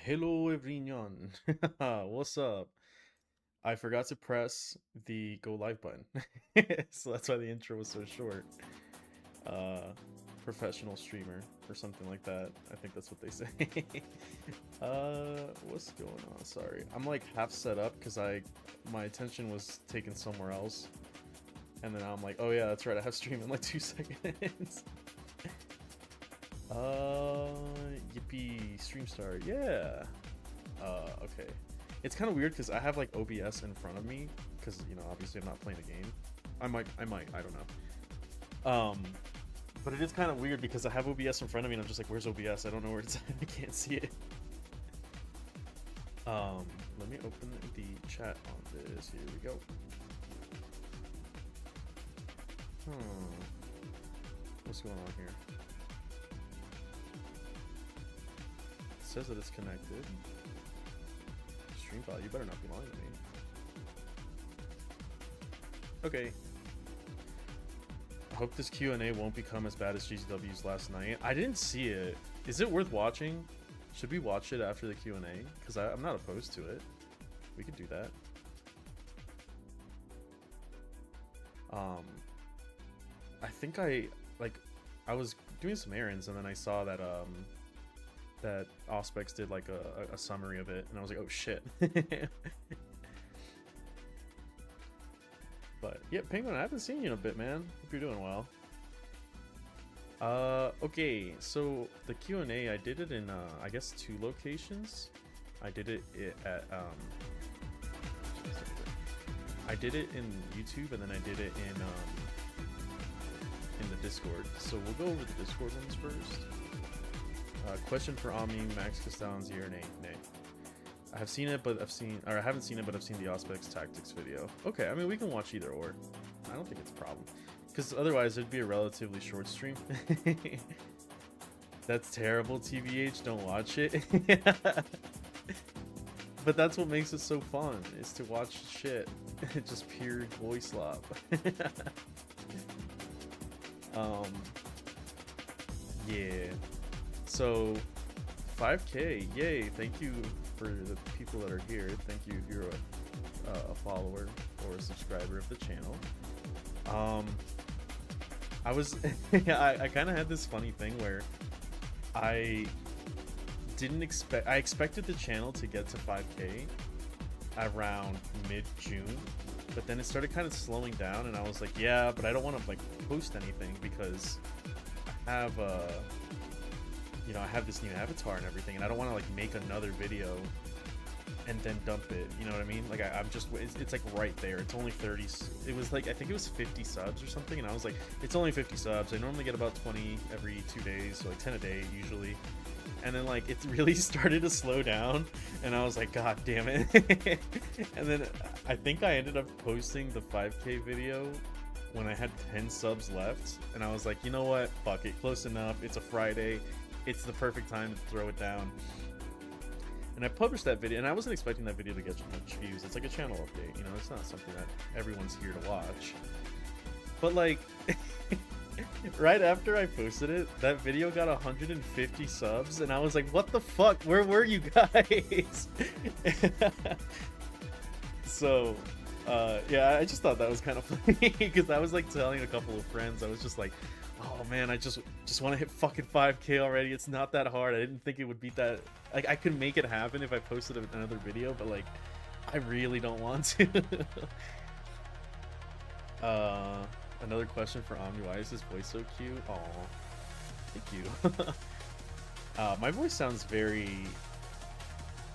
Hello everyone. What's up? I forgot to press the go live button. So that's why the intro was so short. Uh Professional streamer or something like that. I think that's what they say. What's going on? Sorry. I'm like half set up cuz my attention was taken somewhere else. And then I'm like, "Oh yeah, that's right. I have stream in like 2 seconds." Yippee, stream start. Yeah. Okay. It's kind of weird because I have like OBS in front of me because obviously I'm not playing the game. I don't know. But it is kind of weird because I have OBS in front of me and I'm just like, where's OBS? I don't know where it's at. I can't see it. Let me open the chat on this. Here we go. What's going on here? It says that it's connected. Stream file, you better not be lying to me. Okay. I hope this Q&A won't become as bad as GCW's last night. I didn't see it. Is it worth watching? Should we watch it after the Q&A? Because I'm not opposed to it. We could do that. I think I was doing some errands and then I saw that that Auspex did like a summary of it and I was like, oh shit. But yeah, Penguin, I haven't seen you in a bit, man. Hope you're doing well. Okay, so the Q&A, I did it in I guess 2 locations. I did it at I did it in YouTube and then I did it in the Discord. So we'll go over the Discord ones first. Question for Omni, Max Castellan's year, nay. I have seen it, but I haven't seen it, but I've seen the Auspex Tactics video. Okay, I mean, we can watch either or. I don't think it's a problem. Because otherwise, it'd be a relatively short stream. That's terrible, TBH. Don't watch it. But that's what makes it so fun, is to watch shit. Just pure boy slop. Yeah. So, 5K. Yay. Thank you for the people that are here. Thank you if you're a follower or a subscriber of the channel. I was I kind of had this funny thing where I expected the channel to get to 5K around mid-June, but then it started kind of slowing down and I was like, yeah, but I don't want to like post anything because I have I have this new avatar and everything and I don't want to like make another video and then dump it, you know what I mean? Like I'm just, it's like right there. It's only 30, it was like, I think it was 50 subs or something, and I was like, it's only 50 subs. I normally get about 20 every 2 days, so like 10 a day usually. And then like it really started to slow down and I was like, god damn it. And then I think I ended up posting the 5K video when I had 10 subs left, and I was like, you know what, fuck it, close enough, it's a Friday, it's the perfect time to throw it down. And I published that video, and I wasn't expecting that video to get much views. It's like a channel update, it's not something that everyone's here to watch. But like, right after I posted it, that video got 150 subs, and I was like, what the fuck? Where were you guys? So, yeah, I just thought that was kind of funny, because I was like telling a couple of friends, I was just like, oh man, I just want to hit fucking 5K already. It's not that hard. I didn't think it would be that, like, I could make it happen if I posted another video, but like, I really don't want to. Another question for Omni, why is this voice so cute? Aw, thank you. My voice sounds very,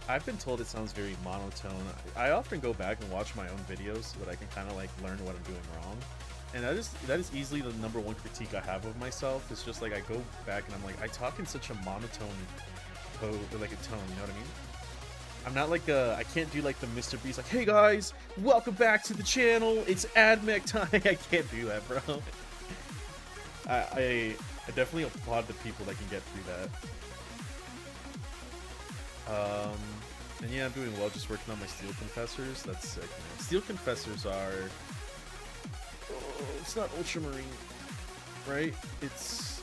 I've been told it sounds very monotone. I often go back and watch my own videos so that I can kind of like learn what I'm doing wrong. And that is easily the #1 critique I have of myself. It's just like I go back and I'm like, I talk in such a monotone tone, you know what I mean? I'm not like I can't do like the Mr. Beast, like, hey guys, welcome back to the channel, it's AdMech time. I can't do that, bro. I definitely applaud the people that can get through that. And yeah, I'm doing well, just working on my Steel Confessors. That's sick, man. Steel Confessors are... Oh, it's not Ultramarine, right? It's...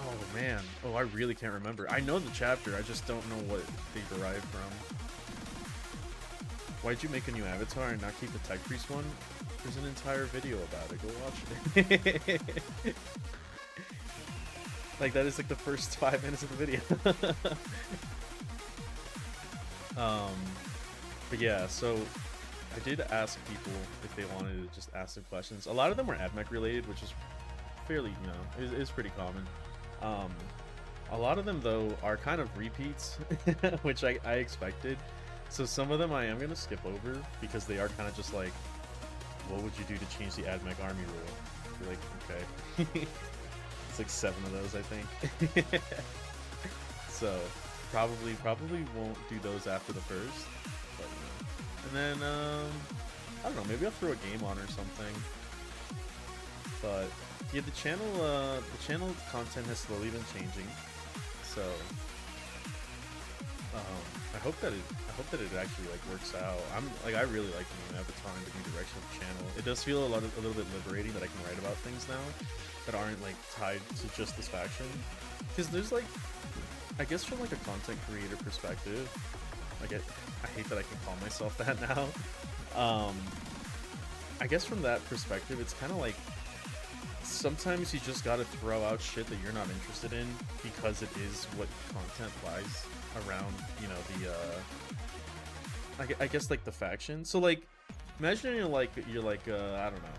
Oh man. Oh, I really can't remember. I know the chapter, I just don't know what they derive from. Why'd you make a new avatar and not keep the Tech Priest one? There's an entire video about it. Go watch it. Like, that is like the first 5 minutes of the video. But yeah, so I did ask people if they wanted to just ask some questions. A lot of them were AdMech related, which is fairly, you know, is pretty common. A lot of them, though, are kind of repeats, which I expected. So some of them I am going to skip over because they are kind of just like, what would you do to change the AdMech army rule? You're like, okay. It's like 7 of those, I think. So probably won't do those after the first. But, you know. And then, I don't know, maybe I'll throw a game on or something. But yeah, the channel content has slowly been changing. So I hope that it actually like works out. I really like the new avatar and the new direction of the channel. It does feel a little bit liberating that I can write about things now that aren't like tied to just this faction. Because there's like, I guess from like a content creator perspective, I hate that I can call myself that now. I guess from that perspective, it's kind of like sometimes you just gotta throw out shit that you're not interested in because it is what content lies around, you know, the I guess like the faction. So like, imagine you're like I don't know,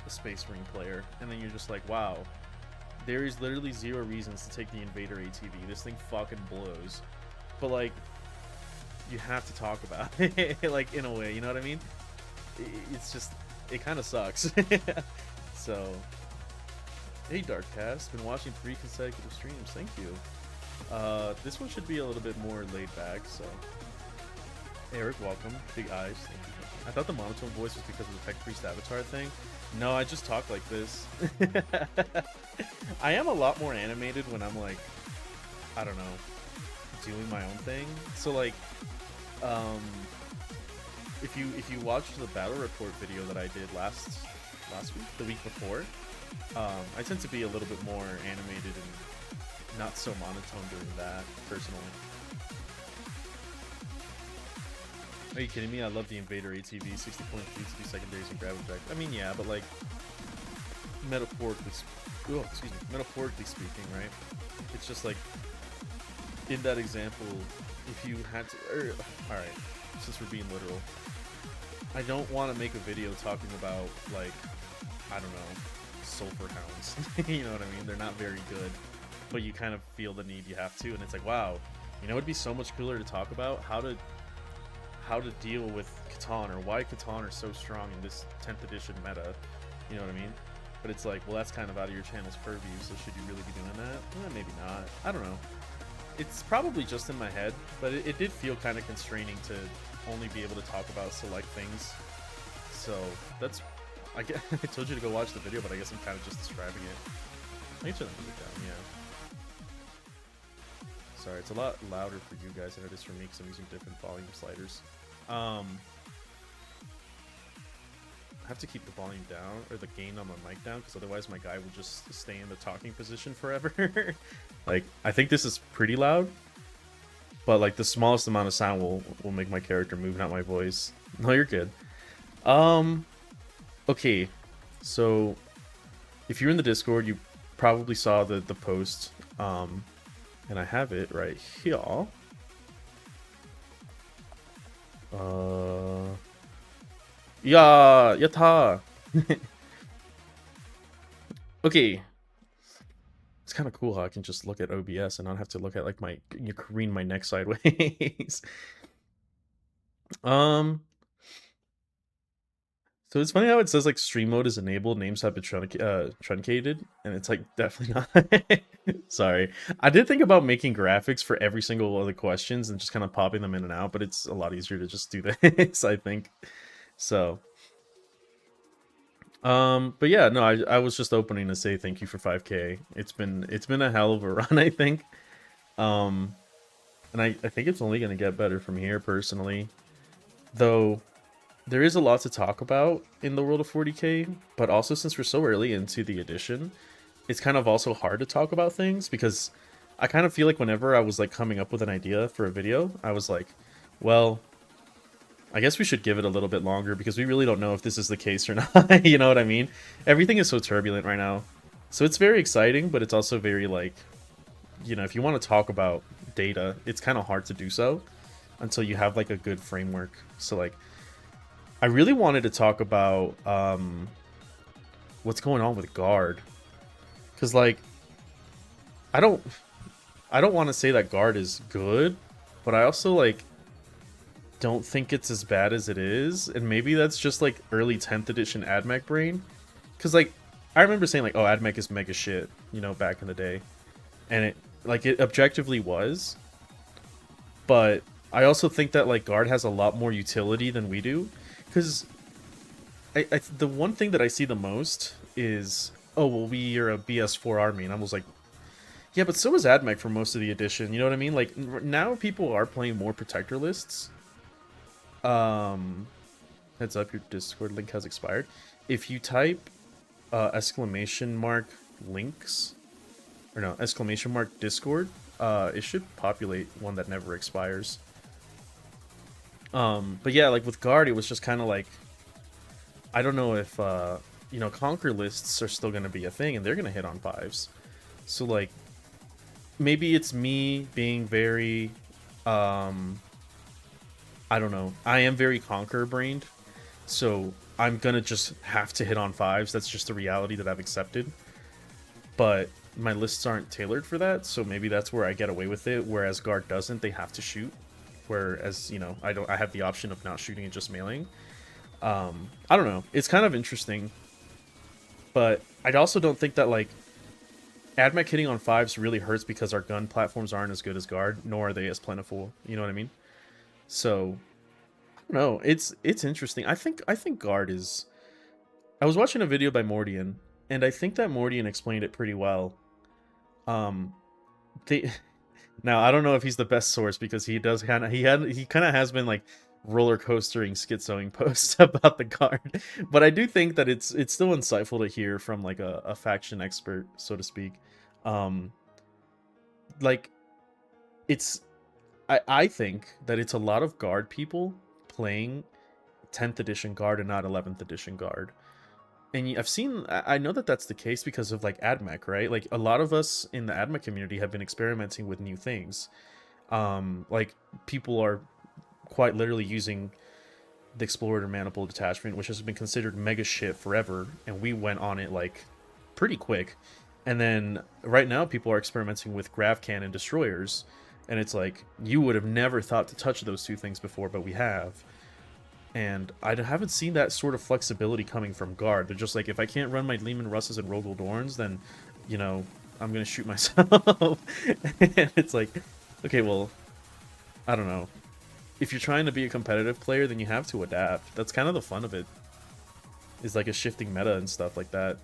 a Space Marine player, and then you're just like, wow, there is literally 0 reasons to take the Invader ATV. This thing fucking blows, but like, you have to talk about it, like, in a way, you know what I mean? It's just, it kind of sucks. So, hey Darkcast, been watching 3 consecutive streams, thank you. This one should be a little bit more laid back, so. Eric, welcome. Big eyes, thank you. I thought the monotone voice was because of the Tech Priest avatar thing. No, I just talk like this. I am a lot more animated when I'm like, I don't know, doing my own thing. So like, if you watched the battle report video that I did last week, the week before, I tend to be a little bit more animated and not so monotone during that, personally. Are you kidding me? I love the Invader ATV, 60 point fleets, 2 secondaries, and grab object. I mean, yeah, but like, metaphorically speaking, right? It's just like, in that example, if you had to, alright, since we're being literal, I don't want to make a video talking about, like, I don't know, sulfur hounds. You know what I mean? They're not very good, but you kind of feel the need, you have to, and it's like, wow, you know, it'd be so much cooler to talk about how to deal with Catan, or why Catan are so strong in this 10th edition meta, you know what I mean? But it's like, well, that's kind of out of your channel's purview, so should you really be doing that? Maybe not. I don't know. It's probably just in my head, but it did feel kind of constraining to only be able to talk about select things. So that's, I told you to go watch the video, but I guess I'm kind of just describing it. I can turn the music down, yeah. Sorry, it's a lot louder for you guys than it is for me because I'm using different volume sliders. I have to keep the volume down, or the gain on my mic down, because otherwise my guy will just stay in the talking position forever. Like, I think this is pretty loud, but like the smallest amount of sound will make my character move, not my voice. No, you're good. Okay, so if you're in the Discord, you probably saw the post, and I have it right here. Yeah, yatta. Okay, it's kind of cool how I can just look at OBS and not have to look at like you careen my neck sideways. So it's funny how it says like stream mode is enabled, names have been truncated, and it's like definitely not. Sorry, I did think about making graphics for every single of the questions and just kind of popping them in and out, but it's a lot easier to just do this, I think. So, but yeah, no, I was just opening to say thank you for 5K. It's been a hell of a run, I think. And I think it's only gonna get better from here, personally. Though there is a lot to talk about in the world of 40K, but also since we're so early into the edition, it's kind of also hard to talk about things because I kind of feel like whenever I was like coming up with an idea for a video, I was like, well, I guess we should give it a little bit longer because we really don't know if this is the case or not. You know what I mean? Everything is so turbulent right now. So it's very exciting, but it's also very like, if you want to talk about data, it's kind of hard to do so until you have like a good framework. So like, I really wanted to talk about what's going on with guard, because like I don't I don't want to say that guard is good, but I also like don't think it's as bad as it is, and maybe that's just like early 10th edition AdMech brain, because like I remember saying like, oh, AdMech is mega shit, back in the day, and it objectively was, but I also think that like guard has a lot more utility than we do, because the one thing that I see the most is, oh well, we are a BS4 army, and I was like, yeah, but so is AdMech for most of the edition. You know what I mean? Like now people are playing more protector lists. Heads up, your Discord link has expired. If you type exclamation mark links, or no, exclamation mark Discord, it should populate one that never expires. But yeah, like with guard, it was just kind of like, I don't know if conquer lists are still gonna be a thing, and they're gonna hit on 5s. So like, maybe it's me being very I don't know. I am very conqueror brained, so I'm gonna just have to hit on 5s. That's just the reality that I've accepted. But my lists aren't tailored for that, so maybe that's where I get away with it. Whereas guard doesn't; they have to shoot. Whereas I have the option of not shooting and just mailing. I don't know. It's kind of interesting, but I also don't think that like AdMech hitting on 5s really hurts because our gun platforms aren't as good as guard, nor are they as plentiful. You know what I mean? So I don't know. It's interesting. I think guard is. I was watching a video by Mordian, and I think that Mordian explained it pretty well. They now I don't know if he's the best source because he does kind of he kind of has been like roller coastering schizoing posts about the guard, but I do think that it's still insightful to hear from like a faction expert, so to speak. Like it's I think that it's a lot of guard people playing 10th edition guard and not 11th edition guard. And I know that that's the case because of like AdMech, right? Like a lot of us in the AdMech community have been experimenting with new things. Like people are quite literally using the Explorator Manifold Detachment, which has been considered mega shit forever, and we went on it like pretty quick. And then right now people are experimenting with grav cannon destroyers, and it's like, you would have never thought to touch those two things before, but we have. And I haven't seen that sort of flexibility coming from guard. They're just like, if I can't run my Lehman Russes and Rogel Dorns, then, I'm going to shoot myself. And it's like, okay, well, I don't know. If you're trying to be a competitive player, then you have to adapt. That's kind of the fun of it. Is like a shifting meta and stuff like that.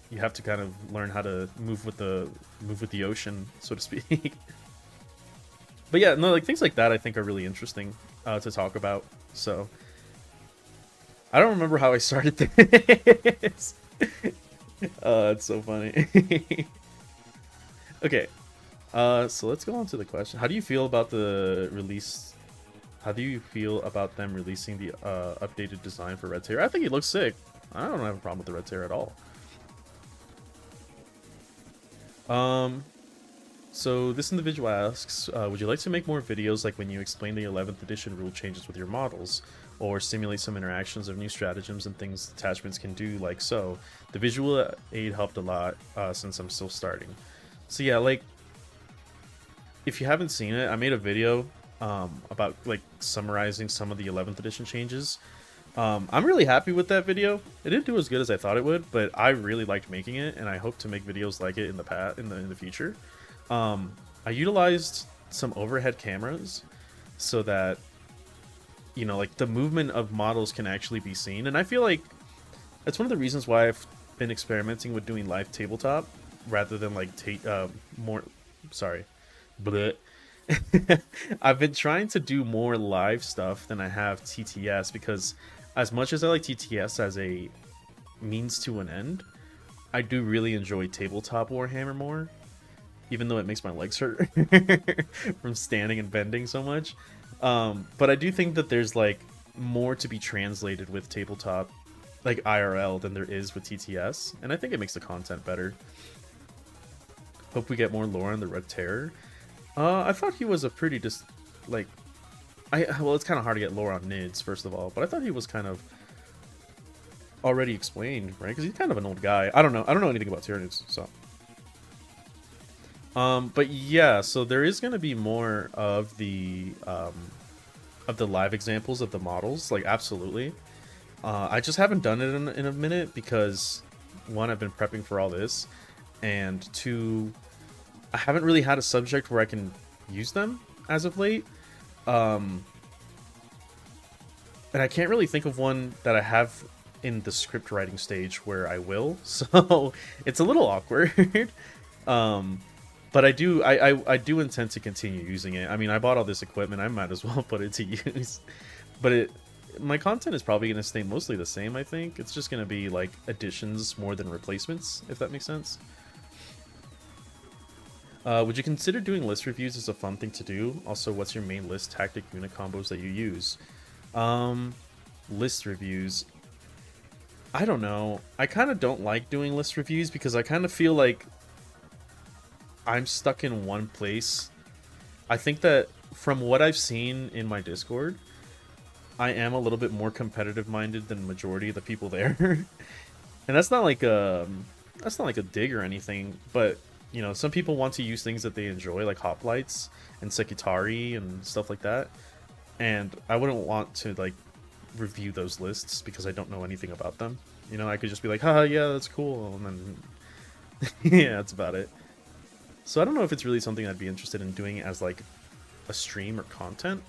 You have to kind of learn how to move with the ocean, so to speak. But yeah, no, like things like that I think are really interesting to talk about. So I don't remember how I started this. It's so funny. Okay, so let's go on to the question. How do you feel about the release? How do you feel about them releasing the updated design for Red Terror? I think it looks sick. I don't have a problem with the Red Terror at all. So this individual asks, would you like to make more videos like when you explain the 11th edition rule changes with your models, or simulate some interactions of new stratagems and things attachments can do like so? The visual aid helped a lot since I'm still starting. So yeah, like, if you haven't seen it, I made a video about like summarizing some of the 11th edition changes. I'm really happy with that video. It didn't do as good as I thought it would, but I really liked making it, and I hope to make videos like it in the future. I utilized some overhead cameras so that like the movement of models can actually be seen, and I feel like that's one of the reasons why I've been experimenting with doing live tabletop rather than like more. Sorry, bleh. I've been trying to do more live stuff than I have TTS, because as much as I like TTS as a means to an end, I do really enjoy tabletop Warhammer more, even though it makes my legs hurt from standing and bending so much. But I do think that there's like more to be translated with tabletop, like IRL, than there is with TTS, and I think it makes the content better. Hope we get more lore on the Red Terror. I thought he was a pretty like, well, it's kind of hard to get lore on Nids first of all, but I thought he was kind of already explained, right? Because he's kind of an old guy. I don't know anything about Tyranids, so. But yeah, so there is going to be more of the live examples of the models, like absolutely. I just haven't done it in a minute because one, I've been prepping for all this, and two, I haven't really had a subject where I can use them as of late. And I can't really think of one that I have in the script writing stage where I will, so it's a little awkward. But I do intend to continue using it. I mean, I bought all this equipment, I might as well put it to use. But my content is probably going to stay mostly the same, I think. It's just going to be like additions more than replacements, if that makes sense. Would you consider doing list reviews as a fun thing to do? Also, what's your main list tactic unit combos that you use? List reviews. I don't know. I kind of don't like doing list reviews because I kind of feel like I'm stuck in one place. I think that from what I've seen in my Discord, I am a little bit more competitive minded than the majority of the people there. And that's not like a dig or anything, but you know, some people want to use things that they enjoy, like hoplites and Sekitari and stuff like that. And I wouldn't want to like review those lists because I don't know anything about them. You know, I could just be like, haha, yeah, that's cool, and then yeah, that's about it. So I don't know if it's really something I'd be interested in doing as like a stream or content.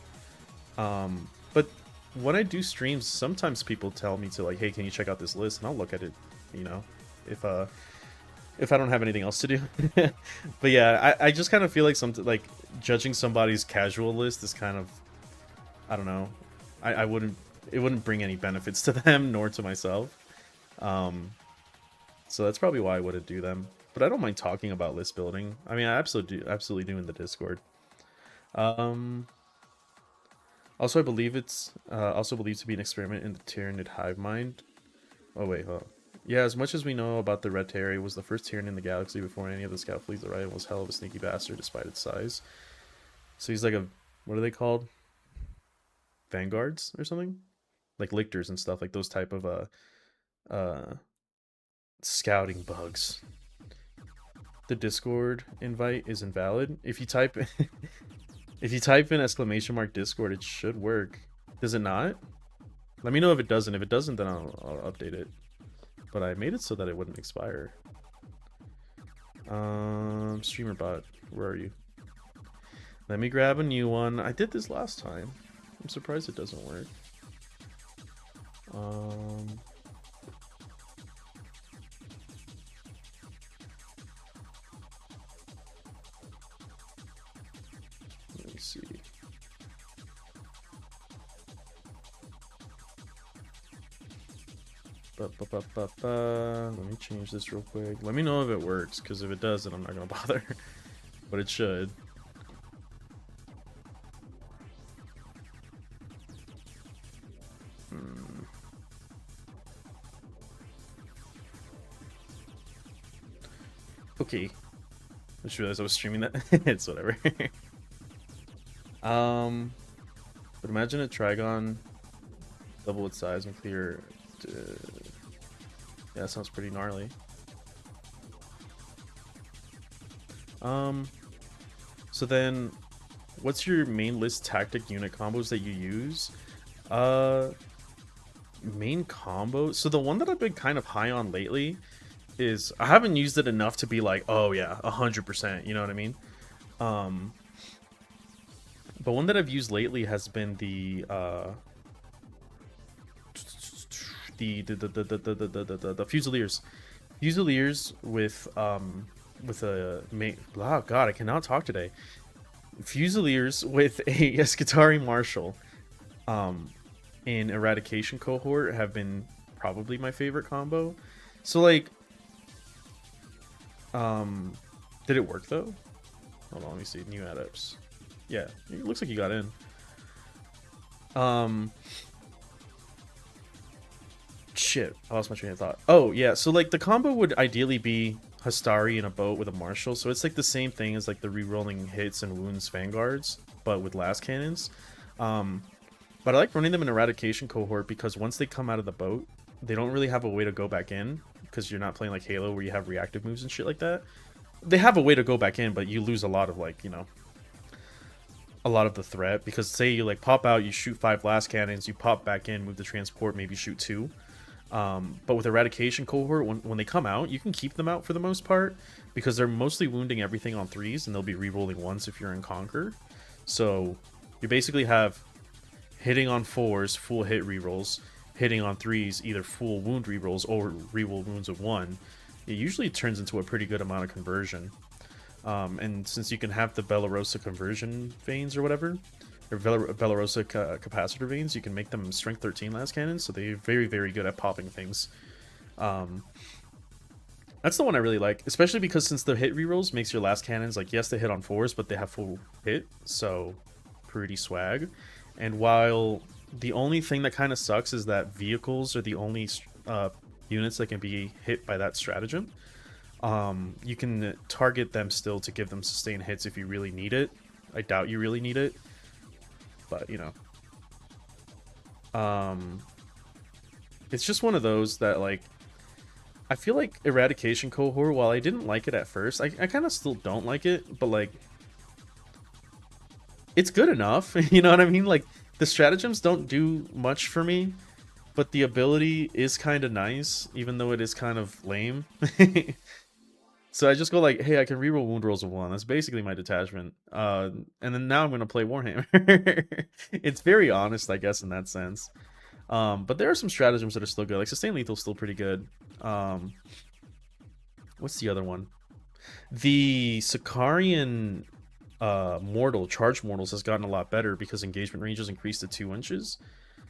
But when I do streams, sometimes people tell me to like, hey, can you check out this list? And I'll look at it, you know, if I don't have anything else to do. But yeah, I just kind of feel like like judging somebody's casual list is kind of, I don't know. It wouldn't bring any benefits to them nor to myself. So that's probably why I wouldn't do them. But I don't mind talking about list building. I mean, I absolutely do in the Discord. Also, I believe it's also believed to be an experiment in the Tyranid hive mind. Oh wait, huh? Yeah, as much as we know about the Red Terror, it was the first Tyranid in the galaxy before any of the scout fleets arrived, and was hell of a sneaky bastard despite its size. So he's like a, what are they called? Vanguards or something? Like lictors and stuff, like those type of scouting bugs. The Discord invite is invalid. If you type if you type in ! Discord, it should work. Does it not? Let me know if it doesn't. If it doesn't, then I'll update it. But I made it so that it wouldn't expire. Streamer bot, where are you? Let me grab a new one. I did this last time. I'm surprised it doesn't work. Let me see. Let me change this real quick. Let me know if it works, because if it does, then I'm not gonna bother. But it should. Okay. I just realized I was streaming that. It's whatever. But imagine a Trigon double its size and clear. Yeah, that sounds pretty gnarly. So then, what's your main list tactic unit combos that you use? Main combo. So the one that I've been kind of high on lately is, I haven't used it enough to be like, oh yeah, 100%. You know what I mean? But one that I've used lately has been the Fusiliers. Fusiliers with a oh god, I cannot talk today. Fusiliers with a Escatari Marshal in Eradication cohort have been probably my favorite combo. So like, Did it work though? Hold on, let me see. New adepts. Yeah, it looks like you got in. Shit, I lost my train of thought. Oh yeah, so like the combo would ideally be Hastari in a boat with a marshal. So it's like the same thing as like the re-rolling hits and wounds vanguards, but with last cannons. But I like running them in eradication cohort because once they come out of the boat, they don't really have a way to go back in because you're not playing like Halo where you have reactive moves and shit like that. They have a way to go back in, but you lose a lot of like, you know, a lot of the threat because say you like pop out, you shoot 5 blast cannons, you pop back in, move the transport, maybe shoot 2. But with eradication cohort, when they come out, you can keep them out for the most part because they're mostly wounding everything on 3s and they'll be re-rolling 1s if you're in Conquer. So you basically have hitting on 4s, full hit rerolls, hitting on 3s, either full wound rerolls or reroll wounds of 1. It usually turns into a pretty good amount of conversion. And since you can have the Bellarosa conversion veins or whatever, or Bellarosa capacitor veins, you can make them strength 13 last cannons, so they're very, very good at popping things. That's the one I really like, especially because since the hit rerolls makes your last cannons, like, yes, they hit on 4s, but they have full hit, so pretty swag. And while the only thing that kind of sucks is that vehicles are the only units that can be hit by that stratagem, you can target them still to give them sustained hits if you really need it. I doubt you really need it, but you know, it's just one of those that like I feel like eradication cohort, while I didn't like it at first, I kind of still don't like it, but like it's good enough. You know what I mean? Like the stratagems don't do much for me, but the ability is kind of nice, even though it is kind of lame. So I just go like, hey, I can reroll wound rolls of 1. That's basically my detachment. And then now I'm gonna play Warhammer. It's very honest, I guess, in that sense. But there are some stratagems that are still good. Like Sustain Lethal's still pretty good. What's the other one? The Sicarian Mortal, Charged Mortals, has gotten a lot better because engagement range has increased to 2 inches.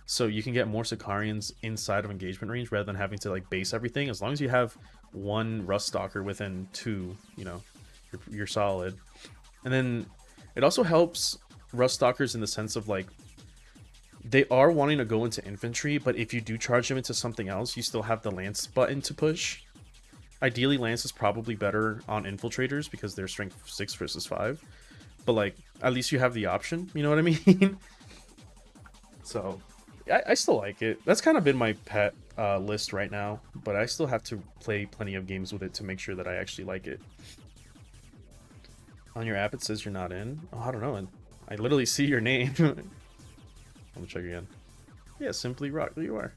So you can get more Sicarians inside of engagement range rather than having to like base everything. As long as you have 1 Rust Stalker within 2, you know, you're solid. And then it also helps Rust Stalkers in the sense of like they are wanting to go into infantry, but if you do charge them into something else, you still have the Lance button to push. Ideally, Lance is probably better on infiltrators because they're strength 6 versus 5. But like, at least you have the option, you know what I mean? So I still like it. That's kind of been my pet list right now, but I still have to play plenty of games with it to make sure that I actually like it. On your app, it says you're not in. Oh, I don't know. I literally see your name. Let me check again. Yeah, Simply Rock. There you are.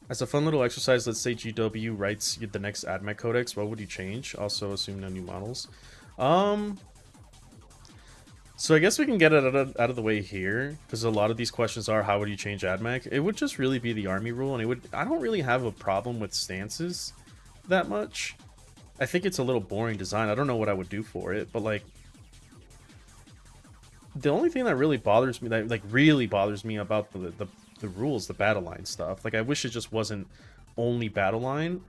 As a fun little exercise, let's say GW writes the next AdMech Codex. What would you change? Also, assume no new models. So I guess we can get it out of the way here, because a lot of these questions are, how would you change AdMech? It would just really be the army rule, and it would. I don't really have a problem with stances that much. I think it's a little boring design. I don't know what I would do for it, but like, the only thing that really bothers me, that like really bothers me about the rules, the battle line stuff. Like, I wish it just wasn't only battle line,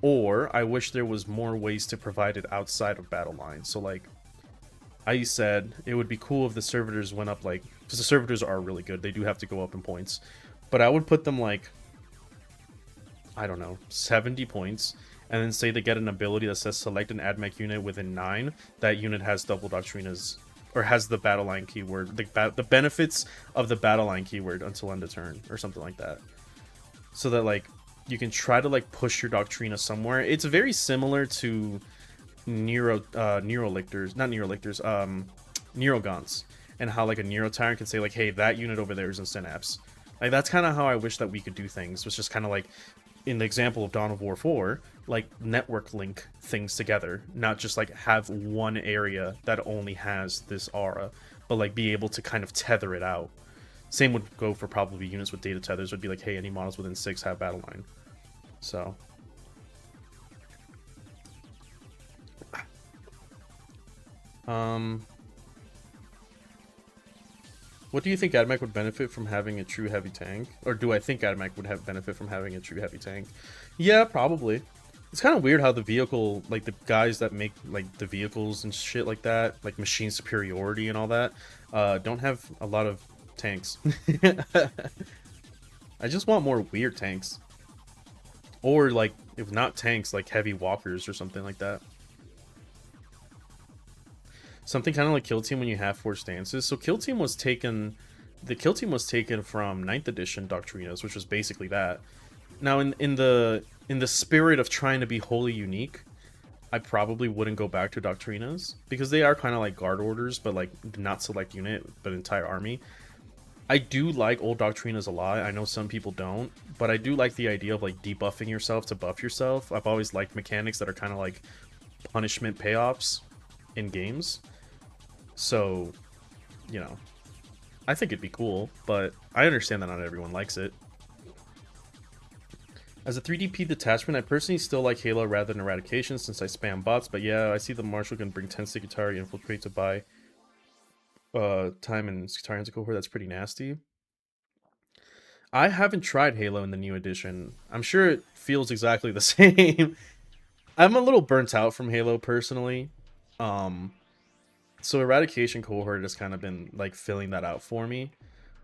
or I wish there was more ways to provide it outside of battle line. So like I said, it would be cool if the servitors went up, like, because the servitors are really good. They do have to go up in points, but I would put them like, I don't know, 70 points, and then say they get an ability that says select an AdMech unit within 9. That unit has double Doctrinas, or has the battle line keyword, the benefits of the battle line keyword until end of turn, or something like that. So that like you can try to like push your Doctrina somewhere. It's very similar to Neurolictors, not Neurolictors, Neurogons, and how like a Neuro Tyrant can say like, hey, that unit over there is in Synapse. Like, that's kind of how I wish that we could do things. It was just kind of like, in the example of Dawn of War 4, like network link things together, not just like have one area that only has this aura, but like be able to kind of tether it out. Same would go for probably units with data tethers. Would be like, hey, any models within 6 have battle line. So What do you think AdMech would benefit from having a true heavy tank? Or do I think AdMech would have benefit from having a true heavy tank? Yeah, probably. It's kind of weird how the vehicle, like the guys that make like the vehicles and shit like that, like machine superiority and all that, don't have a lot of tanks. I just want more weird tanks. Or like, if not tanks, like heavy walkers or something like that. Something kind of like Kill Team when you have 4 stances. So Kill Team was taken... The Kill Team was taken from 9th edition Doctrinas, which was basically that. Now, in the spirit of trying to be wholly unique, I probably wouldn't go back to Doctrinas, because they are kind of like guard orders, but like not select unit, but entire army. I do like old Doctrinas a lot. I know some people don't, but I do like the idea of like debuffing yourself to buff yourself. I've always liked mechanics that are kind of like punishment payoffs in games. So, you know, I think it'd be cool, but I understand that not everyone likes it. As a 3DP detachment, I personally still like Halo rather than Eradication since I spam bots, but yeah, I see the Marshal can bring 10 Secretary Infiltrate to buy time and Secretarians cohort. That's pretty nasty. I haven't tried Halo in the new edition. I'm sure it feels exactly the same. I'm a little burnt out from Halo personally. So Eradication cohort has kind of been like filling that out for me.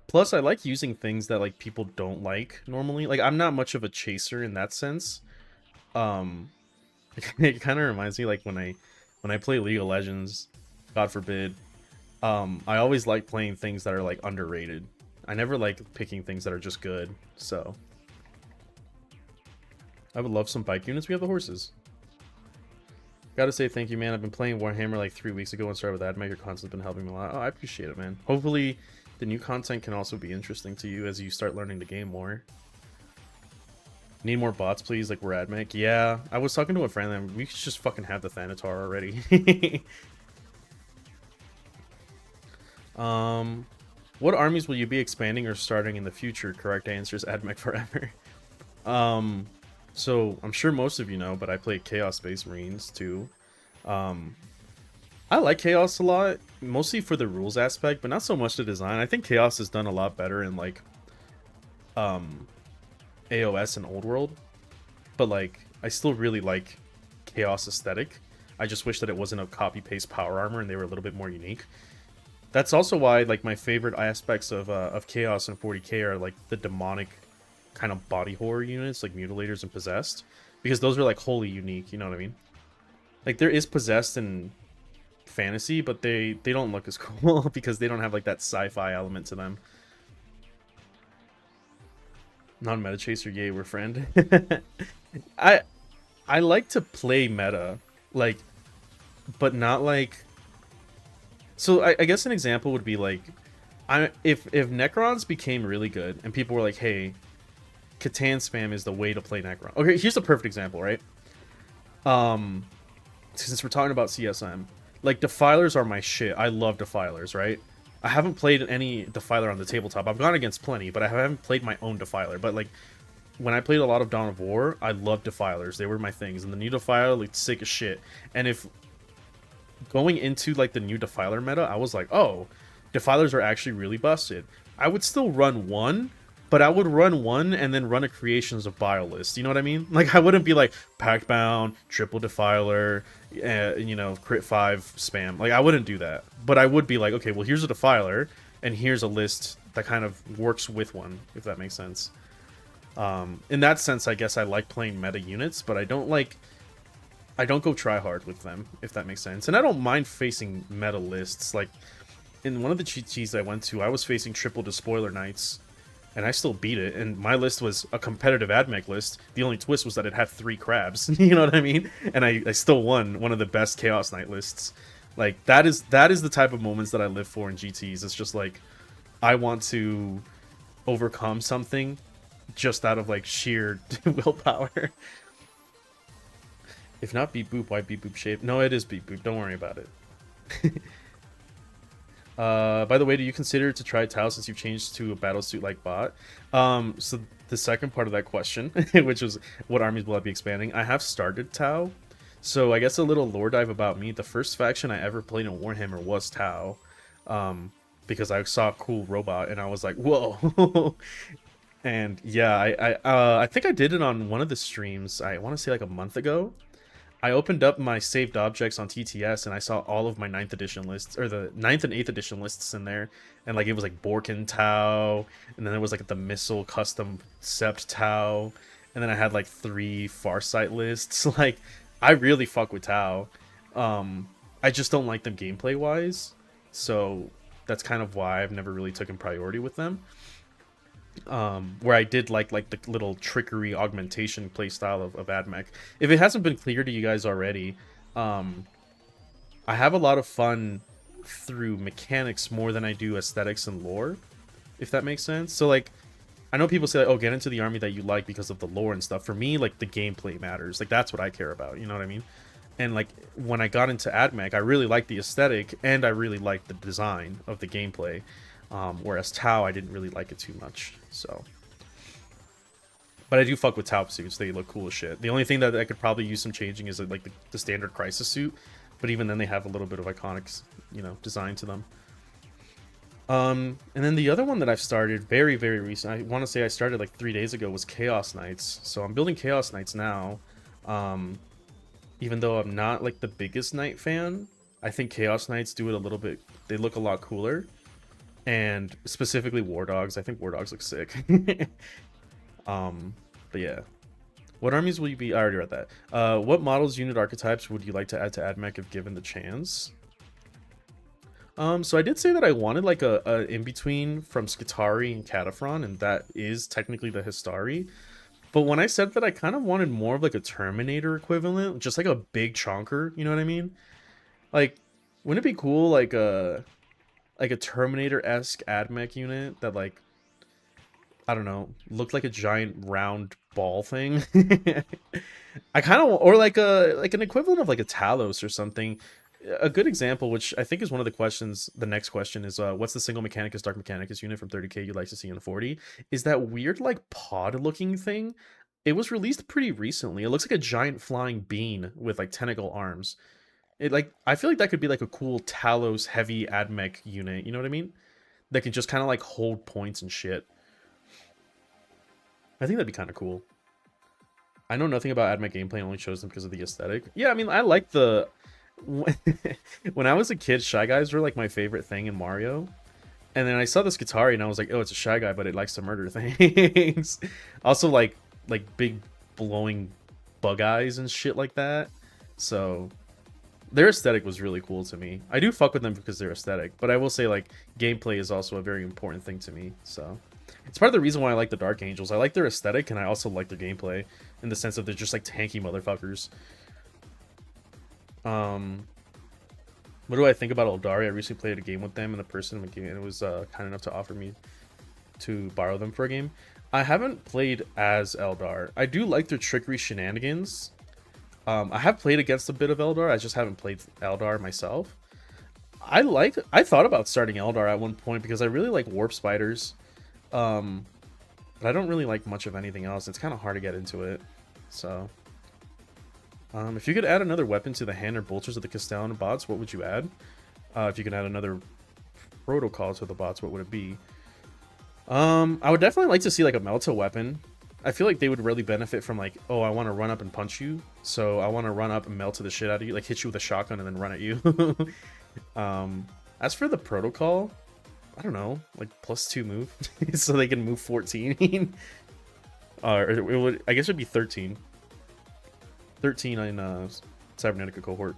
Plus, I like using things that like people don't like normally. Like I'm not much of a chaser in that sense. It kind of reminds me like when I play League of Legends, God forbid. I always like playing things that are like underrated. I never like picking things that are just good. So I would love some bike units. We have the horses. Gotta say thank you, man. I've been playing Warhammer like 3 weeks ago and started with AdMech. Your content's been helping me a lot. Oh, I appreciate it, man. Hopefully the new content can also be interesting to you as you start learning the game more. Need more bots, please, like we're AdMech. Yeah, I was talking to a friend and we should just fucking have the Thanatar already. What armies will you be expanding or starting in the future? Correct answer is AdMech forever. So I'm sure most of you know, but I play Chaos Space Marines too. I like Chaos a lot, mostly for the rules aspect, but not so much the design. I think Chaos has done a lot better in like AOS and Old World, but like I still really like Chaos aesthetic. I just wish that it wasn't a copy-paste power armor and they were a little bit more unique. That's also why like my favorite aspects of Chaos and 40k are like the demonic kind of body horror units like Mutilators and Possessed, because those are like wholly unique, you know what I mean? Like there is Possessed in fantasy, but they don't look as cool because they don't have like that sci-fi element to them. Non-meta chaser, yay, we're friend. I like to play meta, like, but not like. So I guess an example would be like, if Necrons became really good and people were like, hey, Catan spam is the way to play Necron. Okay, here's a perfect example, right? Since we're talking about CSM, like Defilers are my shit. I love Defilers, right? I haven't played any Defiler on the tabletop. I've gone against plenty, but I haven't played my own Defiler. But like, when I played a lot of Dawn of War, I loved Defilers. They were my things. And the new Defiler looked sick as shit. And if going into like the new Defiler meta, I was like, oh, Defilers are actually really busted. I would still run one, but I would run one and then run a Creations of Bile list. You know what I mean? Like, I wouldn't be like Pact Bound, Triple Defiler, you know, Crit 5 spam. Like, I wouldn't do that. But I would be like, okay, well, here's a Defiler, and here's a list that kind of works with one, if that makes sense. In that sense, I guess I like playing meta units, but I don't go try hard with them, if that makes sense. And I don't mind facing meta lists. Like, in one of the cheat sheets I went to, I was facing Triple Despoiler Knights, and I still beat it, and my list was a competitive AdMech list. The only twist was that it had 3 crabs, you know what I mean? And I still won one of the best Chaos Knight lists. Like, that is the type of moments that I live for in GTs. It's just like, I want to overcome something just out of, like, sheer willpower. If not Beep Boop, why Beep Boop shape? No, it is Beep Boop. Don't worry about it. By the way, do you consider to try Tau since you've changed to a battlesuit-like bot? So the second part of that question, which was what armies will I be expanding? I have started Tau. So I guess a little lore dive about me. The first faction I ever played in Warhammer was Tau. because I saw a cool robot and I was like, whoa. And yeah, I think I did it on one of the streams. I want to say like a month ago. I opened up my saved objects on TTS and I saw all of my ninth edition lists, or the ninth and 8th edition lists in there. And like it was like Borkin Tau, and then there was like the Missile Custom Sept Tau, and then I had like 3 Farsight lists. Like, I really fuck with Tau. I just don't like them gameplay wise, so that's kind of why I've never really taken priority with them. Where I did like the little trickery augmentation playstyle of AdMech. If it hasn't been clear to you guys already, I have a lot of fun through mechanics more than I do aesthetics and lore, if that makes sense. So like, I know people say like, oh, get into the army that you like because of the lore and stuff. For me, like, the gameplay matters. Like, that's what I care about, you know what I mean? And like, when I got into AdMech, I really liked the aesthetic and I really liked the design of the gameplay. Whereas Tau, I didn't really like it too much, so. But I do fuck with Tau suits, they look cool as shit. The only thing that I could probably use some changing is like the standard Crisis suit, but even then they have a little bit of iconic, you know, design to them. And then the other one that I've started very, very recent, I want to say I started like 3 days ago, was Chaos Knights. So I'm building Chaos Knights now. Even though I'm not like the biggest Knight fan, I think Chaos Knights do it a little bit, they look a lot cooler. And specifically War Dogs. I think War Dogs look sick. But yeah. What armies will you be? I already read that. What models, unit archetypes would you like to add to AdMech if given the chance? So I did say that I wanted like a in-between from Skitarii and Cataphren, and that is technically the Histari. But when I said that I kind of wanted more of like a Terminator equivalent, just like a big chonker, you know what I mean? Like, wouldn't it be cool like a Terminator-esque AdMech unit that, like, I don't know, looked like a giant round ball thing? I kind of, or like an equivalent of like a Talos or something. A good example, which I think is one of the questions, the next question is, what's the single Mechanicus Dark Mechanicus unit from 30k you'd like to see in a 40? Is that weird, like, pod-looking thing? It was released pretty recently. It looks like a giant flying bean with, like, tentacle arms. It, like, I feel like that could be like a cool Talos heavy AdMech unit, you know what I mean? That can just kind of like hold points and shit. I think that'd be kind of cool. I know nothing about AdMech gameplay, I only chose them because of the aesthetic. Yeah, I mean, I like the... When I was a kid, Shy Guys were like my favorite thing in Mario. And then I saw this Skitarii and I was like, oh, it's a Shy Guy, but it likes to murder things. Also, like big blowing bug eyes and shit like that. So... their aesthetic was really cool to me. I do fuck with them because they're aesthetic, but I will say, like, gameplay is also a very important thing to me, so... it's part of the reason why I like the Dark Angels. I like their aesthetic, and I also like their gameplay, in the sense of they're just, like, tanky motherfuckers. What do I think about Eldari? I recently played a game with them, and the person in the game, and it was kind enough to offer me to borrow them for a game. I haven't played as Eldar. I do like their trickery shenanigans. I have played against a bit of Eldar. I just haven't played Eldar myself. I thought about starting Eldar at one point because I really like Warp Spiders. But I don't really like much of anything else. It's kind of hard to get into it. So, if you could add another weapon to the hand or bolters of the Castellan bots, what would you add? If you could add another protocol to the bots, what would it be? I would definitely like to see like a Melta weapon. I feel like they would really benefit from like, oh, I want to run up and punch you, so I want to run up and melt the shit out of you, like hit you with a shotgun and then run at you. As for the protocol, I don't know, like +2 move, so they can move 14. Or it would, I guess it'd be 13. 13 in Cybernetica cohort.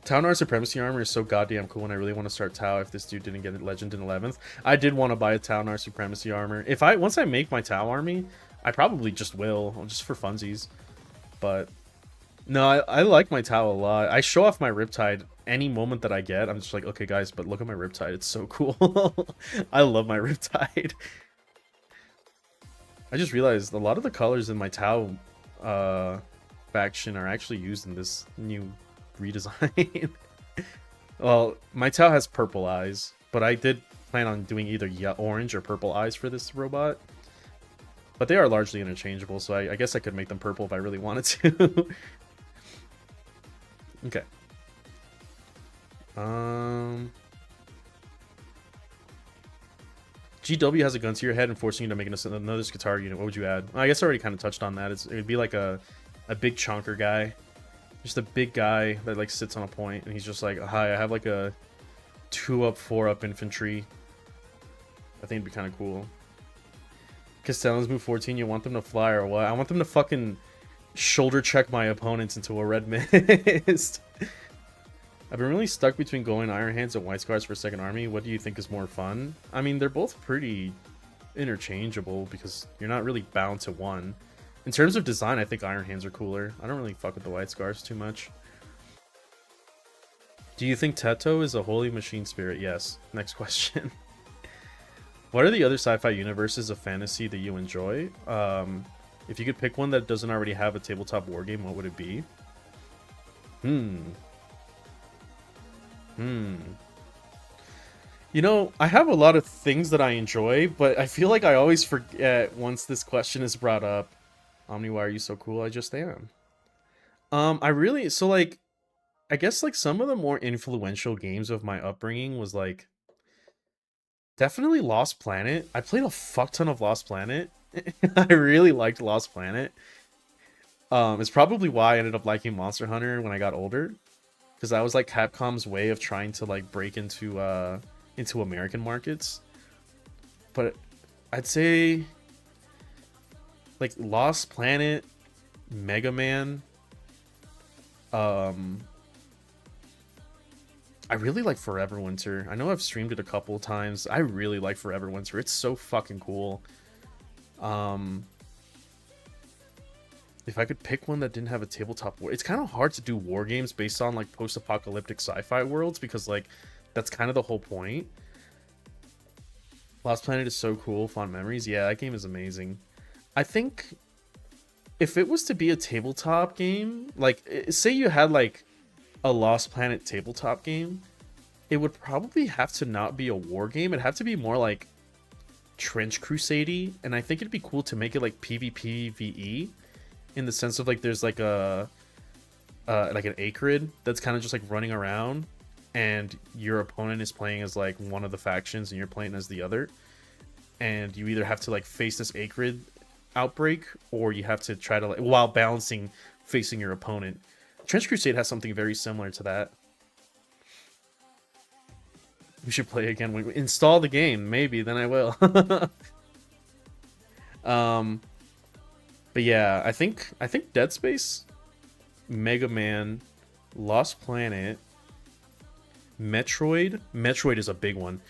Taunar Supremacy Armor is so goddamn cool, and I really want to start Tau if this dude didn't get Legend in 11th. I did want to buy a Taunar Supremacy Armor. Once I make my Tau army, I probably just will, just for funsies. But, no, I like my Tau a lot. I show off my Riptide any moment that I get. I'm just like, okay guys, but look at my Riptide, it's so cool. I love my Riptide. I just realized a lot of the colors in my Tau faction are actually used in this new redesign. Well, my Tau has purple eyes, but I did plan on doing either orange or purple eyes for this robot. But they are largely interchangeable, so I guess I could make them purple if I really wanted to. Okay. Um, GW has a gun to your head and forcing you to make another guitar unit. What would you add? I guess I already kind of touched on that. It would be like a big chonker guy. Just a big guy that like sits on a point and he's just like, hi, I have like a 2-up, 4-up infantry. I think it'd be kind of cool. Castellans move 14, you want them to fly or what? I want them to fucking shoulder check my opponents into a red mist. I've been really stuck between going Iron Hands and White Scars for second army. What do you think is more fun? I mean, they're both pretty interchangeable because you're not really bound to one. In terms of design, I think Iron Hands are cooler. I don't really fuck with the White Scars too much. Do you think Teto is a holy machine spirit? Yes. Next question. What are the other sci-fi universes of fantasy that you enjoy? If you could pick one that doesn't already have a tabletop wargame, what would it be? You know, I have a lot of things that I enjoy, but I feel like I always forget once this question is brought up. Omni, why are you so cool? I just am. I guess like some of the more influential games of my upbringing was like definitely Lost Planet. I played a fuck ton of Lost Planet. I really liked Lost Planet. It's probably why I ended up liking Monster Hunter when I got older, because that was like Capcom's way of trying to like break into American markets. But I'd say like Lost Planet, Mega Man. I really like Forever Winter. I know I've streamed it a couple of times. I really like Forever Winter. It's so fucking cool. If I could pick one that didn't have a tabletop war, it's kind of hard to do war games based on like post-apocalyptic sci-fi worlds because like that's kind of the whole point. Lost Planet is so cool. Fond memories. Yeah, that game is amazing. I think if it was to be a tabletop game, like say you had like a Lost Planet tabletop game, it would probably have to not be a war game. It'd have to be more like Trench Crusade-y, and I think it'd be cool to make it like PvPvE in the sense of like there's like a like an Acrid that's kind of just like running around and your opponent is playing as like one of the factions and you're playing as the other, and you either have to like face this Acrid outbreak or you have to try to like while balancing facing your opponent. Trench Crusade has something very similar to that. We should play again. We install the game, maybe, then I will. But yeah, I think Dead Space, Mega Man, Lost Planet, Metroid. Metroid is a big one.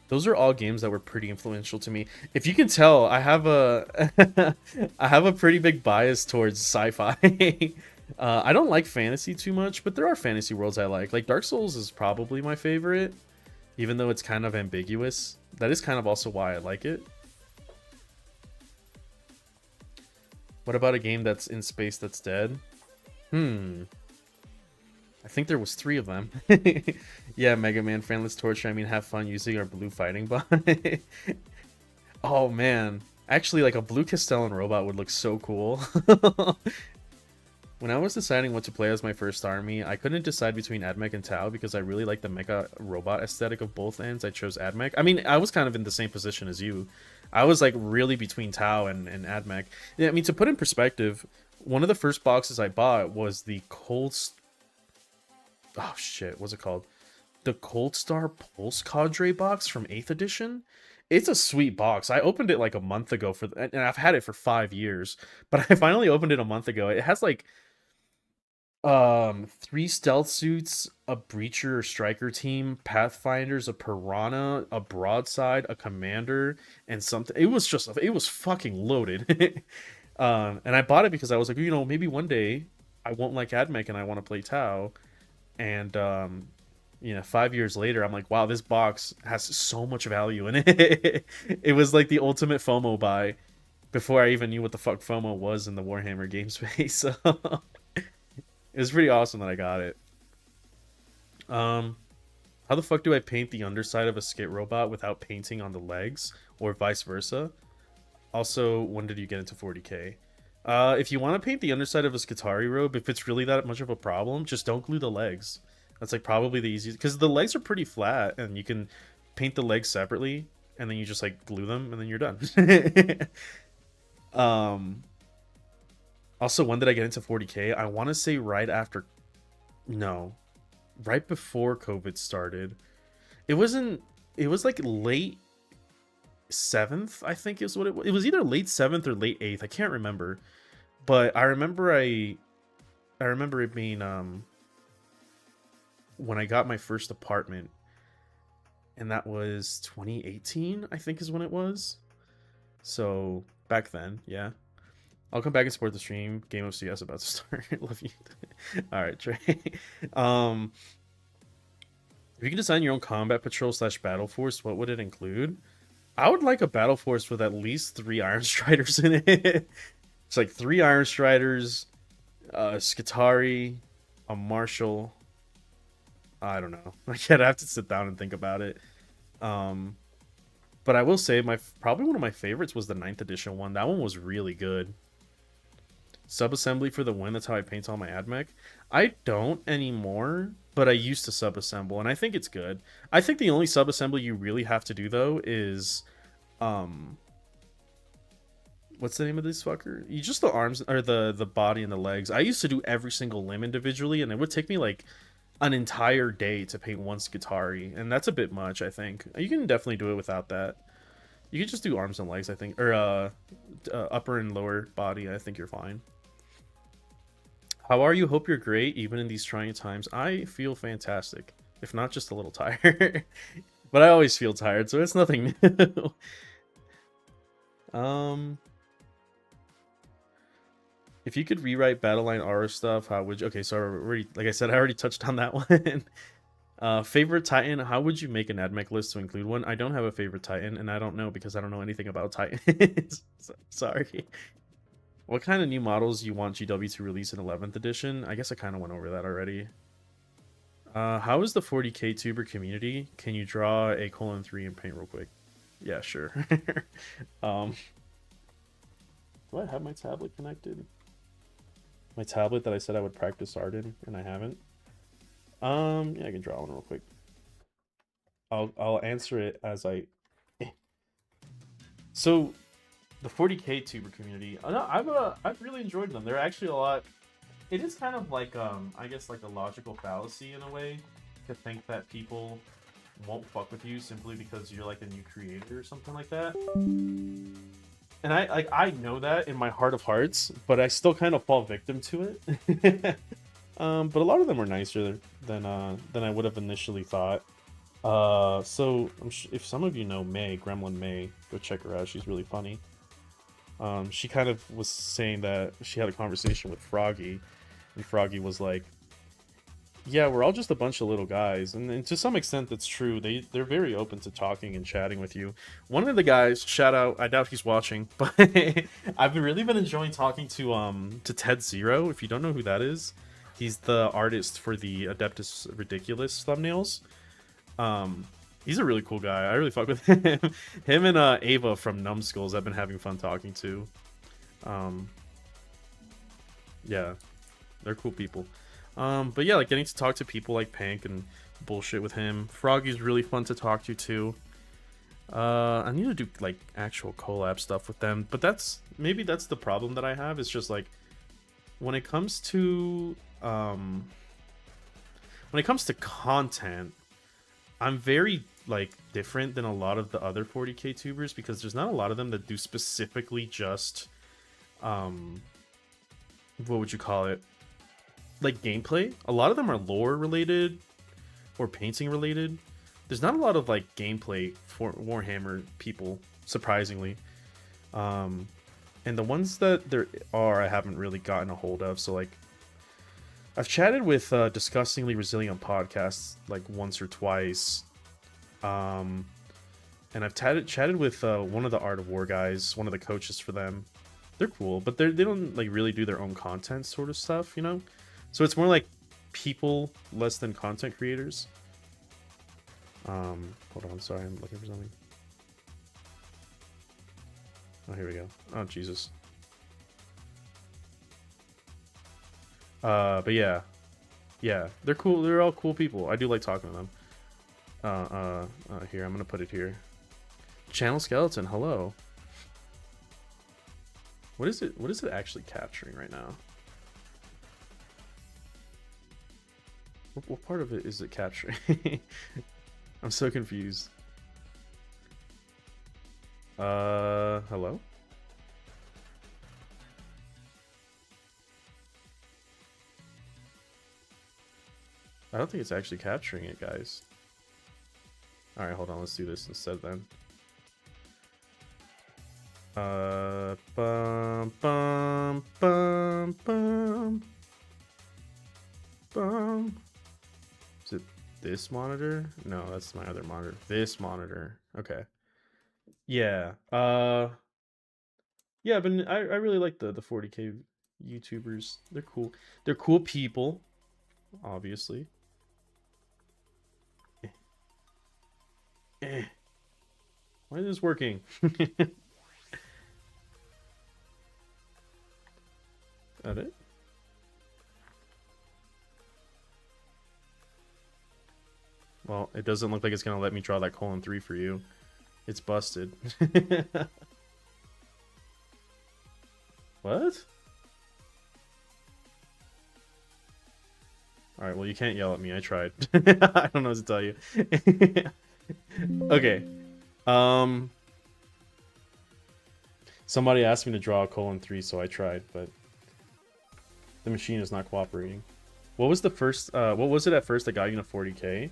Those are all games that were pretty influential to me. If you can tell, I have a I have a pretty big bias towards sci-fi. I don't like fantasy too much, but there are fantasy worlds I like. Like Dark Souls is probably my favorite, even though it's kind of ambiguous. That is kind of also why I like it. What about a game that's in space that's dead? I think there was 3 of them. Yeah, Mega Man, Fanless Torture. I mean, have fun using our blue fighting bot. Oh, man. Actually, like, a blue Castellan robot would look so cool. When I was deciding what to play as my first army, I couldn't decide between AdMech and Tau because I really like the mecha robot aesthetic of both ends. I chose AdMech. I mean, I was kind of in the same position as you. I was like really between Tau and AdMech. Yeah, I mean, to put in perspective, one of the first boxes I bought was the oh shit, what's it called? The Cold Star Pulse Cadre box from 8th edition. It's a sweet box. I opened it like a month ago and I've had it for 5 years, but I finally opened it a month ago. It has like 3 stealth suits, a breacher or striker team, pathfinders, a piranha, a broadside, a commander, and something. It was fucking loaded. And I bought it because I was like, you know, maybe one day I won't like AdMech and I want to play Tau. And you know, 5 years later, I'm like, wow, this box has so much value in it. It was like the ultimate FOMO buy before I even knew what the fuck FOMO was in the Warhammer game space. So it was pretty awesome that I got it. How the fuck do I paint the underside of a skit robot without painting on the legs, or vice versa? Also, when did you get into 40k? If you want to paint the underside of a Skitari robe, if it's really that much of a problem, just don't glue the legs. That's like probably the easiest because the legs are pretty flat and you can paint the legs separately and then you just like glue them and then you're done. um Also, when did I get into 40K? I want to say right after, no, right before COVID started. It wasn't, it was like late 7th, I think is what it was. It was either late 7th or late 8th. I can't remember. But I remember it being when I got my first apartment, and that was 2018, I think is when it was. So back then, yeah. I'll come back and support the stream. Game of CS about to start. Love you. All right, Trey. Um, if you can design your own combat patrol slash battle force, what would it include? I would like a battle force with at least 3 Iron Striders in it. It's like 3 Iron Striders, Skitari, a Marshal. I don't know. Like, I'd have to sit down and think about it. Um, but I will say probably one of my favorites was the 9th edition one. That one was really good. Subassembly for the win. That's how I paint all my AdMech. I don't anymore, but I used to subassemble, and I think it's good. I think the only subassembly you really have to do though is, what's the name of this fucker? You just the arms or the body and the legs. I used to do every single limb individually, and it would take me like an entire day to paint one Skitari, and that's a bit much. I think you can definitely do it without that. You can just do arms and legs, I think, or upper and lower body. I think you're fine. How are you? Hope you're great, even in these trying times. I feel fantastic, if not just a little tired. But I always feel tired, so it's nothing new. If you could rewrite Battleline Aura stuff, how would you? Okay, so already, like I said, I already touched on that one. Favorite Titan? How would you make an AdMech list to include one? I don't have a favorite Titan, and I don't know because I don't know anything about Titans. Sorry. What kind of new models you want GW to release in 11th edition? I guess I kind of went over that already. How is the 40K tuber community? Can you draw a :3 and paint real quick? Yeah, sure. Do I have my tablet connected? My tablet that I said I would practice art in, and I haven't. Yeah, I can draw one real quick. I'll answer it as I. So, the 40K tuber community. I've really enjoyed them. They're actually a lot. It is kind of like I guess like a logical fallacy in a way to think that people won't fuck with you simply because you're like a new creator or something like that. And I know that in my heart of hearts, but I still kind of fall victim to it. But a lot of them were nicer than I would have initially thought. So if some of you know May, Gremlin May, go check her out. She's really funny. She kind of was saying that she had a conversation with Froggy, and Froggy was like, yeah, we're all just a bunch of little guys, and to some extent that's true. They're very open to talking and chatting with you. One of the guys, shout out, I doubt he's watching, but I've really been enjoying talking to Ted Zero. If you don't know who that is, he's the artist for the Adeptus Ridiculous thumbnails. He's a really cool guy. I really fuck with him. Him and Ava from Numbskulls I've been having fun talking to. Yeah, they're cool people. But yeah, like getting to talk to people like Pank and bullshit with him. Froggy's really fun to talk to too. I need to do like actual collab stuff with them, but maybe that's the problem that I have. It's just like when it comes to content, I'm very like different than a lot of the other 40K tubers because there's not a lot of them that do specifically just what would you call it? Like gameplay. A lot of them are lore related or painting related. There's not a lot of like gameplay for Warhammer people, surprisingly. And the ones that there are, I haven't really gotten a hold of. So like, I've chatted with Disgustingly Resilient podcasts like once or twice. And I've chatted with one of the Art of War guys, one of the coaches for them. They're cool, but they don't like really do their own content sort of stuff, you know? So it's more like people less than content creators. Hold on, sorry, I'm looking for something. Oh, here we go. Oh, Jesus. But yeah. Yeah, they're cool. They're all cool people. I do like talking to them. Here, I'm gonna put it here. Channel skeleton, hello. What is it? What is it actually capturing right now? What part of it is it capturing? I'm so confused. Hello? I don't think it's actually capturing it, guys. Alright, hold on, let's do this instead then. Bum, bum, bum, bum. Bum. Is it this monitor? No, that's my other monitor. This monitor. Okay. Yeah. Yeah, but I really like the 40K YouTubers. They're cool. They're cool people, obviously. Why is this working? That it? Well, it doesn't look like it's gonna let me draw that :3 for you. It's busted. What? Alright, well you can't yell at me, I tried. I don't know what to tell you. Okay. Somebody asked me to draw a :3, so I tried, but the machine is not cooperating. What was the first what was it at first that got you to 40K?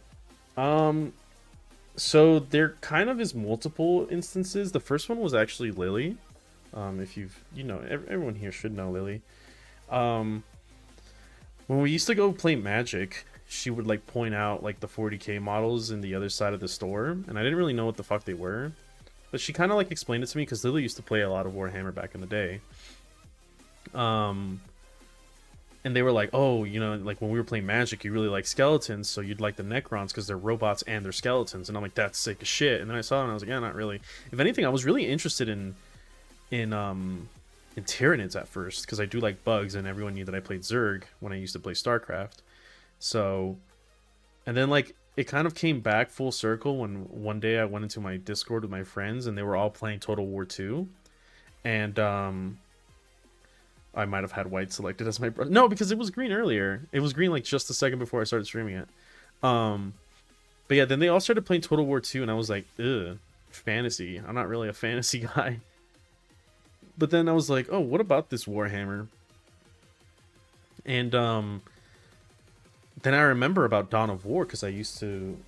So there kind of is multiple instances. The first one was actually Lily. If you've, everyone here should know Lily. When we used to go play Magic, she would like point out like the 40K models in the other side of the store, and I didn't really know what the fuck they were, but she kind of like explained it to me because Lily used to play a lot of Warhammer back in the day. And they were like, oh, like when we were playing Magic, you really like skeletons, so you'd like the Necrons because they're robots and they're skeletons. And I'm like, that's sick as shit. And then I saw it and I was like, yeah, not really. If anything, I was really interested in Tyranids at first because I do like bugs, and everyone knew that I played Zerg when I used to play StarCraft. So, and then like it kind of came back full circle when one day I went into my Discord with my friends and they were all playing Total War 2, and I might have had white selected as my brother. No, because it was green earlier. It was green like just a second before I started streaming it. But yeah, then they all started playing Total War 2, and I was like, ugh, fantasy. I'm not really a fantasy guy. But then I was like, oh, what about this Warhammer? And then I remember about Dawn of War because I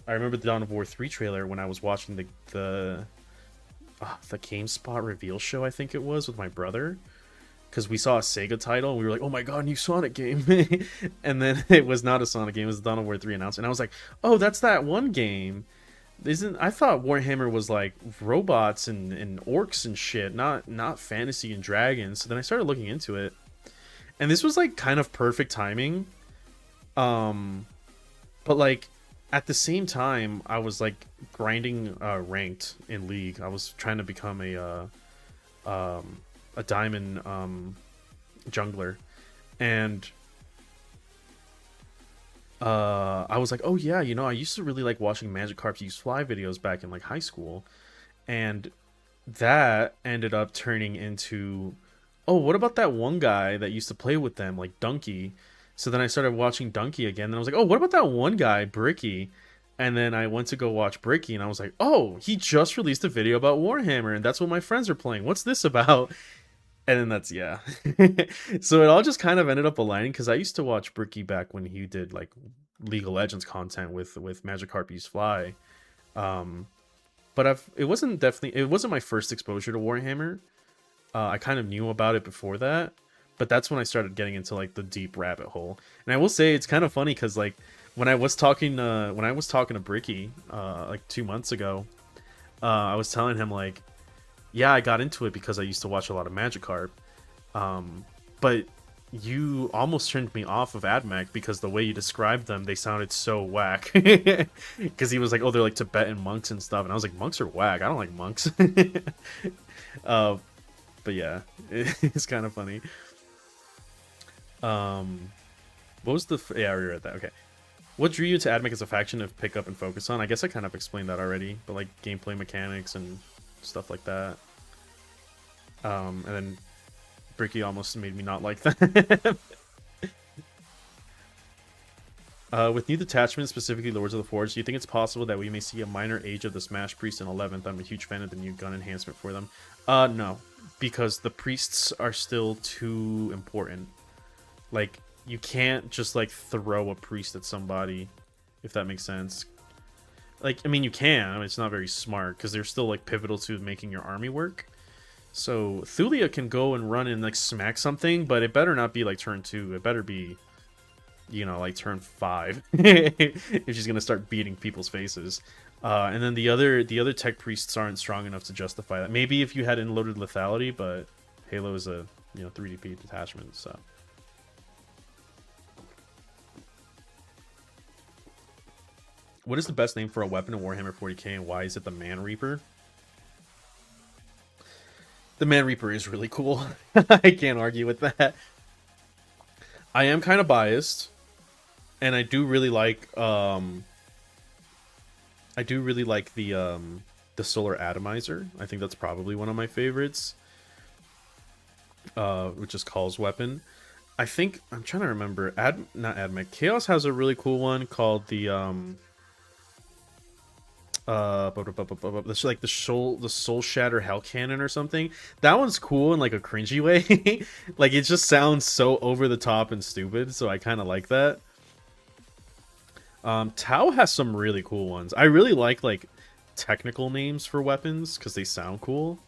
remember the Dawn of War 3 trailer when I was watching the GameSpot reveal show, I think it was, with my brother. Because we saw a Sega title and we were like, oh my god, new Sonic game. And then it was not a Sonic game, it was the Dawn of War 3 announcement. And I was like, oh, that's that one game. I thought Warhammer was like robots and orcs and shit, not fantasy and dragons. So then I started looking into it. And this was like kind of perfect timing. But like at the same time, I was like grinding ranked in League. I was trying to become a diamond jungler, and I was like, oh yeah, I used to really like watching Magikarp use fly videos back in like high school, and that ended up turning into, oh, what about that one guy that used to play with them, like Donkey? So then I started watching Donkey again, and I was like, oh, what about that one guy, Bricky? And then I went to go watch Bricky, and I was like, oh, he just released a video about Warhammer, and that's what my friends are playing. What's this about? And then that's, yeah. So it all just kind of ended up aligning, because I used to watch Bricky back when he did like League of Legends content with Magikarp Use Fly. But it wasn't my first exposure to Warhammer. I kind of knew about it before that, but that's when I started getting into like the deep rabbit hole. And I will say it's kind of funny because like when I was talking to Bricky like 2 months ago, I was telling him like, yeah, I got into it because I used to watch a lot of Magikarp, but you almost turned me off of AdMech because the way you described them, they sounded so whack. Because he was like, oh, they're like Tibetan monks and stuff, and I was like, monks are whack. I don't like monks. But yeah, it's kind of funny. What was the... Yeah, I already read that. Okay. What drew you to AdMech as a faction to pick up and focus on? I guess I kind of explained that already, but like gameplay mechanics and stuff like that. And then Bricky almost made me not like that. With new detachments, specifically Lords of the Forge, do you think it's possible that we may see a minor Age of the Smash Priest in 11th? I'm a huge fan of the new gun enhancement for them. No, because the priests are still too important. Like, you can't just, like, throw a priest at somebody, if that makes sense. Like, I mean, you can. I mean, it's not very smart, because they're still, like, pivotal to making your army work. So, Thulia can go and run and, like, smack something, but it better not be, like, turn 2. It better be... you know, like turn 5 if she's gonna start beating people's faces. And then the other tech priests aren't strong enough to justify that. Maybe if you had unloaded lethality, but Halo is a 3DP detachment, so. What is the best name for a weapon in Warhammer 40k, and why is it the Man Reaper? The Man Reaper is really cool. I can't argue with that. I am kind of biased. And I do really like the Solar Atomizer. I think that's probably one of my favorites. Which is Call's weapon. I think I'm trying to remember. Not AdMech. Chaos has a really cool one called the that's like the Soul Shatter Hell Cannon or something. That one's cool in like a cringy way. Like it just sounds so over the top and stupid, so I kind of like that. Tau has some really cool ones. I really like technical names for weapons because they sound cool.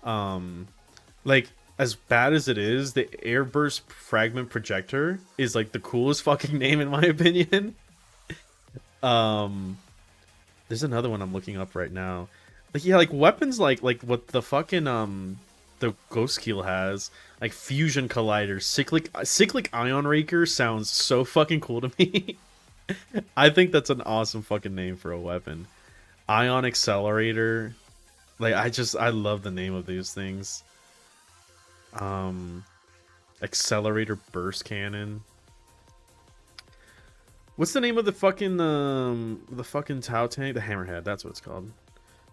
Like as bad as it is, the Airburst Fragment Projector is like the coolest fucking name in my opinion. There's another one I'm looking up right now. Like yeah, like weapons like what the fucking the Ghost Keel has, like Fusion Collider, Cyclic Ion Raker sounds so fucking cool to me. I think that's an awesome fucking name for a weapon. Ion Accelerator. Like, I love the name of these things. Accelerator Burst Cannon. What's the name of the fucking Tau tank? The Hammerhead, that's what it's called.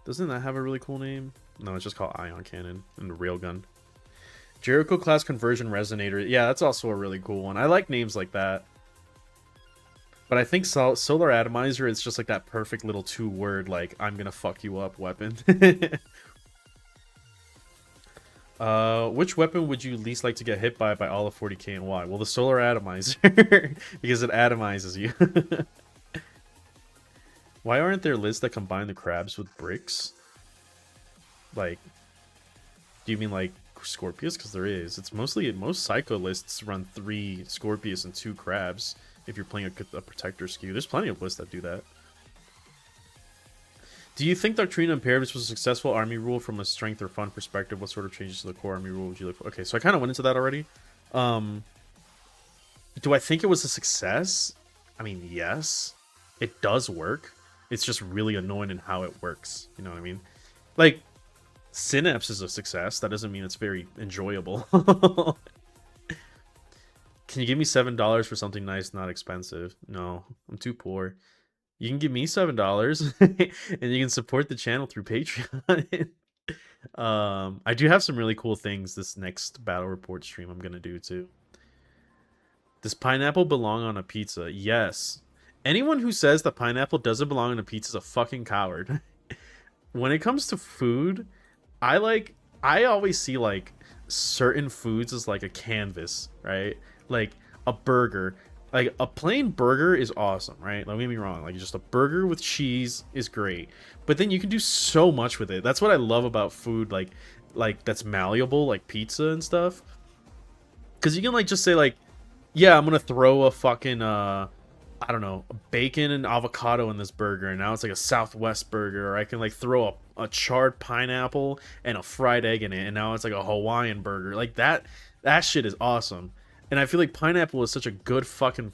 Doesn't that have a really cool name? No, it's just called Ion Cannon and the Railgun. Jericho Class Conversion Resonator. Yeah, that's also a really cool one. I like names like that. But I think Solar Atomizer is just like that perfect little 2-word, like, I'm gonna fuck you up weapon. Which weapon would you least like to get hit by all of 40k and why? Well, the Solar Atomizer, because it atomizes you. Why aren't there lists that combine the crabs with bricks? Like, do you mean like Scorpius? Because there is. It's most Psycho lists run 3 Scorpius and 2 crabs. If you're playing a protector skew, there's plenty of lists that do that. Do you think Doctrina Imperatives was a successful army rule from a strength or fun perspective? What sort of changes to the core army rule would you look for? Okay, so I kind of went into that already. Do I think it was a success? I mean, yes. It does work. It's just really annoying in how it works. You know what I mean? Like, Synapse is a success. That doesn't mean it's very enjoyable. Can you give me $7 for something nice, not expensive? No, I'm too poor. You can give me $7 and you can support the channel through Patreon. I do have some really cool things this next battle report stream I'm gonna do too. Does pineapple belong on a pizza? Yes. Anyone who says that pineapple doesn't belong on a pizza is a fucking coward. When it comes to food, I always see like certain foods as like a canvas, right? Like a burger, like a plain burger is awesome, right? Don't get me wrong, like just a burger with cheese is great, but then you can do so much with it. That's what I love about food, like that's malleable, like pizza and stuff, because you can like just say like, yeah, I'm gonna throw a fucking I don't know, bacon and avocado in this burger, and now it's like a Southwest burger. Or I can like throw a charred pineapple and a fried egg in it, and now it's like a Hawaiian burger. Like that shit is awesome. And I feel like pineapple is such a good fucking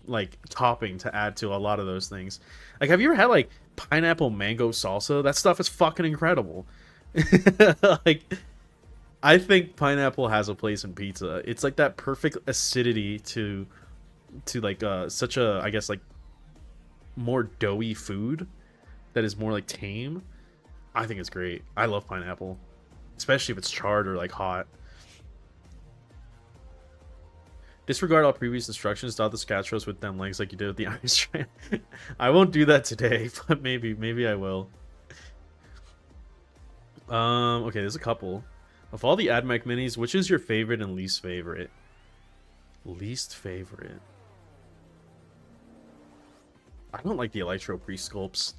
like topping to add to a lot of those things. Like, have you ever had like pineapple mango salsa? That stuff is fucking incredible. Like, I think pineapple has a place in pizza. It's like that perfect acidity to to like such a, I guess, like more doughy food that is more like tame, I think it's great. I love pineapple, especially if it's charred or like hot. Disregard all previous instructions. Dot the scatchers with them legs like you did with the ice train. I won't do that today, but maybe I will. Okay, there's a couple. Of all the AdMech minis, which is your favorite and least favorite? Least favorite. I don't like the Elytro pre-sculpts.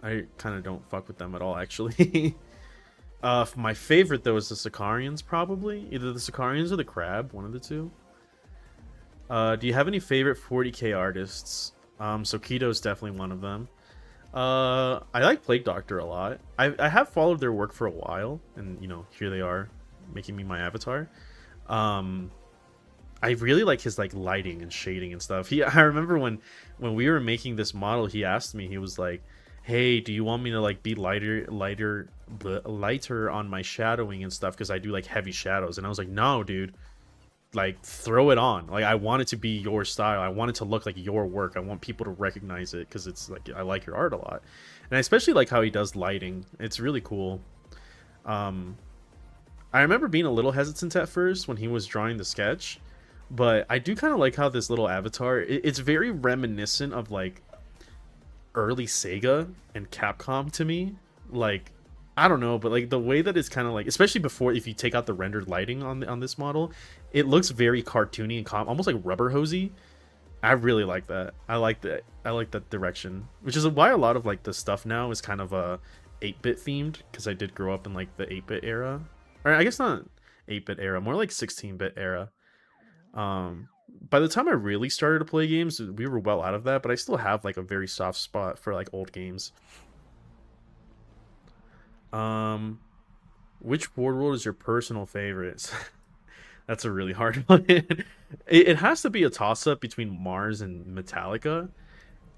I kind of don't fuck with them at all, actually. My favorite, though, is the Sicarians, probably. Either the Sicarians or the Crab, one of the two. Do you have any favorite 40k artists? So Keto's definitely one of them. I like Plague Doctor a lot. I have followed their work for a while, and you know, here they are, making me my avatar. I really like his like lighting and shading and stuff. I remember when we were making this model, he asked me, he was like, "Hey, do you want me to like be lighter on my shadowing and stuff? Because I do like heavy shadows." And I was like, "No, dude. Like, throw it on. Like, I want it to be your style. I want it to look like your work. I want people to recognize it because it's like I like your art a lot." And I especially like how he does lighting. It's really cool. I remember being a little hesitant at first when he was drawing the sketch, but I do kind of like how this little avatar, it's very reminiscent of like early Sega and Capcom to me. Like, I don't know, but like the way that it's kind of like, especially before, if you take out the rendered lighting on this model, it looks very cartoony and almost like rubber hosey. I really like that. I like that. I like that direction, which is why a lot of like the stuff now is kind of 8-bit themed, because I did grow up in like the 8-bit era, or I guess not 8-bit era, more like 16-bit era. By the time I really started to play games, we were well out of that, but I still have like a very soft spot for like old games. Which board world is your personal favorite? That's a really hard one. It has to be a toss-up between Mars and Metallica.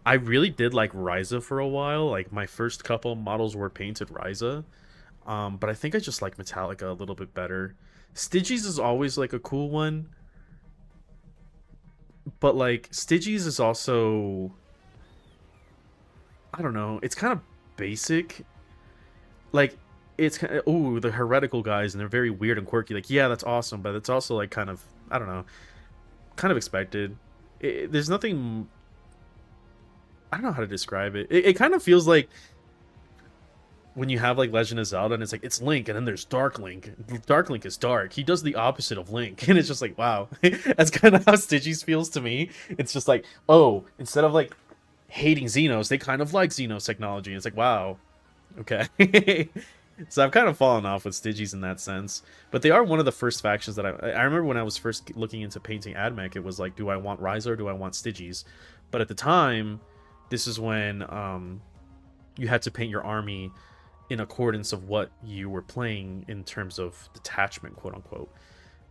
I really did like Ryza for a while. Like my first couple models were painted Ryza. But I think I just like Metallica a little bit better. Stygies is always like a cool one. But like Stygies is also, I don't know, it's kind of basic. Like, it's kind of, oh, the heretical guys, and they're very weird and quirky. Like, yeah, that's awesome, but it's also like kind of, I don't know, kind of expected. There's nothing, I don't know how to describe it. It kind of feels like when you have like Legend of Zelda and it's like, it's Link, and then there's Dark Link. Dark Link is dark. He does the opposite of Link. And it's just like, wow. That's kind of how Stygies feels to me. It's just like, oh, instead of like hating Xenos, they kind of like Xenos technology. It's like, wow. Okay. So I've kind of fallen off with Stygies in that sense. But they are one of the first factions that I remember when I was first looking into painting AdMech, it was like, do I want Ryza or do I want Stygies? But at the time, this is when you had to paint your army in accordance of what you were playing in terms of detachment, quote unquote.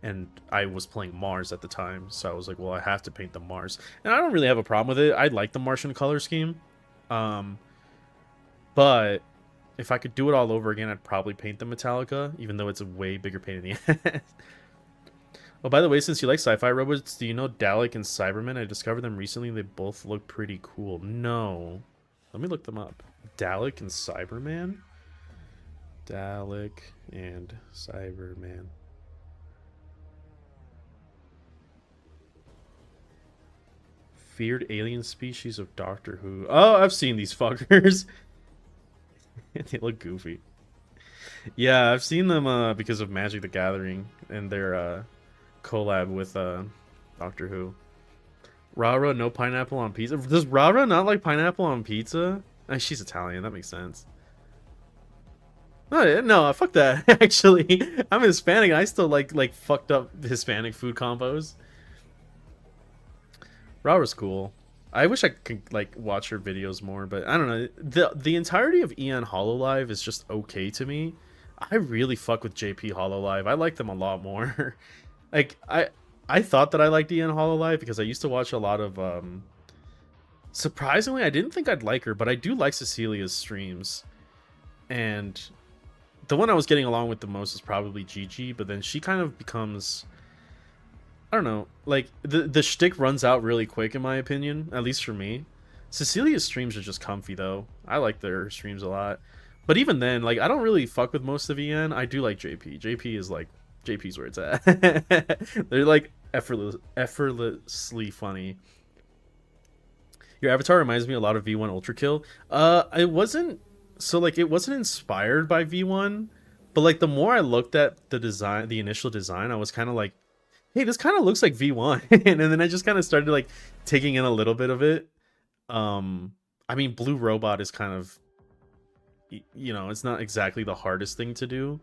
And I was playing Mars at the time, so I was like, well, I have to paint the Mars. And I don't really have a problem with it. I like the Martian color scheme. But if I could do it all over again, I'd probably paint the Metallica, even though it's a way bigger pain in the ass. Oh, by the way, since you like sci-fi robots, do you know Dalek and Cyberman? I discovered them recently. They both look pretty cool. No. Let me look them up. Dalek and Cyberman? Dalek and Cyberman. Feared alien species of Doctor Who. Oh, I've seen these fuckers. They look goofy. Yeah, I've seen them because of Magic the Gathering and their collab with Doctor Who. Rara, no pineapple on pizza. Does Rara not like pineapple on pizza? She's Italian, that makes sense. Oh, no, fuck that. Actually, I'm Hispanic and I still like fucked up Hispanic food combos. Rara's cool. I wish I could like watch her videos more, but I don't know. The entirety of Eon Hololive is just okay to me. I really fuck with JP Hololive. I like them a lot more. Like I thought that I liked Eon Hololive because I used to watch a lot of surprisingly, I didn't think I'd like her, but I do like Cecilia's streams. And the one I was getting along with the most is probably Gigi, but then she kind of becomes, I don't know. Like the shtick runs out really quick in my opinion, at least for me. Cecilia's streams are just comfy though. I like their streams a lot. But even then, like I don't really fuck with most of EN. I do like JP. JP is like JP's where it's at. They're like effortlessly funny. Your avatar reminds me a lot of V1 Ultra Kill. It wasn't so like it wasn't inspired by V1, but like the more I looked at the design, the initial design, I was kind of like, hey, this kind of looks like V1. And then I just kind of started like taking in a little bit of it. I mean, Blue Robot is kind of, you know, it's not exactly the hardest thing to do,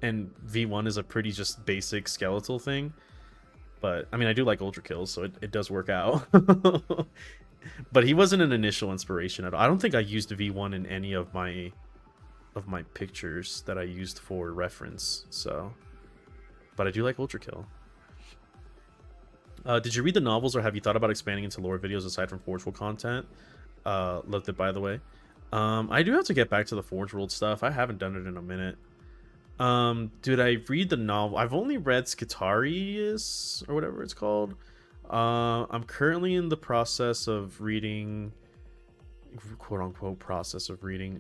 and V1 is a pretty just basic skeletal thing. But I mean, I do like Ultra Kills, so it does work out. But he wasn't an initial inspiration at all. I don't think I used V1 in any of my pictures that I used for reference. So, but I do like Ultra Kill. Did you read the novels, or have you thought about expanding into lore videos aside from Forge World content? Loved it, by the way. I do have to get back to the Forge World stuff. I haven't done it in a minute. Did I read the novel? I've only read Skitarius, or whatever it's called. I'm currently in the process of reading, quote unquote process of reading,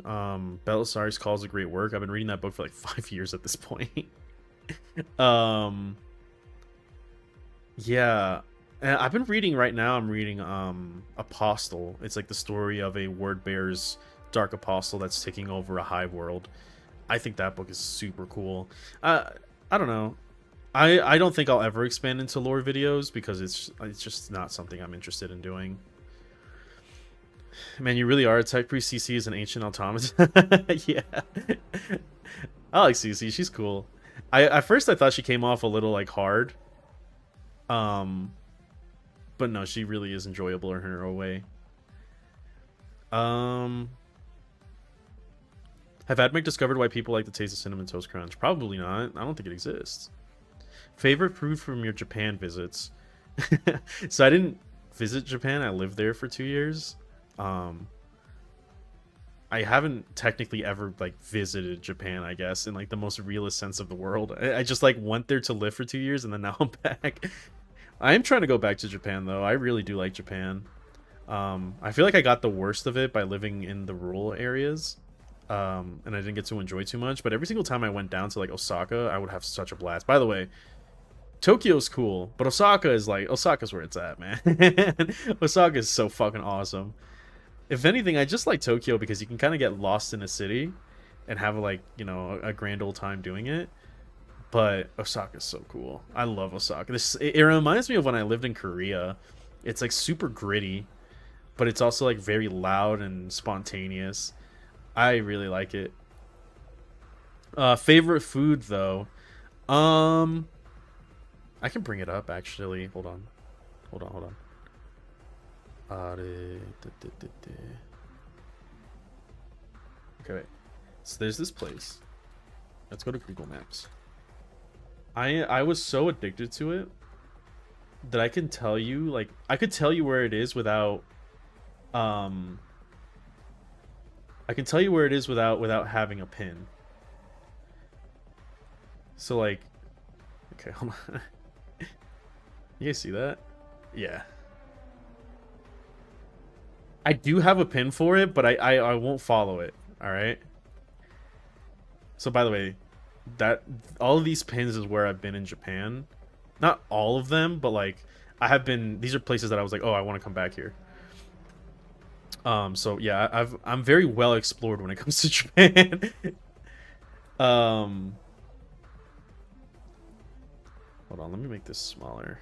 Belisarius Calls a Great Work. I've been reading that book for like 5 years at this point. Yeah, and I've been reading right now. I'm reading Apostle. It's like the story of a word bearer's dark apostle that's taking over a hive world. I think that book is super cool. I don't know. I don't think I'll ever expand into lore videos because it's just not something I'm interested in doing. Man, you really are a tech priest. CC is an ancient automaton. Yeah. I like CC. She's cool. At first I thought she came off a little like hard. But no, she really is enjoyable in her own way. Have Admech discovered why people like the taste of Cinnamon Toast Crunch? Probably not. I don't think it exists. Favorite food from your Japan visits? So I didn't visit Japan. I lived there for 2 years. I haven't technically ever like visited Japan, I guess, in like the most realist sense of the world. I just like went there to live for 2 years and then now I'm back. I am trying to go back to Japan though. I really do like Japan. I feel like I got the worst of it by living in the rural areas. And I didn't get to enjoy too much, but every single time I went down to like Osaka, I would have such a blast. By the way, Tokyo's cool, but Osaka's where it's at, man. Osaka is so fucking awesome. If anything, I just like Tokyo because you can kind of get lost in a city and have like, you know, a grand old time doing it. But Osaka's so cool. I love Osaka. It reminds me of when I lived in Korea. It's like super gritty, but it's also like very loud and spontaneous. I really like it. Favorite food though. I can bring it up actually. Hold on. Okay, wait. So there's this place. Let's go to Google Maps. I was so addicted to it that I can tell you, like, I could tell you where it is without I can tell you where it is without having a pin. So like, okay, hold on. You guys see that? Yeah. I do have a pin for it, but I won't follow it. All right. So by the way, that all of these pins is where I've been in Japan. Not all of them, but like I have been. These are places that I was like, oh, I want to come back here. So yeah, I'm very well explored when it comes to Japan. Hold on, let me make this smaller.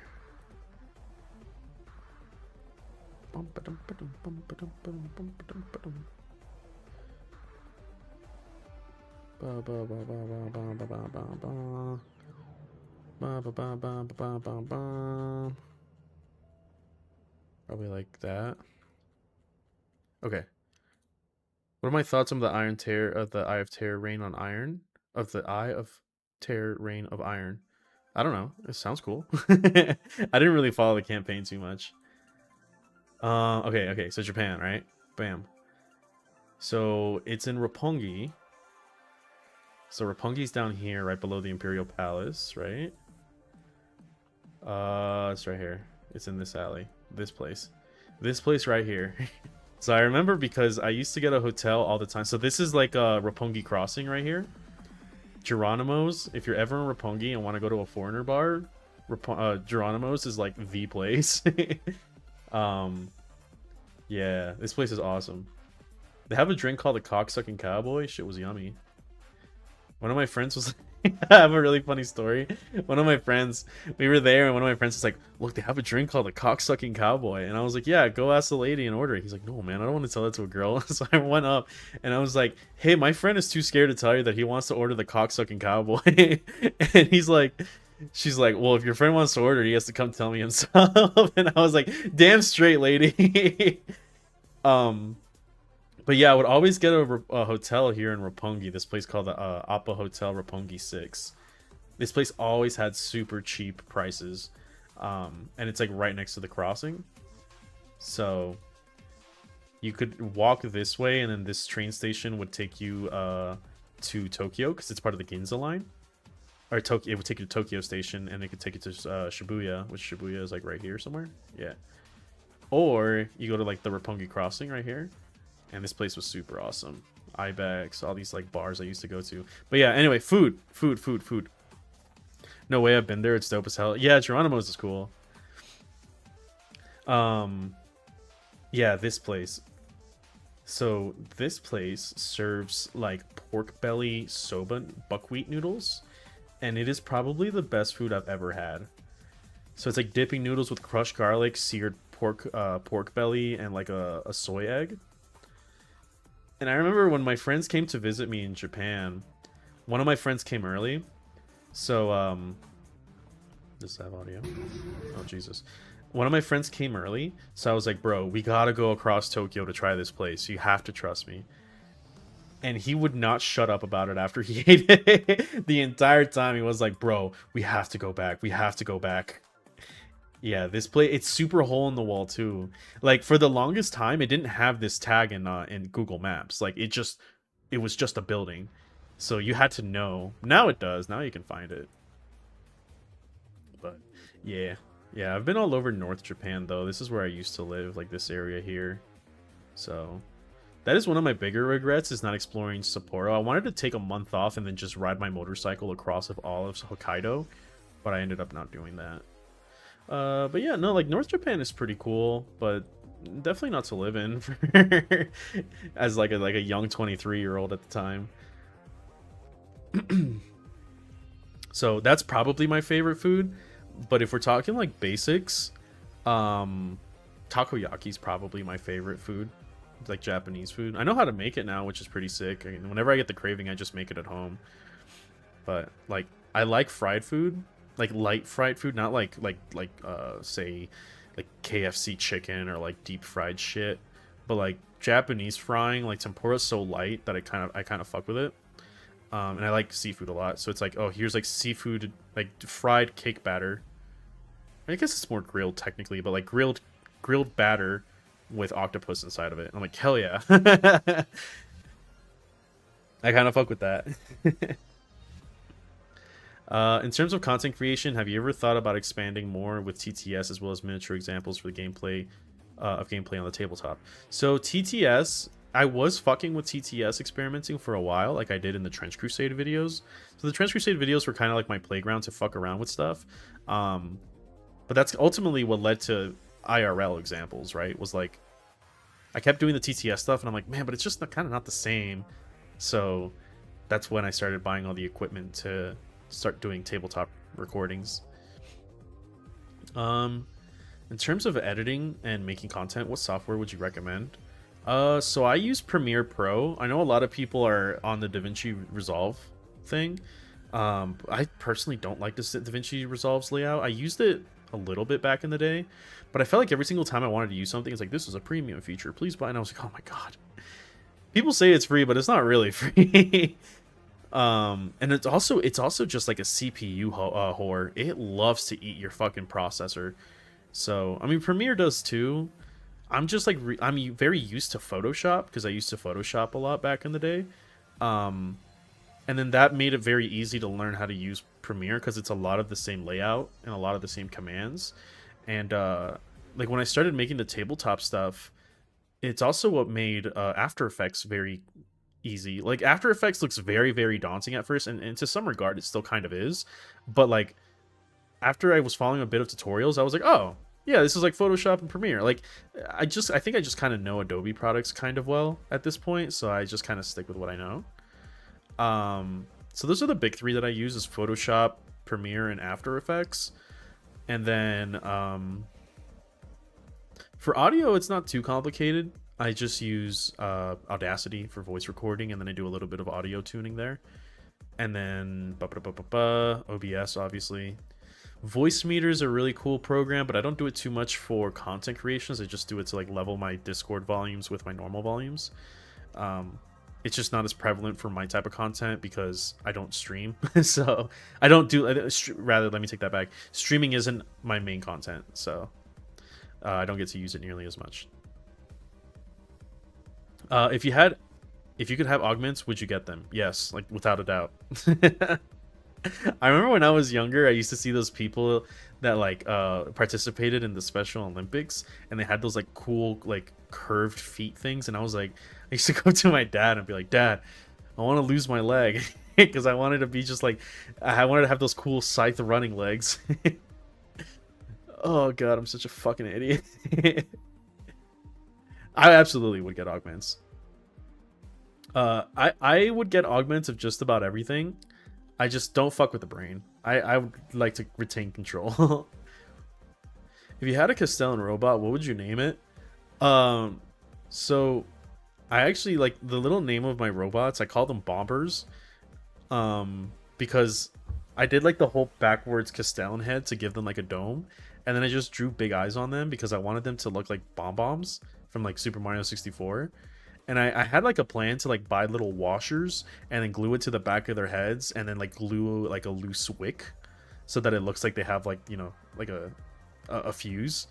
Probably like that. Okay. What are my thoughts on the Iron Tear of the Eye of Terror Reign on Iron? Of the Eye of Terror Reign of Iron. I don't know. It sounds cool. I didn't really follow the campaign too much. Okay. So Japan, right? Bam. So it's in Roppongi. So Roppongi's down here, right below the Imperial Palace, right? It's right here. It's in this alley. This place. This place right here. So I remember because I used to get a hotel all the time. So this is like Roppongi Crossing right here. Geronimo's. If you're ever in Roppongi and want to go to a foreigner bar, Geronimo's is like the place. Yeah, this place is awesome. They have a drink called the Cocksucking Cowboy. Shit was yummy. One of my friends was I have a really funny story. One of my friends, we were there, and one of my friends was like, "Look, they have a drink called the Cocksucking Cowboy." And I was like, "Yeah, go ask the lady and order it." He's like, "No, man, I don't want to tell that to a girl." So I went up, and I was like, "Hey, my friend is too scared to tell you that he wants to order the Cocksucking Cowboy." And he's like, she's like, "Well, if your friend wants to order, he has to come tell me himself." And I was like, "Damn straight, lady." But yeah, I would always get a hotel here in Roppongi. This place called the Appa Hotel Roppongi 6. This place always had super cheap prices. And it's like right next to the crossing. So you could walk this way, and then this train station would take you to Tokyo, because it's part of the Ginza line. Or Tokyo, it would take you to Tokyo Station, and it could take you to Shibuya, which Shibuya is like right here somewhere. Yeah. Or you go to like the Roppongi Crossing right here. And this place was super awesome. Ibex, all these like bars I used to go to. But yeah, anyway, food. No way I've been there. It's dope as hell. Yeah, Geronimo's is cool. Yeah, this place. So this place serves like pork belly soba buckwheat noodles. And it is probably the best food I've ever had. So it's like dipping noodles with crushed garlic, seared pork belly, and like a soy egg. And I remember when my friends came to visit me in Japan, one of my friends came early. So, does that have audio? Oh, Jesus. One of my friends came early. So I was like, bro, we gotta go across Tokyo to try this place. You have to trust me. And he would not shut up about it after he ate it. The entire time he was like, bro, we have to go back. We have to go back. Yeah, this place, it's super hole in the wall too. Like for the longest time, it didn't have this tag in Google Maps. Like it was just a building. So you had to know. Now it does. Now you can find it. But yeah. Yeah, I've been all over North Japan though. This is where I used to live, like this area here. So that is one of my bigger regrets, is not exploring Sapporo. I wanted to take a month off and then just ride my motorcycle across of all of Hokkaido, but I ended up not doing that. But yeah, no, like North Japan is pretty cool, but definitely not to live in for as like a young 23-year-old at the time. So that's probably my favorite food. But if we're talking like basics, takoyaki is probably my favorite food, like Japanese food. I know how to make it now, which is pretty sick. I mean, whenever I get the craving, I just make it at home. But like, I like fried food. Like light fried food, not like say like KFC chicken or like deep fried shit, but like Japanese frying. Like tempura's so light that I kind of fuck with it. And I like seafood a lot, so it's like, oh, here's like seafood, like fried cake batter. I guess it's more grilled technically, but like grilled batter with octopus inside of it. I'm like, hell yeah. I kind of fuck with that. In terms of content creation, have you ever thought about expanding more with TTS as well as miniature examples for the gameplay of gameplay on the tabletop? So TTS, I was fucking with TTS experimenting for a while, like I did in the Trench Crusade videos. So the Trench Crusade videos were kind of like my playground to fuck around with stuff. But that's ultimately what led to IRL examples, right? Was like, I kept doing the TTS stuff and I'm like, man, but it's just kind of not the same. So that's when I started buying all the equipment to start doing tabletop recordings. In terms of editing and making content, what software would you recommend? So I use Premiere Pro. I know a lot of people are on the DaVinci Resolve thing. I personally don't like the DaVinci Resolve's layout. I used it a little bit back in the day, but I felt like every single time I wanted to use something, it's like, this is a premium feature, please buy. And I was like, oh my god. People say it's free, but it's not really free. And it's also just like a CPU whore. It loves to eat your fucking processor. So I mean, Premiere does too. I'm just like I'm very used to Photoshop because I used to Photoshop a lot back in the day. And then that made it very easy to learn how to use Premiere because it's a lot of the same layout and a lot of the same commands. And like when I started making the tabletop stuff, it's also what made After Effects very easy. Like After Effects looks very, very daunting at first, and to some regard it still kind of is. But like after I was following a bit of tutorials, I was like, oh yeah, this is like Photoshop and Premiere. Like I think I just kind of know Adobe products kind of well at this point, so I just kind of stick with what I know. So those are the big three that I use: is Photoshop, Premiere, and After Effects. And then for audio, it's not too complicated. I just use Audacity for voice recording, and then I do a little bit of audio tuning there. And then OBS, obviously. Voice Meter is a really cool program, but I don't do it too much for content creations. I just do it to like level my Discord volumes with my normal volumes. It's just not as prevalent for my type of content because I don't stream. So I don't do, rather, let me take that back. Streaming isn't my main content, so I don't get to use it nearly as much. If you could have augments, would you get them? Yes, like without a doubt. I remember when I was younger, I used to see those people that like participated in the Special Olympics, and they had those like cool like curved feet things, and I was like, I used to go to my dad and be like, Dad, I want to lose my leg because I wanted to be just like, I wanted to have those cool scythe running legs. Oh god, I'm such a fucking idiot. I absolutely would get augments. I would get augments of just about everything. I just don't fuck with the brain. I would like to retain control. If you had a Castellan robot, what would you name it? So I actually like the little name of my robots. I call them bombers. Because I did like the whole backwards Castellan head to give them like a dome, and then I just drew big eyes on them because I wanted them to look like bombs from like Super Mario 64. And I had like a plan to like buy little washers and then glue it to the back of their heads, and then like glue like a loose wick so that it looks like they have like, you know, like a fuse.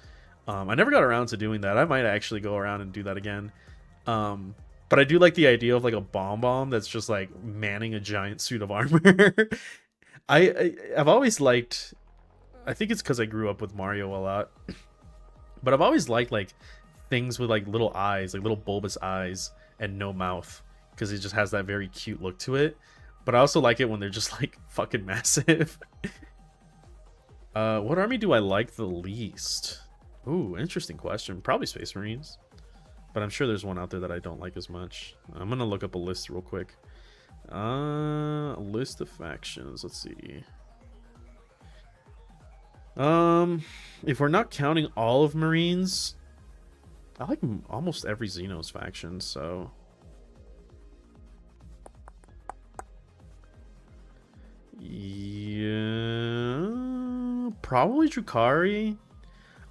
I never got around to doing that. I might actually go around and do that again. But I do like the idea of like a bomb that's just like manning a giant suit of armor. I've always liked, I think it's because I grew up with Mario a lot, but I've always liked like things with like little eyes, like little bulbous eyes and no mouth, because it just has that very cute look to it. But I also like it when they're just like fucking massive. What army do I like the least? Ooh, interesting question. Probably Space Marines, but I'm sure there's one out there that I don't like as much. I'm gonna look up a list real quick. A list of factions. Let's see. If we're not counting all of Marines, I like almost every Xenos faction, so yeah, probably Drukhari.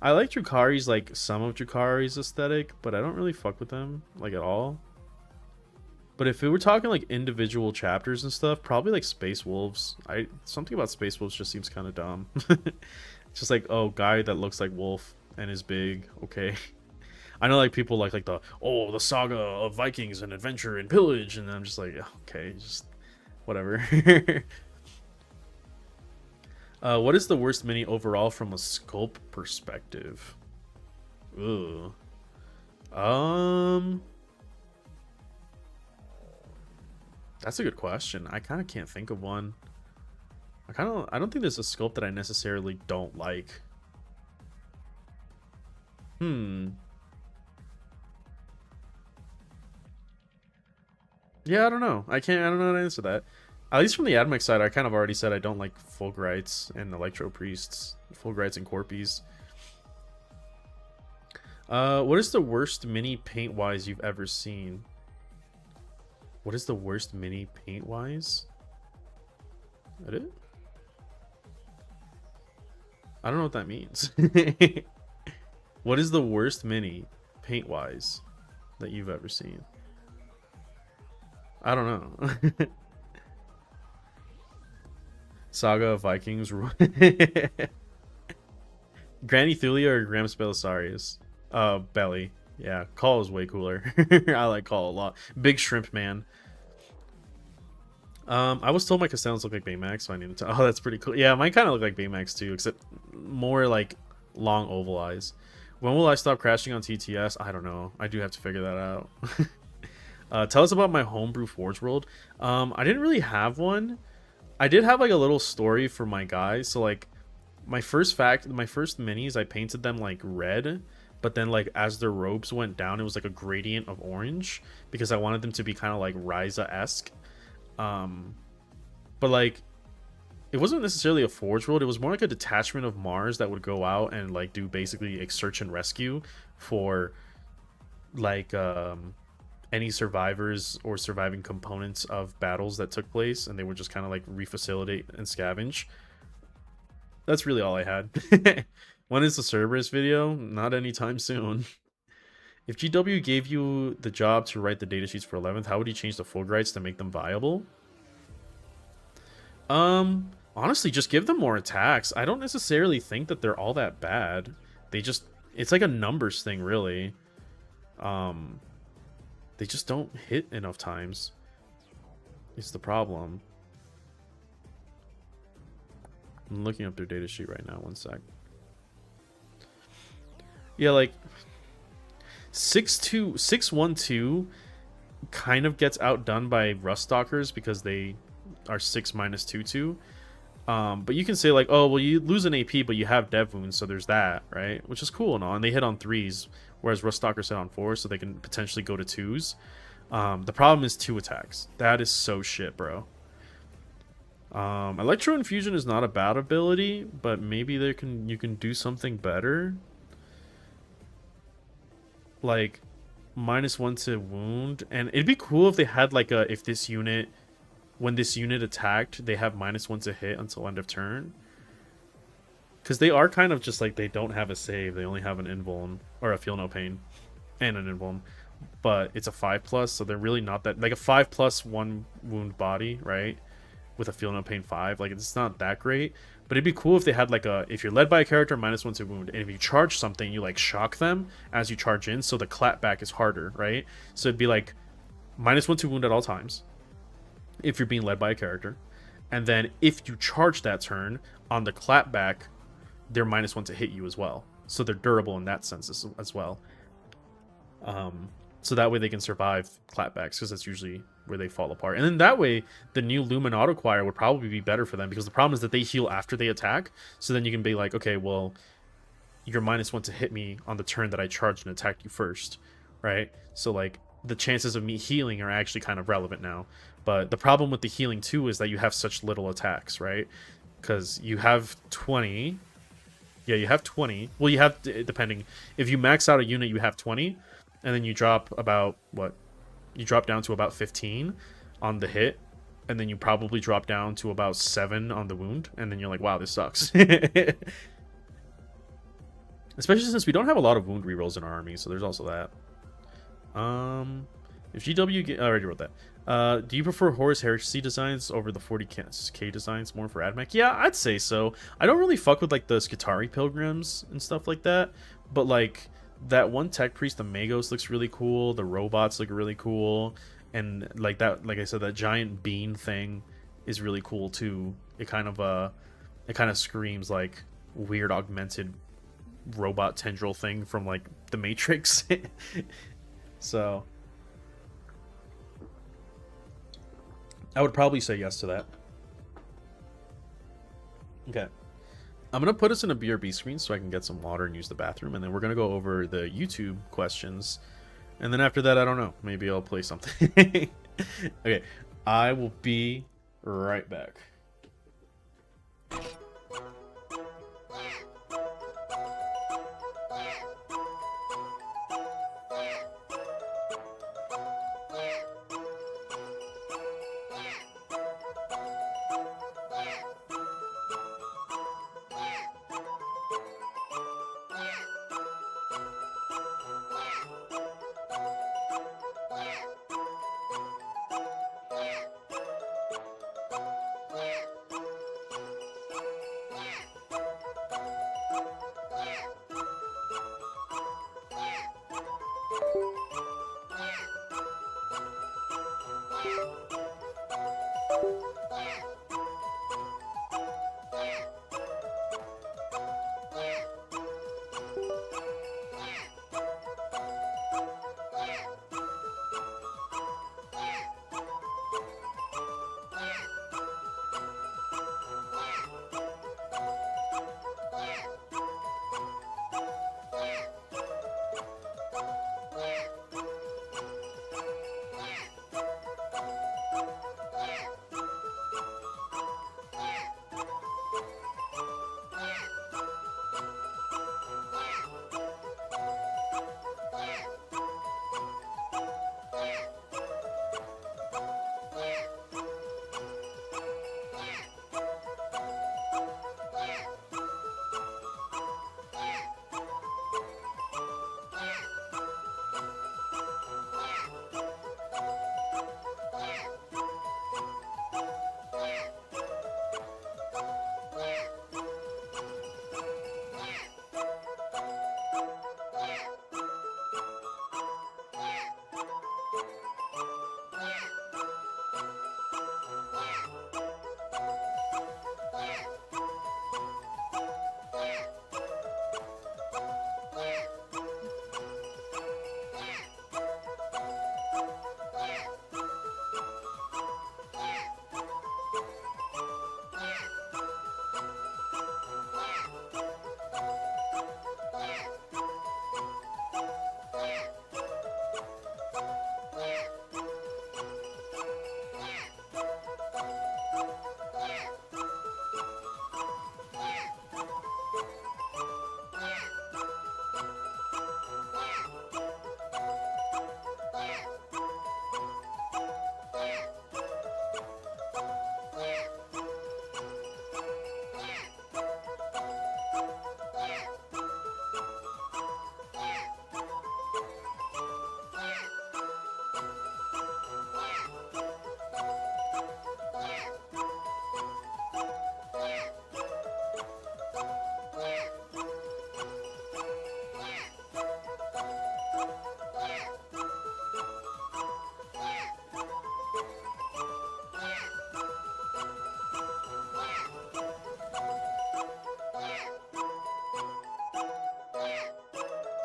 I like Drukhari's, like some of Drukhari's aesthetic, but I don't really fuck with them like at all. But if we were talking like individual chapters and stuff, probably like Space Wolves. Something about Space Wolves just seems kind of dumb. Just like, oh, guy that looks like wolf and is big. Okay. I know like people like the saga of Vikings and adventure and pillage, and I'm just like, okay, just whatever. What is the worst mini overall from a sculpt perspective? Ooh. That's a good question. I kind of can't think of one. I don't think there's a sculpt that I necessarily don't like. Yeah, I don't know. I don't know how to answer that. At least from the Admech side, I kind of already said I don't like Fulgrites and Electro Priests. Fulgrites and Corpies. What is the worst mini paint-wise you've ever seen? What is the worst mini paint-wise? Is that it? I don't know what that means. What is the worst mini paint-wise that you've ever seen? I don't know. Saga of Vikings. Granny Thulia or Grams Belisarius? Belly. Yeah, Call is way cooler. I like Call a lot. Big Shrimp Man. I was told my Castellans look like Baymax, so I needed to. Oh, that's pretty cool. Yeah, mine kind of look like Baymax too, except more like long oval eyes. When will I stop crashing on TTS? I don't know. I do have to figure that out. Tell us about my homebrew Forge World. I didn't really have one. I did have like a little story for my guys. So like my first minis, I painted them like red, but then like as their robes went down, it was like a gradient of orange because I wanted them to be kind of like Ryza-esque. But like it wasn't necessarily a Forge World. It was more like a detachment of Mars that would go out and like do basically a search and rescue for like any survivors or surviving components of battles that took place, and they would just kind of like refacilitate and scavenge. That's really all I had. When is the Cerberus video? Not anytime soon. If GW gave you the job to write the datasheets for 11th, how would you change the Fulgrites to make them viable? Honestly, just give them more attacks. I don't necessarily think that they're all that bad. It's like a numbers thing, really. They just don't hit enough times. It's the problem. I'm looking up their datasheet right now. One sec. Yeah, like 612 kind of gets outdone by Ruststalkers because they are 6 minus 2/2. But you can say like, oh well, you lose an AP, but you have dev wounds, so there's that, right? Which is cool and all. And they hit on 3s, whereas Ruststalkers hit on 4s, so they can potentially go to 2s. The problem is 2 attacks. That is so shit, bro. Electro Infusion is not a bad ability, but maybe you can do something better. Like -1 to wound, and it'd be cool if they had like a when this unit attacked, they have -1 to hit until end of turn. Because they are kind of just like, they don't have a save. They only have an invuln, or a feel no pain, and an invuln. But it's a 5+, so they're really not that... Like a 5+ 1 wound body, right? With a feel no pain 5. Like, it's not that great. But it'd be cool if they had like a... If you're led by a character, -1 to wound. And if you charge something, you like shock them as you charge in. So the clapback is harder, right? So it'd be like -1 to wound at all times, if you're being led by a character. And then if you charge that turn, on the clapback, they're -1 to hit you as well. So they're durable in that sense as well. So that way they can survive clapbacks, because that's usually where they fall apart. And then that way, the new Lumen Autoquire would probably be better for them, because the problem is that they heal after they attack. So then you can be like, okay, well, you're -1 to hit me on the turn that I charged and attacked you first, right? So like the chances of me healing are actually kind of relevant now. But the problem with the healing too is that you have such little attacks, right? Because you have 20. Yeah, you have 20. Well, you have, depending, if you max out a unit, you have 20, and then you drop about, what? You drop down to about 15 on the hit, and then you probably drop down to about 7 on the wound, and then you're like, wow, this sucks. Especially since we don't have a lot of wound rerolls in our army, so there's also that. If GW... I already wrote that. Do you prefer Horus Heresy designs over the 40k designs more for AdMech? Yeah, I'd say so. I don't really fuck with like the Skitarii Pilgrims and stuff like that, but like that one Tech Priest, the Magos, looks really cool. The robots look really cool, and like that, like I said, that giant bean thing is really cool too. It kind of screams like weird augmented robot tendril thing from like the Matrix. So I would probably say yes to that. Okay. I'm going to put us in a BRB screen so I can get some water and use the bathroom. And then we're going to go over the YouTube questions. And then after that, I don't know. Maybe I'll play something. Okay. I will be right back.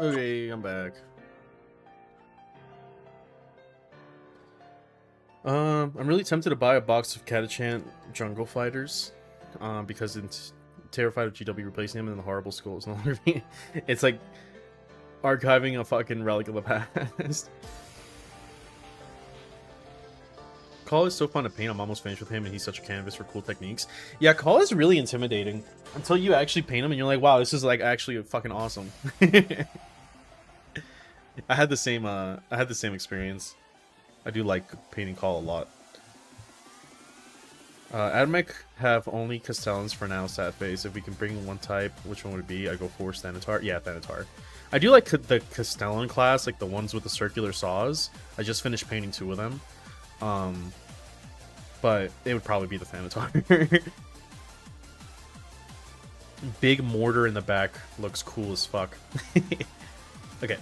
Okay, I'm back. I'm really tempted to buy a box of Catachant Jungle Fighters, because it's terrified of GW replacing him in the horrible schools. It's like archiving a fucking relic of the past. Call is so fun to paint. I'm almost finished with him, and he's such a canvas for cool techniques. Yeah, Call is really intimidating until you actually paint him, and you're like, wow, this is like actually fucking awesome. I had the same experience. I do like painting Call a lot. Admech have only Castellans for now, sad face. If we can bring one type, which one would it be? I go for Thanatar. Yeah, Thanatar. I do like the Castellan class, like the ones with the circular saws. I just finished painting 2 of them. But it would probably be the Thanatar. Big mortar in the back looks cool as fuck. Okay.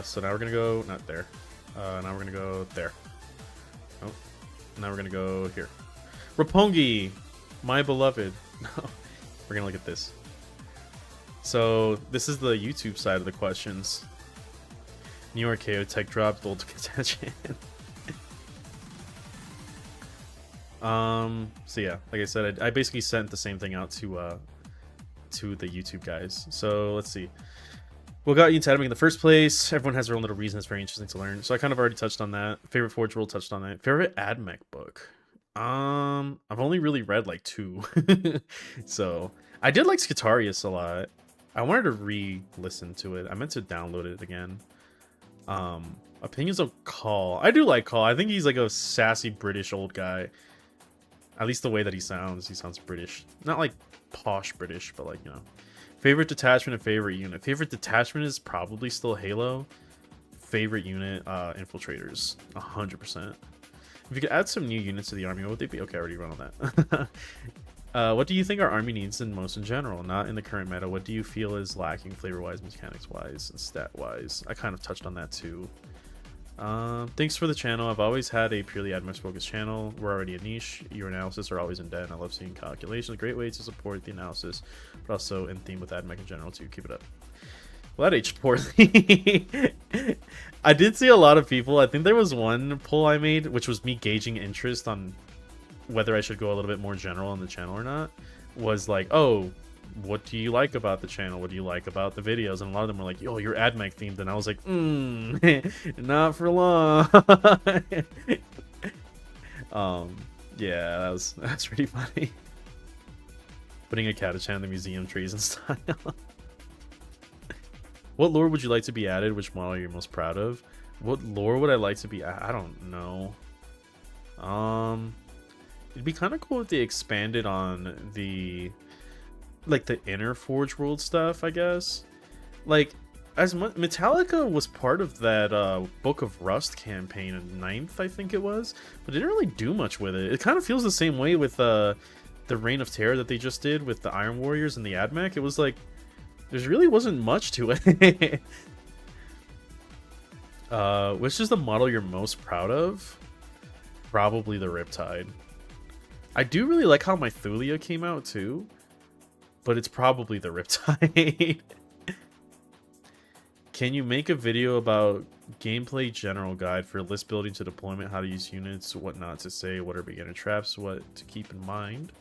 So now we're gonna go, not there. Now we're gonna go there. Oh, now we're gonna go here. Roppongi, my beloved. We're gonna look at this. So this is the YouTube side of the questions. New York KO tech dropped, old contention. So yeah, like I said, I basically sent the same thing out to the YouTube guys. So let's see. What got you into anime in the first place? Everyone has their own little reason. It's very interesting to learn. So I kind of already touched on that. Favorite Forge World, touched on that. Favorite Admech book? I've only really read like 2. So I did like Scutarius a lot. I wanted to re-listen to it. I meant to download it again. Opinions of Call. I do like Call. I think he's like a sassy British old guy. At least the way that he sounds British. Not like posh British, but like, you know. Favorite detachment and favorite unit. Favorite detachment is probably still Halo. Favorite unit, Infiltrators. 100%. If you could add some new units to the army, what would they be? Okay, I already run on that. What do you think our army needs in most in general? Not in the current meta. What do you feel is lacking flavor-wise, mechanics-wise, and stat-wise? I kind of touched on that too. Thanks for the channel. I've always had a purely Admech focused channel. We're already a niche. Your analysis are always in depth, and I love seeing calculations. A great way to support the analysis, but also in theme with Admech in general too. Keep it up. Well, that aged poorly. I did see a lot of people. I think there was one poll I made, which was me gauging interest on whether I should go a little bit more general on the channel or not. Was like, oh, what do you like about the channel? What do you like about the videos? And a lot of them were like, yo, you're Admech themed. And I was like, not for long. Yeah, that's pretty funny. Putting a Catachan in the museum trees and style. What lore would you like to be added? Which model are you most proud of? What lore would I like to be? I don't know. It'd be kind of cool if they expanded on the inner Forge World stuff, I guess. Like, as much Metallica was part of that Book of Rust campaign in 9th, I think it was, but it didn't really do much with it. It kind of feels the same way with the Reign of Terror that they just did with the Iron Warriors and the Admech. It was like there really wasn't much to it. Which is the model you're most proud of? Probably the Riptide. I do really like how my Thulia came out too, but it's probably the Riptide. Can you make a video about gameplay general guide for list building to deployment, how to use units, what not to say, what are beginner traps, what to keep in mind,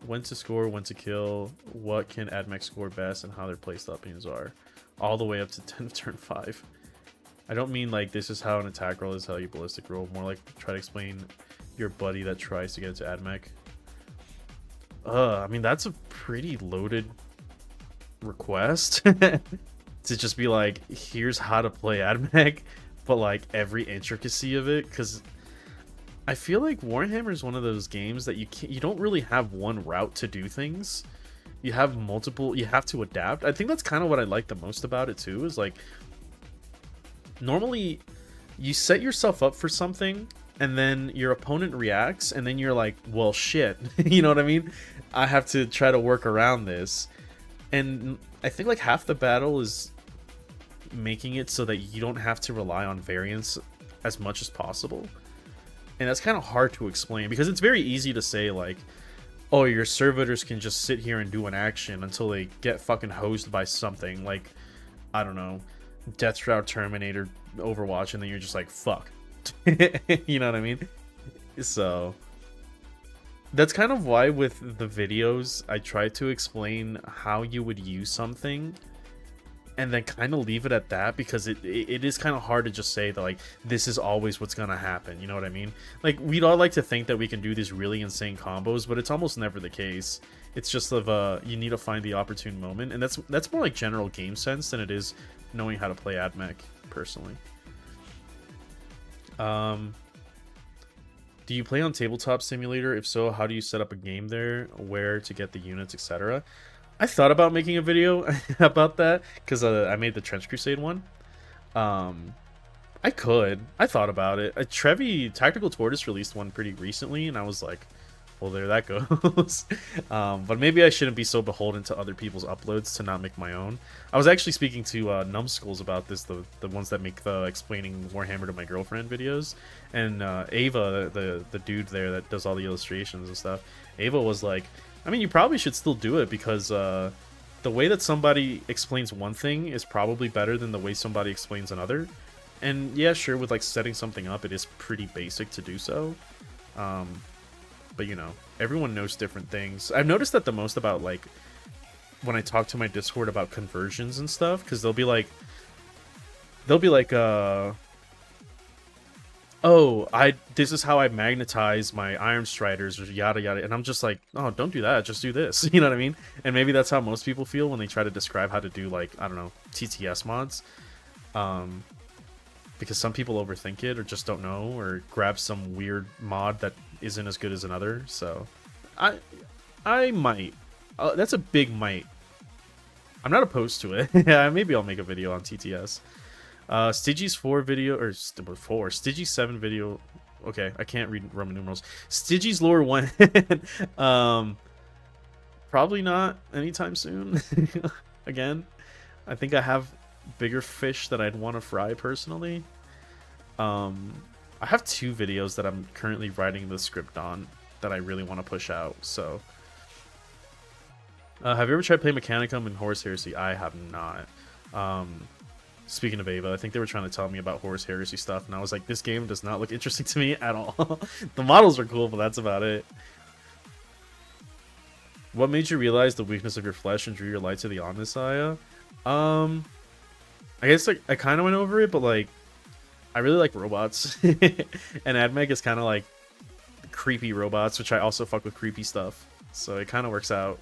when to score, when to kill, what can Admech score best, and how their playstyle opinions are, all the way up to 10 of turn 5. I don't mean like this is how an attack roll is, how you ballistic roll, more like try to explain your buddy that tries to get into Admech. I mean, that's a pretty loaded request. To just be like, here's how to play Admech, but like every intricacy of it, because I feel like Warhammer is one of those games that you don't really have one route to do things. You have multiple, you have to adapt. I think that's kind of what I like the most about it too, is like normally you set yourself up for something and then your opponent reacts and then you're like, well shit. You know what I mean? I have to try to work around this. And I think like half the battle is making it so that you don't have to rely on variance as much as possible. And that's kind of hard to explain because it's very easy to say like, oh, your servitors can just sit here and do an action until they get fucking hosed by something like, I don't know, Death Shroud, Terminator, Overwatch, and then you're just like, fuck. You know what I mean? So that's kind of why with the videos I try to explain how you would use something and then kind of leave it at that, because it is kind of hard to just say that like this is always what's gonna happen, you know what I mean? Like, we'd all like to think that we can do these really insane combos, but it's almost never the case. It's just of you need to find the opportune moment, and that's more like general game sense than it is knowing how to play AdMech personally. Do you play on Tabletop Simulator? If so, how do you set up a game there, where to get the units, etc.? I thought about making a video about that, because I made the Trench Crusade one. I thought about it. Trevi Tactical Tortoise released one pretty recently, and I was like, well, there that goes. But maybe I shouldn't be so beholden to other people's uploads to not make my own. I was actually speaking to Numbskulls about this, the ones that make the explaining Warhammer to my girlfriend videos, and Ava, the dude there that does all the illustrations and stuff, Ava was like, I mean, you probably should still do it, because the way that somebody explains one thing is probably better than the way somebody explains another. And yeah, sure, with like setting something up, it is pretty basic to do so. But you know, everyone knows different things. I've noticed that the most about like when I talk to my Discord about conversions and stuff, because they'll be like, oh, this is how I magnetize my Iron Striders, or yada yada, and I'm just like, oh, don't do that, just do this. You know what I mean? And maybe that's how most people feel when they try to describe how to do, like, I don't know, TTS mods. Because some people overthink it, or just don't know, or grab some weird mod that isn't as good as another. So I might, that's a big might. I'm not opposed to it. Yeah, maybe I'll make a video on TTS. Stygies 4 video, or 4, Stygies 7 video. Okay, I can't read Roman numerals. Stygies lore 1. Probably not anytime soon. Again, I think I have bigger fish that I'd want to fry personally. I have 2 videos that I'm currently writing the script on that I really want to push out. So, have you ever tried playing Mechanicum in Horus Heresy? I have not. Speaking of Ava, I think they were trying to tell me about Horus Heresy stuff, and I was like, this game does not look interesting to me at all. The models are cool, but that's about it. What made you realize the weakness of your flesh and drew your light to the Omnissiah? I guess like I kind of went over it, but like I really like robots, and AdMech is kind of like creepy robots, which I also fuck with creepy stuff, so it kind of works out.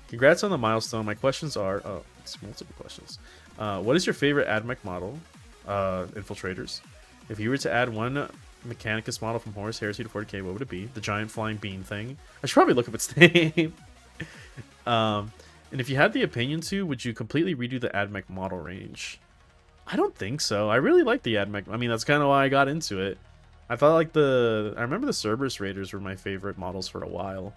Congrats on the milestone. My questions are, oh, it's multiple questions. What is your favorite AdMech model? Infiltrators. If you were to add one Mechanicus model from Horus Heresy to 40k, what would it be? The giant flying bean thing. I should probably look up its name. And if you had the opinion to, would you completely redo the AdMech model range? I don't think so. I really like the AdMech. I mean, that's kind of why I got into it. I thought like I remember the Cerberus Raiders were my favorite models for a while.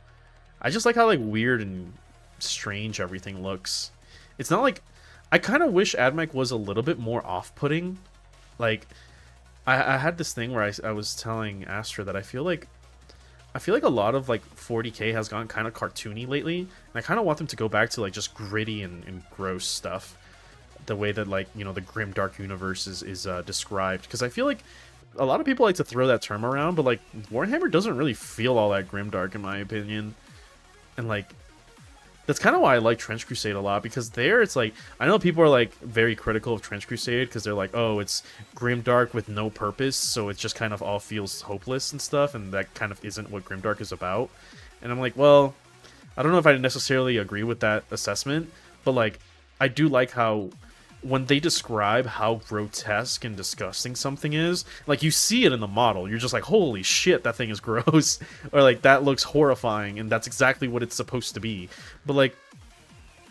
I just like how like weird and strange everything looks. It's not like, I kind of wish AdMech was a little bit more off-putting. Like, I had this thing where I was telling Astra that I feel like a lot of like 40k has gone kind of cartoony lately, and I kind of want them to go back to like just gritty and gross stuff, the way that like, you know, the grim dark universe is described, because I feel like a lot of people like to throw that term around, but like Warhammer doesn't really feel all that grim dark in my opinion. And like, that's kind of why I like Trench Crusade a lot, because there it's like, I know people are like very critical of Trench Crusade because they're like, oh, it's grimdark with no purpose, so it just kind of all feels hopeless and stuff, and that kind of isn't what grimdark is about. And I'm like, well, I don't know if I necessarily agree with that assessment, but like, I do like how when they describe how grotesque and disgusting something is, like, you see it in the model, you're just like, holy shit, that thing is gross, or like, that looks horrifying, and that's exactly what it's supposed to be. But like,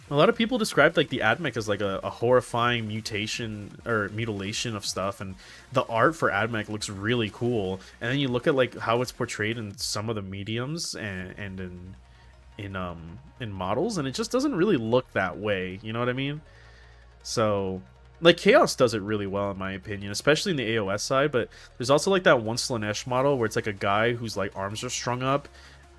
a lot of people described like the AdMech as like a horrifying mutation or mutilation of stuff, and the art for AdMech looks really cool. And then you look at like how it's portrayed in some of the mediums and in models, and it just doesn't really look that way, you know what I mean? So, like, Chaos does it really well, in my opinion, especially in the AOS side, but there's also, like, that one Slanesh model where it's, like, a guy whose, like, arms are strung up,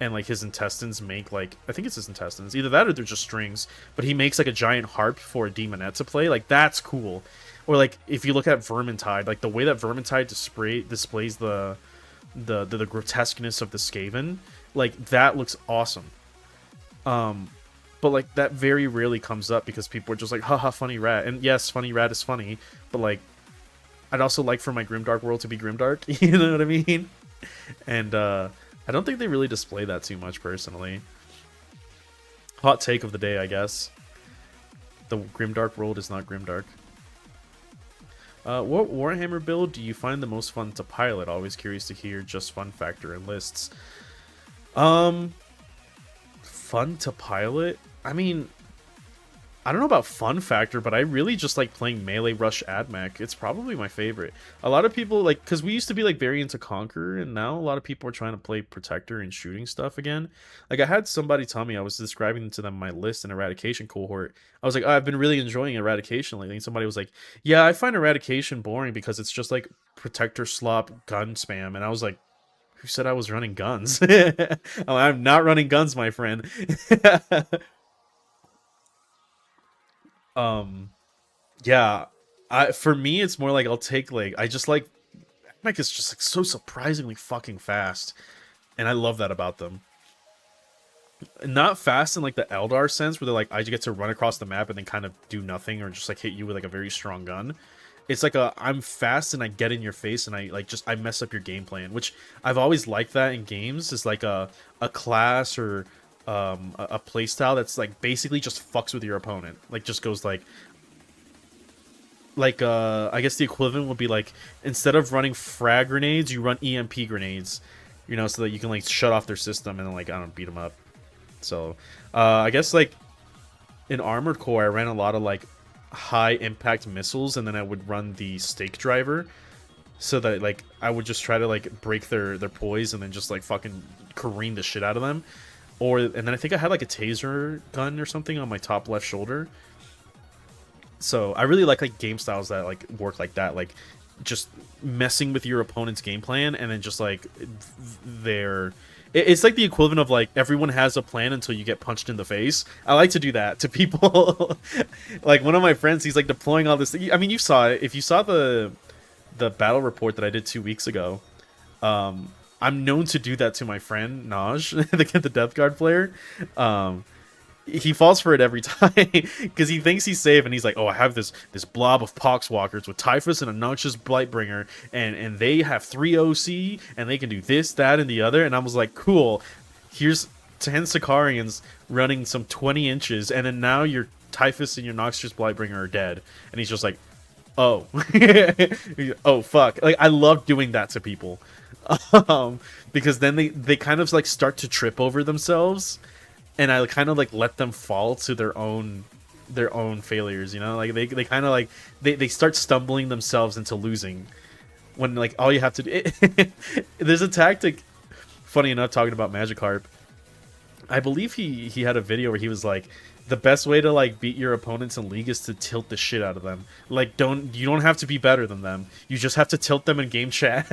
and like his intestines make like, I think it's his intestines, either that or they're just strings, but he makes like a giant harp for a demonette to play. Like that's cool. Or like if you look at Vermintide, like the way that Vermintide displays the grotesqueness of the Skaven, like that looks awesome. But like that very rarely comes up because people are just like, haha, funny rat. And yes, funny rat is funny, but like I'd also like for my Grimdark world to be Grimdark, you know what I mean? And I don't think they really display that too much personally. Hot take of the day, I guess. The Grimdark world is not Grimdark. What Warhammer build do you find the most fun to pilot? Always curious to hear just fun factor and lists. Fun to pilot? I mean, I don't know about fun factor, but I really just like playing Melee Rush AdMech. It's probably my favorite. A lot of people, like, because we used to be like very into Conqueror, and now a lot of people are trying to play Protector and shooting stuff again. Like, I had somebody tell me, I was describing to them my list in Eradication cohort. I was like, oh, I've been really enjoying Eradication lately. And somebody was like, yeah, I find Eradication boring because it's just like Protector slop gun spam. And I was like, who said I was running guns? I'm not running guns, my friend. Yeah, for me it's more like I'll take like I just like Mech is just like so surprisingly fucking fast, and I love that about them. Not fast in like the Eldar sense where they're like I get to run across the map and then kind of do nothing or just like hit you with like a very strong gun. It's like I'm fast and I get in your face and I like just I mess up your game plan, which I've always liked that in games. Is like a class or a playstyle that's like basically just fucks with your opponent. Like just goes like I guess the equivalent would be like instead of running frag grenades, you run EMP grenades, you know, so that you can like shut off their system and then like I don't beat them up. So I guess like in Armored Core, I ran a lot of like high impact missiles, and then I would run the stake driver, so that like I would just try to like break their poise and then just like fucking careen the shit out of them. And then I think I had like a taser gun or something on my top left shoulder. So I really like game styles that like work like that, like just messing with your opponent's game plan and then just like it's like the equivalent of like everyone has a plan until you get punched in the face. I like to do that to people. Like one of my friends, he's like deploying all this. I mean, you saw it. If you saw the battle report that I did 2 weeks ago, I'm known to do that to my friend Naj, the Death Guard player. He falls for it every time because he thinks he's safe, and he's like, "Oh, I have this blob of poxwalkers with Typhus and a noxious Blightbringer, and they have 3 OC, and they can do this, that, and the other." And I was like, "Cool, here's 10 Sicarians running some 20 inches, and then now your Typhus and your noxious Blightbringer are dead." And he's just like, "Oh, oh fuck!" Like I love doing that to people, because then they kind of like start to trip over themselves. And I kind of like let them fall to their own failures, you know? Like they kind of like they start stumbling themselves into losing when like all you have to do. There's a tactic. Funny enough, talking about Magikarp, I believe he had a video where he was like, the best way to like beat your opponents in League is to tilt the shit out of them. Like you don't have to be better than them. You just have to tilt them in game chat,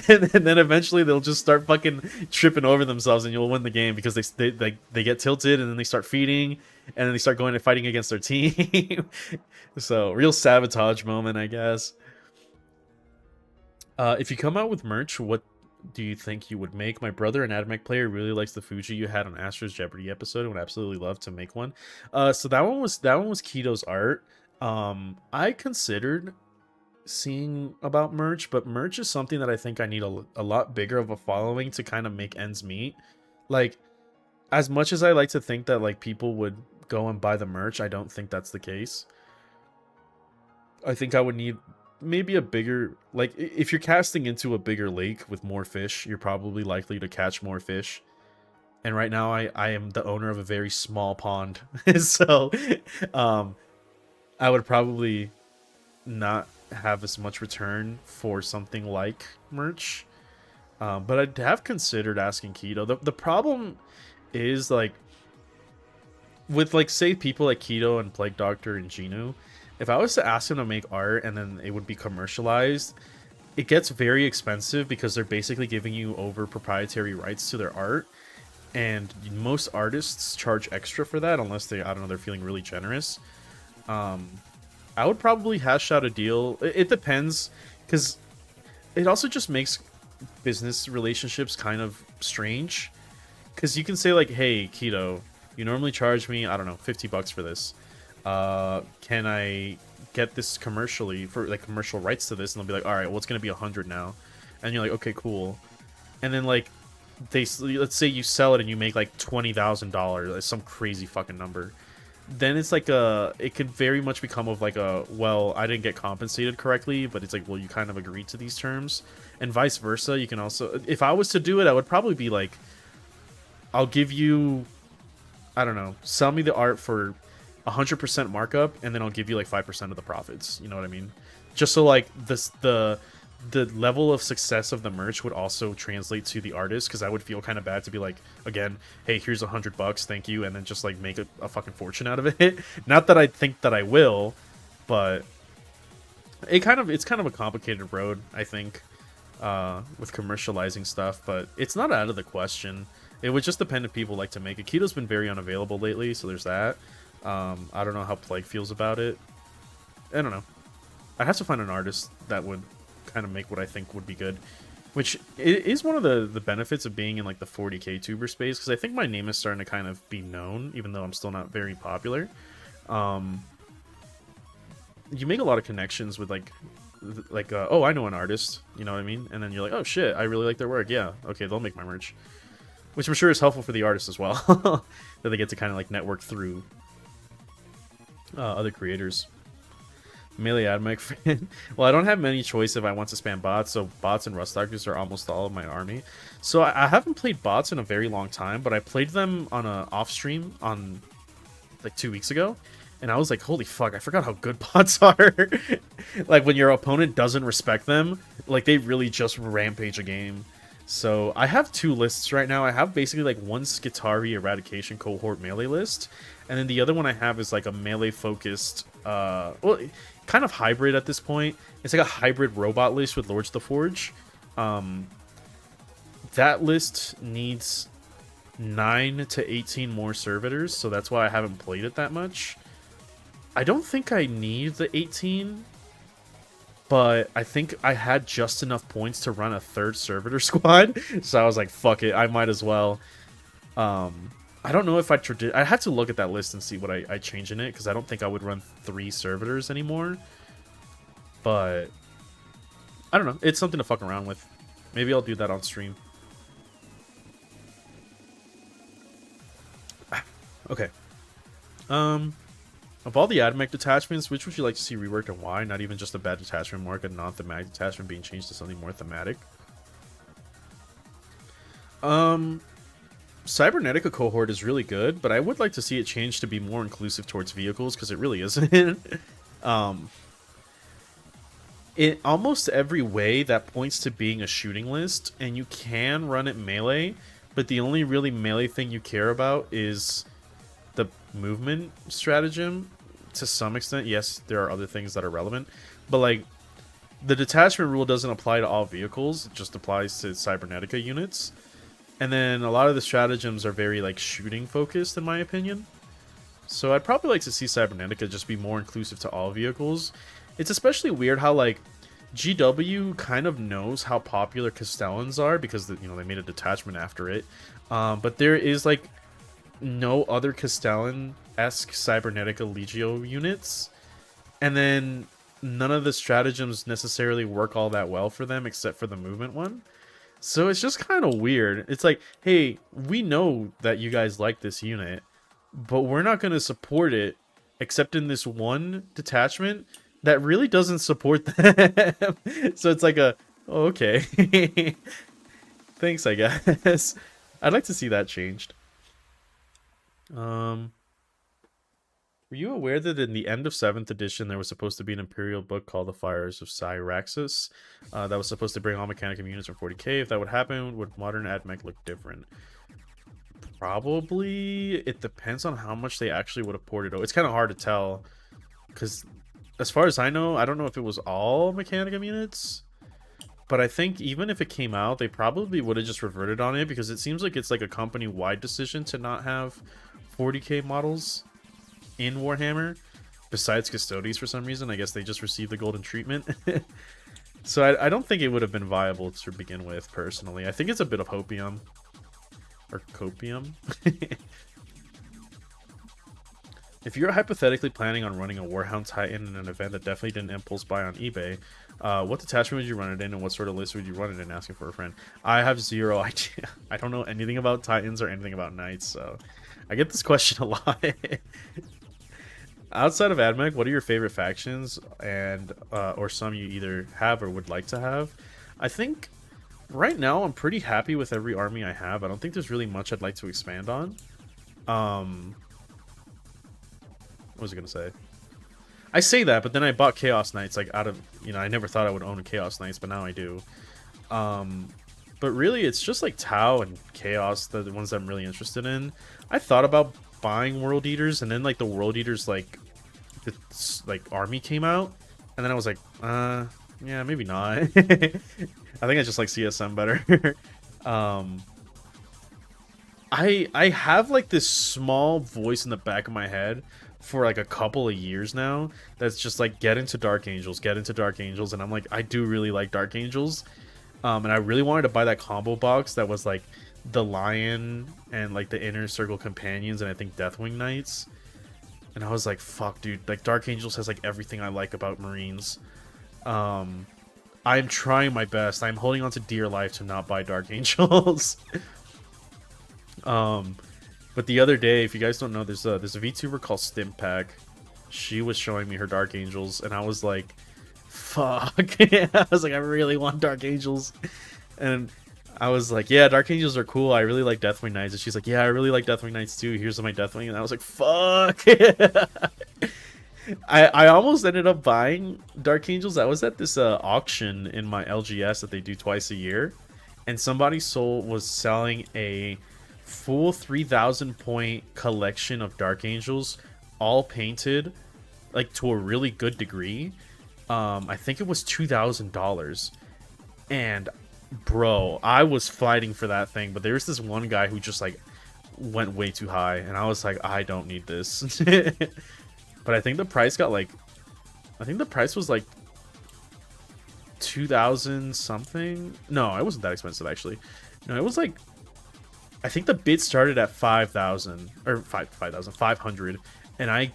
and then eventually they'll just start fucking tripping over themselves, and you'll win the game because they get tilted and then they start feeding, and then they start going and fighting against their team. So real sabotage moment, I guess. If you come out with merch, what do you think you would make? My brother, an AdMech player, really likes the Fuji you had on Astro's Jeopardy episode and would absolutely love to make one. So that one was Keto's art. I considered seeing about merch, but merch is something that I think I need a lot bigger of a following to kind of make ends meet. Like, as much as I like to think that like people would go and buy the merch, I don't think that's the case. I think I would need maybe a bigger, like if you're casting into a bigger lake with more fish, you're probably likely to catch more fish. And right now I am the owner of a very small pond. So I would probably not have as much return for something like merch. But I'd have considered asking Keto. The problem is like with like say people like Keto and Plague Doctor and Genu, if I was to ask them to make art and then it would be commercialized, it gets very expensive because they're basically giving you over proprietary rights to their art. and most artists charge extra for that unless they, I don't know, they're feeling really generous. I would probably hash out a deal. It depends, because it also just makes business relationships kind of strange. Because you can say like, hey, Keto, you normally charge me, I don't know, $50 for this. Can I get this commercially for like commercial rights to this? And they'll be like, all right, well, it's gonna be 100 now. And you're like, okay, cool. And then like let's say you sell it and you make like $20,000, like some crazy fucking number. Then it's like it could very much become of like a, well, I didn't get compensated correctly, but it's like, well, you kind of agreed to these terms, and vice versa. You can also, if I was to do it, I would probably be like, I'll give you, I don't know, sell me the art for 100% markup, and then I'll give you like 5% of the profits. You know what I mean? Just so like the level of success of the merch would also translate to the artist, because I would feel kind of bad to be like, again, hey, here's $100, thank you, and then just like make a fucking fortune out of it. Not that I think that I will, but it's kind of a complicated road, I think, with commercializing stuff. But it's not out of the question. It would just depend if people like to make it. Keto's been very unavailable lately, so there's that. I don't know how Plague feels about it. I don't know. I'd have to find an artist that would kind of make what I think would be good, which is one of the benefits of being in like the 40k tuber space, because I think my name is starting to kind of be known, even though I'm still not very popular. You make a lot of connections with like oh, I know an artist, you know what I mean? And then you're like, oh shit, I really like their work. Yeah, okay, they'll make my merch, which I'm sure is helpful for the artist as well, that they get to kind of like network through other creators. Melee Admech fan. Well, I don't have many choice if I want to spam bots, so bots and Rustdarkers are almost all of my army. So I haven't played bots in a very long time, but I played them on a off stream on like 2 weeks ago, and I was like, holy fuck, I forgot how good bots are. Like when your opponent doesn't respect them, like they really just rampage a game. So I have 2 lists right now. I have basically like one Skitari Eradication Cohort melee list, and then the other one I have is like a melee focused, well, kind of hybrid at this point. It's like a hybrid robot list with Lords of the Forge. That list needs 9 to 18 more servitors, so that's why I haven't played it that much. I don't think I need the 18, but I think I had just enough points to run a 3rd servitor squad, so I was like, fuck it, I might as well. I don't know if I have to look at that list and see what I change in it, because I don't think I would run 3 servitors anymore. But I don't know. It's something to fuck around with. Maybe I'll do that on stream. Okay. Of all the Admech detachments, which would you like to see reworked and why? Not even just a bad detachment mark, a non-thematic detachment being changed to something more thematic. Cybernetica cohort is really good, but I would like to see it change to be more inclusive towards vehicles, because it really isn't. In almost every way, that points to being a shooting list, and you can run it melee, but the only really melee thing you care about is the movement stratagem to some extent. Yes, there are other things that are relevant, but like the detachment rule doesn't apply to all vehicles, it just applies to Cybernetica units. And then a lot of the stratagems are very like shooting focused, in my opinion. So I'd probably like to see Cybernetica just be more inclusive to all vehicles. It's especially weird how like GW kind of knows how popular Castellans are, because you know they made a detachment after it. But there is like no other Castellan-esque Cybernetica Legio units, and then none of the stratagems necessarily work all that well for them except for the movement one. So it's just kind of weird. It's like, hey, we know that you guys like this unit, but we're not going to support it except in this one detachment that really doesn't support them. So it's like a, oh, okay. Thanks, I guess. I'd like to see that changed. Were you aware that in the end of 7th edition there was supposed to be an Imperial book called The Fires of Cyraxus that was supposed to bring all Mechanicum units from 40k? If that would happen, would modern AdMech look different? Probably. It depends on how much they actually would have ported over. It's kind of hard to tell, because as far as I know, I don't know if it was all Mechanicum units. But I think even if it came out, they probably would have just reverted on it because it seems like it's like a company-wide decision to not have 40k models in Warhammer. Besides Custodes, for some reason, I guess they just received the golden treatment. So I don't think it would have been viable to begin with, personally. I think it's a bit of hopium. Or copium. If you're hypothetically planning on running a Warhound Titan in an event that definitely didn't impulse buy on eBay, what detachment would you run it in, and what sort of list would you run it in? Asking for a friend. I have zero idea. I don't know anything about Titans or anything about Knights, so I get this question a lot. Outside of AdMech, what are your favorite factions, and or some you either have or would like to have? I think right now I'm pretty happy with every army I have. I don't think there's really much I'd like to expand on. What was I gonna say? I say that, but then I bought Chaos Knights, like, out of, you know, I never thought I would own a Chaos Knights, but now I do. But really, it's just, like, Tau and Chaos, the ones that I'm really interested in. I thought about buying World Eaters, and then, like, the World Eaters, like, army came out, and then I was like, yeah, maybe not. I think I just like CSM better. I have, like, this small voice in the back of my head for like a couple of years now that's just like, get into Dark Angels, and I'm like, I do really like Dark Angels, and I really wanted to buy that combo box that was like the Lion and like the Inner Circle Companions and I think Deathwing Knights, and I was like, fuck, dude, like Dark Angels has like everything I like about Marines. I'm trying my best. I'm holding on to dear life to not buy Dark Angels. But the other day, if you guys don't know, there's a VTuber called Stimpack. She was showing me her Dark Angels, and I was like, fuck. I was like, I really want Dark Angels. And I was like, yeah, Dark Angels are cool. I really like Deathwing Knights. And she's like, yeah, I really like Deathwing Knights too. Here's my Deathwing. And I was like, fuck. I almost ended up buying Dark Angels. I was at this auction in my LGS that they do twice a year. And somebody was selling a full 3,000 point collection of Dark Angels, all painted like to a really good degree. I think it was $2,000, and bro, I was fighting for that thing, but there's this one guy who just like went way too high, and I was like, I don't need this. But I think the price got like, I think the price was like 2,000 something. No, it wasn't that expensive actually. No, it was like, I think the bid started at 5,000 or 5,500, and I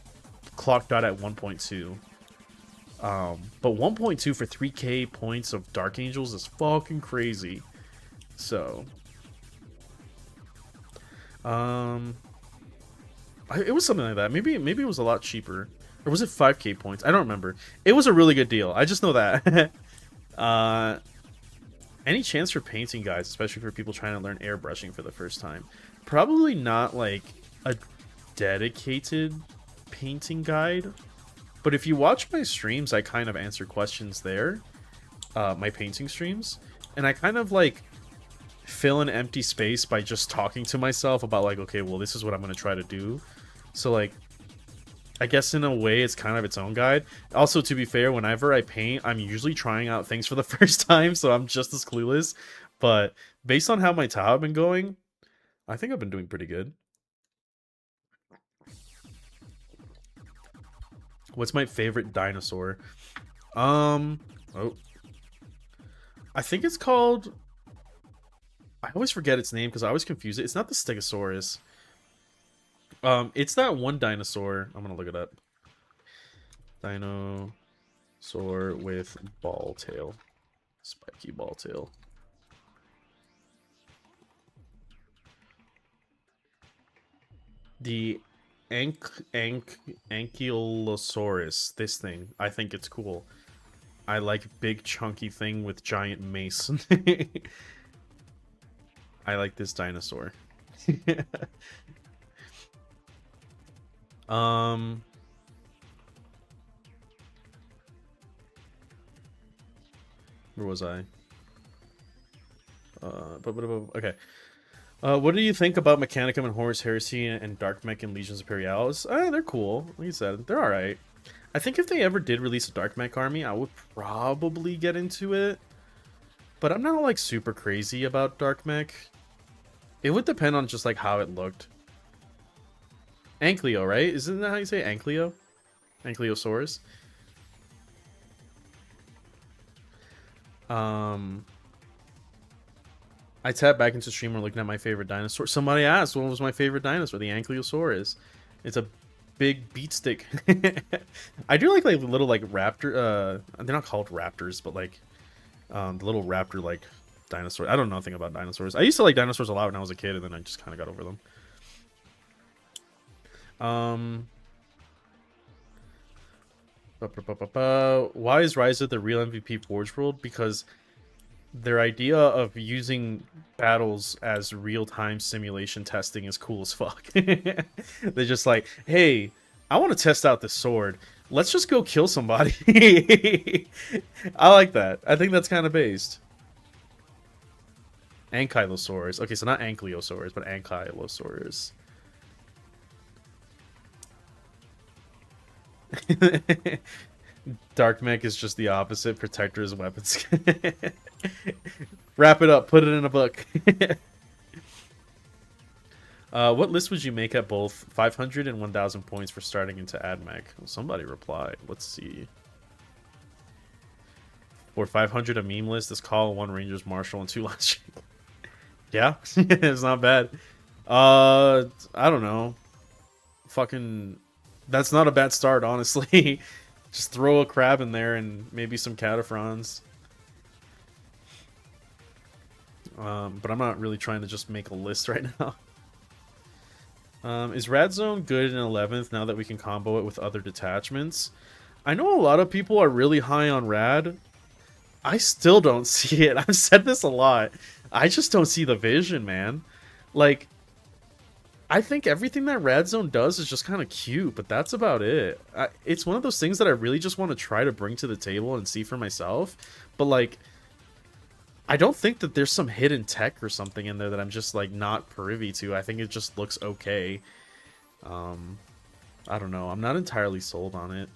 clocked out at 1.2. But 1.2 for 3k points of Dark Angels is fucking crazy. So, it was something like that. Maybe it was a lot cheaper, or was it 5k points? I don't remember. It was a really good deal. I just know that. Any chance for painting guides, especially for people trying to learn airbrushing for the first time? Probably not like a dedicated painting guide, but if you watch my streams, I kind of answer questions there, my painting streams, and I kind of like fill an empty space by just talking to myself about like, okay, well, this is what I'm going to try to do. So like, I guess in a way it's kind of its own guide. Also, to be fair, whenever I paint, I'm usually trying out things for the first time, so I'm just as clueless. But based on how my Tau have been going, I think I've been doing pretty good. What's my favorite dinosaur? Oh. I think it's called... I always forget its name because I always confuse it. It's not the Stegosaurus. It's that one dinosaur. I'm gonna look it up. Dinosaur with ball tail. Spiky ball tail. The Ankylosaurus. This thing. I think it's cool. I like big chunky thing with giant mace. I like this dinosaur. Where was I? Okay. What do you think about Mechanicum and Horus Heresy and Dark Mech and Legions Imperialis? They're cool. Like you said, they're alright. I think if they ever did release a Dark Mech army, I would probably get into it. but I'm not like super crazy about Dark Mech. It would depend on just like how it looked. Ankylo, right? Isn't that how you say Ankylo? Ankylosaurus. I tapped back into streamer looking at my favorite dinosaur. Somebody asked what was my favorite dinosaur. The Ankylosaurus. It's a big beat stick. I do like little like raptor. They're not called raptors, but like the little raptor like dinosaur. I don't know nothing about dinosaurs. I used to like dinosaurs a lot when I was a kid, and then I just kind of got over them. Why is Ryza the real MVP Forge World? Because their idea of using battles as real-time simulation testing is cool as fuck. They're just like, hey, I want to test out this sword. Let's just go kill somebody. I like that. I think that's kind of based. Ankylosaurus. Okay, so not Ankylosaurus, but Ankylosaurus. Dark Mech is just the opposite. Protector's weapons. Wrap it up. Put it in a book. What list would you make at both 500 and 1,000 points for starting into AdMech? Somebody replied. Let's see. For 500, a meme list is Call, 1 Rangers Marshal, and 2 Last. Yeah, it's not bad. I don't know. Fucking, that's not a bad start, honestly. Just throw a crab in there and maybe some cataphrons. But I'm not really trying to just make a list right now. Is Rad Zone good in 11th now that we can combo it with other detachments? I know a lot of people are really high on Rad. I still don't see it. I've said this a lot. I just don't see the vision, man. Like, I think everything that Rad Zone does is just kind of cute, but that's about it. It's one of those things that I really just want to try to bring to the table and see for myself. But, like, I don't think that there's some hidden tech or something in there that I'm just, like, not privy to. I think it just looks okay. I don't know. I'm not entirely sold on it.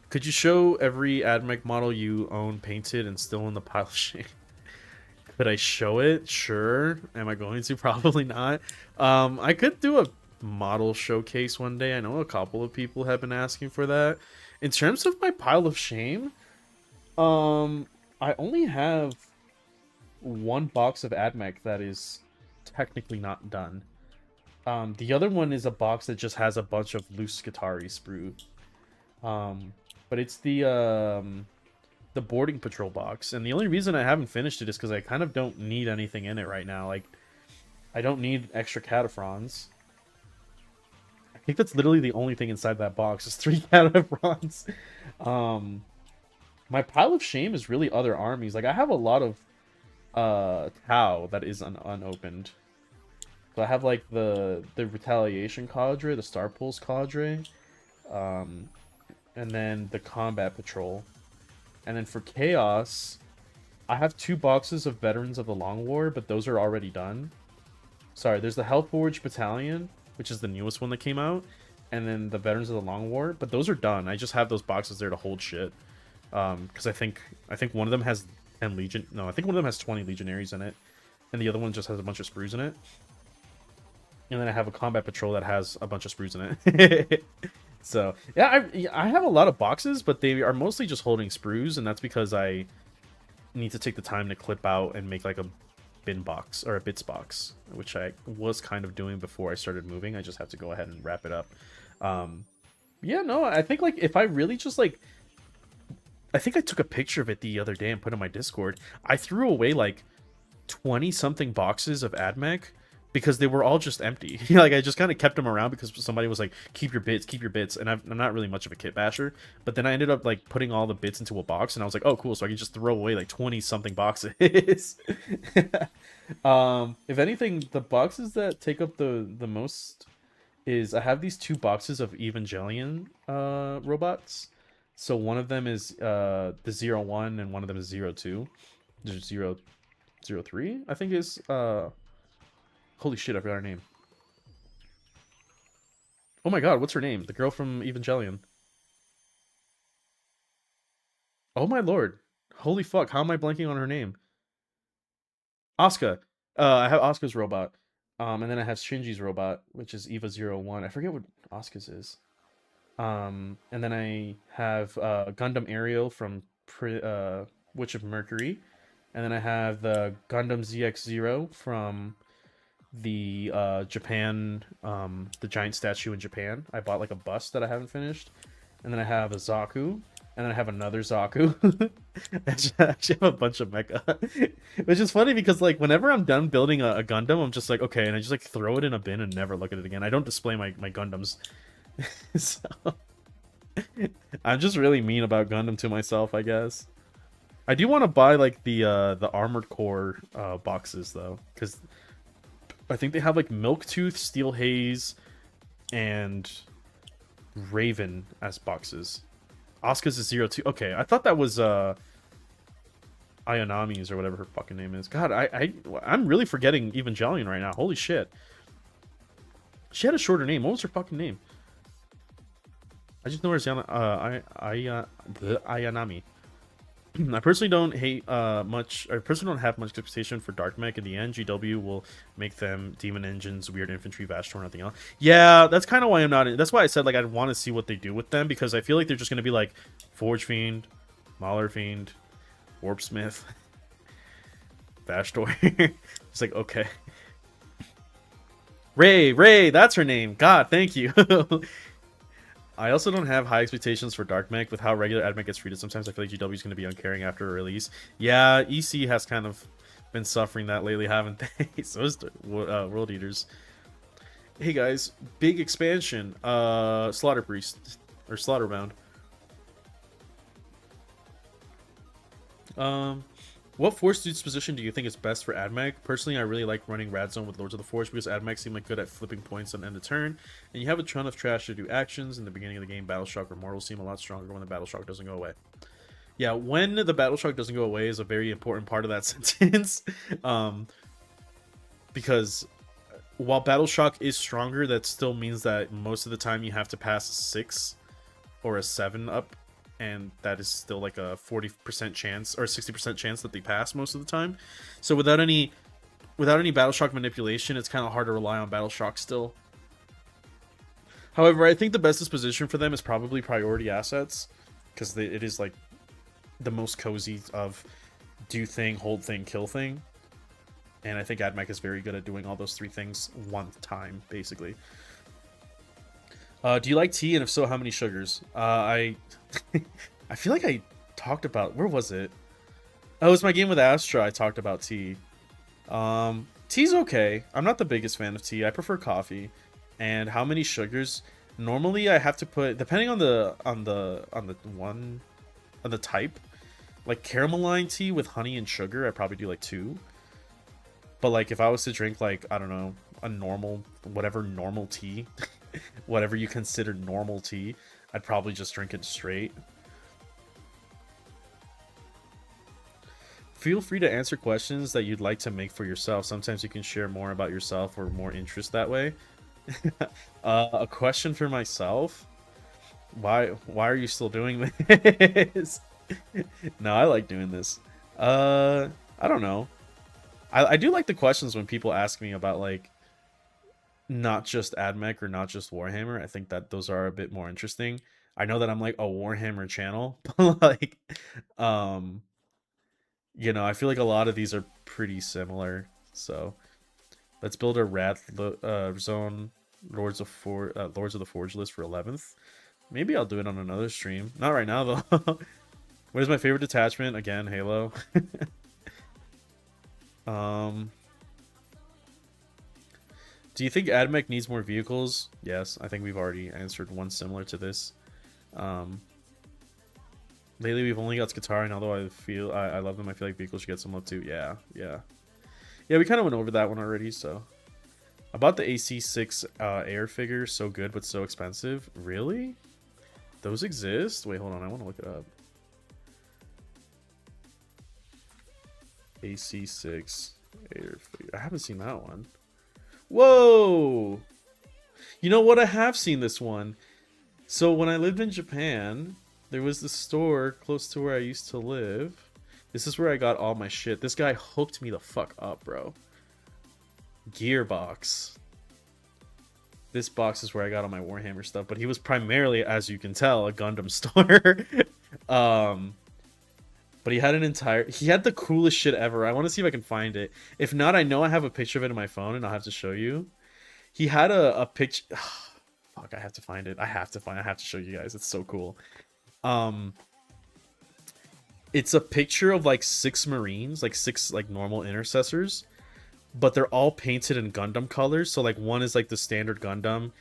Could you show every AdMech model you own painted and still in the pile of shame? Could I show it? Sure. Am I going to? Probably not. I could do a model showcase one day. I know a couple of people have been asking for that. In terms of my pile of shame, I only have one box of AdMech that is technically not done. The other one is a box that just has a bunch of loose Skitarii sprue. But it's the boarding patrol box, and the only reason I haven't finished it is because I kind of don't need anything in it right now. Like, I don't need extra cataphrons. I think that's literally the only thing inside that box is 3 cataphrons. My pile of shame is really other armies. Like, I have a lot of Tau that is unopened. So I have like the retaliation cadre, the Star Pulse cadre, and then the combat patrol. And then for Chaos, I have 2 boxes of Veterans of the Long War, but those are already done. Sorry, there's the Hellforge Battalion, which is the newest one that came out, and then the Veterans of the Long War, but those are done. I just have those boxes there to hold shit. Because I think one of them has 10 Legion. No, I think one of them has 20 Legionaries in it, and the other one just has a bunch of sprues in it. And then I have a combat patrol that has a bunch of sprues in it. So, yeah, I have a lot of boxes, but they are mostly just holding sprues, and that's because I need to take the time to clip out and make like a bin box, or a bits box, which I was kind of doing before I started moving. I just have to go ahead and wrap it up. Yeah, no, I think like if I really just like... I think I took a picture of it the other day and put it in my Discord. I threw away like 20-something boxes of AdMech, because they were all just empty. Like, I just kind of kept them around because somebody was like, keep your bits, and I'm not really much of a kit basher, but then I ended up like putting all the bits into a box, and I was like, oh cool, so I can just throw away like 20-something boxes. If anything, the boxes that take up the most is I have these 2 boxes of Evangelion robots. So one of them is the 01 and one of them is 02. There's 03, I think is holy shit, I forgot her name. Oh my god, what's her name? The girl from Evangelion. Oh my lord. Holy fuck, how am I blanking on her name? Asuka. I have Asuka's robot. And then I have Shinji's robot, which is Eva 01. I forget what Asuka's is. And then I have Gundam Ariel from Witch of Mercury. And then I have the Gundam ZX0 from the Japan, the giant statue in Japan. I bought like a bust that I haven't finished. And then I have a Zaku, and then I have another Zaku. I actually have a bunch of mecha, which is funny because like whenever I'm done building a Gundam, I'm just like okay, and I just like throw it in a bin and never look at it again. I don't display my Gundams, so I'm just really mean about Gundam to myself, I guess. I do want to buy like the Armored Core boxes though, because I think they have like Milktooth, Steel Haze, and Raven as boxes. Asuka's is 02. Okay, I thought that was Ayanami's or whatever her fucking name is. God, I'm really forgetting Evangelion right now. Holy shit. She had a shorter name. What was her fucking name? I just know her as Ayanami. I personally don't hate much. I personally don't have much expectation for Dark Mech. In the end, GW will make them Demon Engines, Weird Infantry, Vashtor, nothing else. Yeah, that's kind of why I'm not. That's why I said like I'd want to see what they do with them because I feel like they're just gonna be like Forge Fiend, Mauler Fiend, Warp Smith, Vashtor. It's like okay, Ray, that's her name. God, thank you. I also don't have high expectations for Dark Mech. With how regular AdMech gets treated, sometimes I feel like GW is going to be uncaring after a release. Yeah, EC has kind of been suffering that lately, haven't they? So is World Eaters. Hey guys, big expansion. Slaughter Priest or Slaughterbound. What Force suits position do you think is best for AdMech? Personally, I really like running Rad Zone with Lords of the Force because AdMech seem like good at flipping points on end of turn, and you have a ton of trash to do actions. In the beginning of the game, Battle Shock or Mortals seem a lot stronger when the Battle Shock doesn't go away. Yeah, when the Battle Shock doesn't go away is a very important part of that sentence. Because while Battle Shock is stronger, that still means that most of the time you have to pass a 6 or a 7 up, and that is still like a 40% chance or 60% chance that they pass most of the time. So without any Battle Shock manipulation, it's kind of hard to rely on Battle Shock still. However, I think the best disposition for them is probably priority assets, because it is like the most cozy of do thing, hold thing, kill thing. And I think AdMech is very good at doing all those three things one time, basically. Do you like tea, and if so, how many sugars? I feel like I talked about... Where was it? Oh, it was my game with Astra. I talked about tea. Tea's okay. I'm not the biggest fan of tea. I prefer coffee. And how many sugars? Normally, I have to put... Depending on the type. Like carameline tea with honey and sugar, I probably do like 2. But like if I was to drink like, I don't know, a normal... Whatever normal tea... whatever you consider normal tea, I'd probably just drink it straight. Feel free to answer questions that you'd like to make for yourself. Sometimes you can share more about yourself or more interest that way. A question for myself? Why are you still doing this? No, I like doing this. I don't know. I do like the questions when people ask me about like not just AdMech or not just Warhammer. I think that those are a bit more interesting. I know that I'm like a Warhammer channel, but like, you know, I feel like a lot of these are pretty similar. So let's build a Rad Zone Lords of the Forge list for 11th. Maybe I'll do it on another stream. Not right now though. What is my favorite detachment? Again, Halo. Do you think AdMech needs more vehicles? Yes, I think we've already answered one similar to this. Lately, we've only got Skatari, and although I love them, I feel like vehicles should get some love too. Yeah. We kind of went over that one already, so. About the AC6 air figure, so good but so expensive. Really? Those exist? Wait, hold on, I want to look it up. AC6 air figure. I haven't seen that one. Whoa! You know what? I have seen this one. So when I lived in Japan, There was the store close to where I used to live. This is where I got all my shit. This guy hooked me the fuck up, bro. Gearbox. This box is where I got all my Warhammer stuff, but he was primarily, as you can tell, a Gundam store. um, but he had he had the coolest shit ever. I want to see if I can find it. If not, I know I have a picture of it in my phone, and I'll have to show you. He had a picture. Fuck, I have to find it. I have to show you guys. It's so cool. Um, it's a picture of like 6 Marines, like 6 like normal intercessors, but they're all painted in Gundam colors. So like one is like the standard Gundam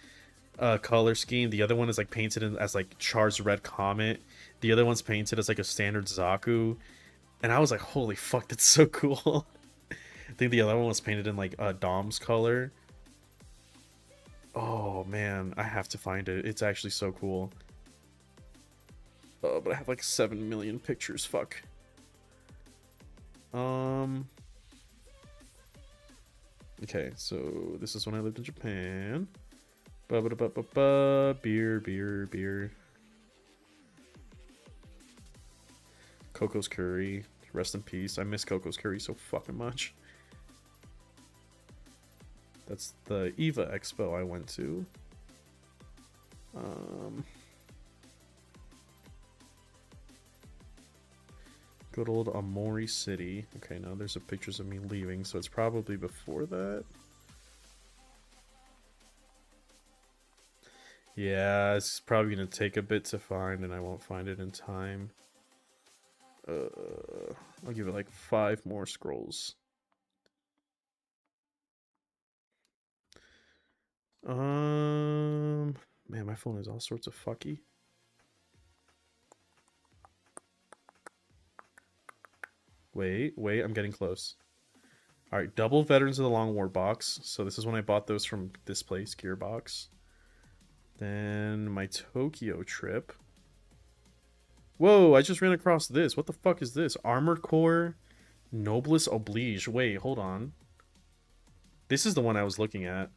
color scheme. The other one is like painted in, as like Char's Red Comet. The other one's painted as like a standard Zaku. And I was like, holy fuck, that's so cool. I think the other one was painted in like Dom's color. Oh man, I have to find it. It's actually so cool. But I have like 7 million pictures. Fuck. Okay, so this is when I lived in Japan. Beer, beer, beer. Coco's Curry. Rest in peace. I miss Coco's Curry so fucking much. That's the EVA Expo I went to. Good old Amori City. Okay, now there's pictures of me leaving, so it's probably before that. Yeah, it's probably gonna take a bit to find, and I won't find it in time. I'll give it like 5 more scrolls. Man, my phone is all sorts of fucky. Wait, I'm getting close. All right, double Veterans of the Long War box. So this is when I bought those from this place, Gearbox. Then my Tokyo trip. Whoa, I just ran across this. What the fuck is this? Armored Core Noblesse Oblige. Wait, hold on. This is the one I was looking at.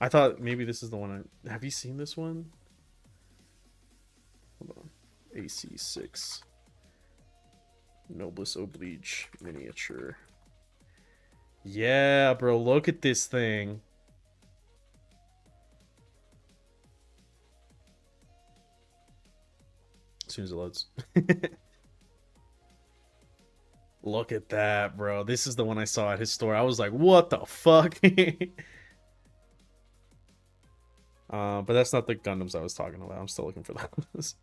I thought maybe this is the one I... Have you seen this one? Hold on. AC6. Noblesse Oblige miniature. Yeah, bro, look at this thing. As soon as it loads. Look at that, bro. This is the one I saw at his store. I was like, what the fuck? But that's not the Gundams I was talking about. I'm still looking for those.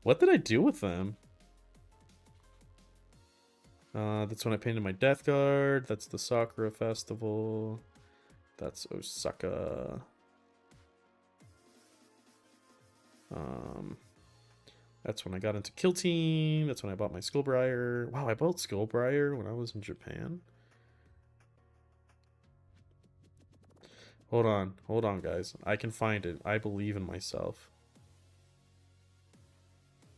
What did I do with them? That's when I painted my Death Guard. That's the Sakura Festival. That's Osaka. That's when I got into Kill Team. That's when I bought my Skullbriar. Wow, I bought Skullbriar when I was in Japan. Hold on, guys. I can find it. I believe in myself.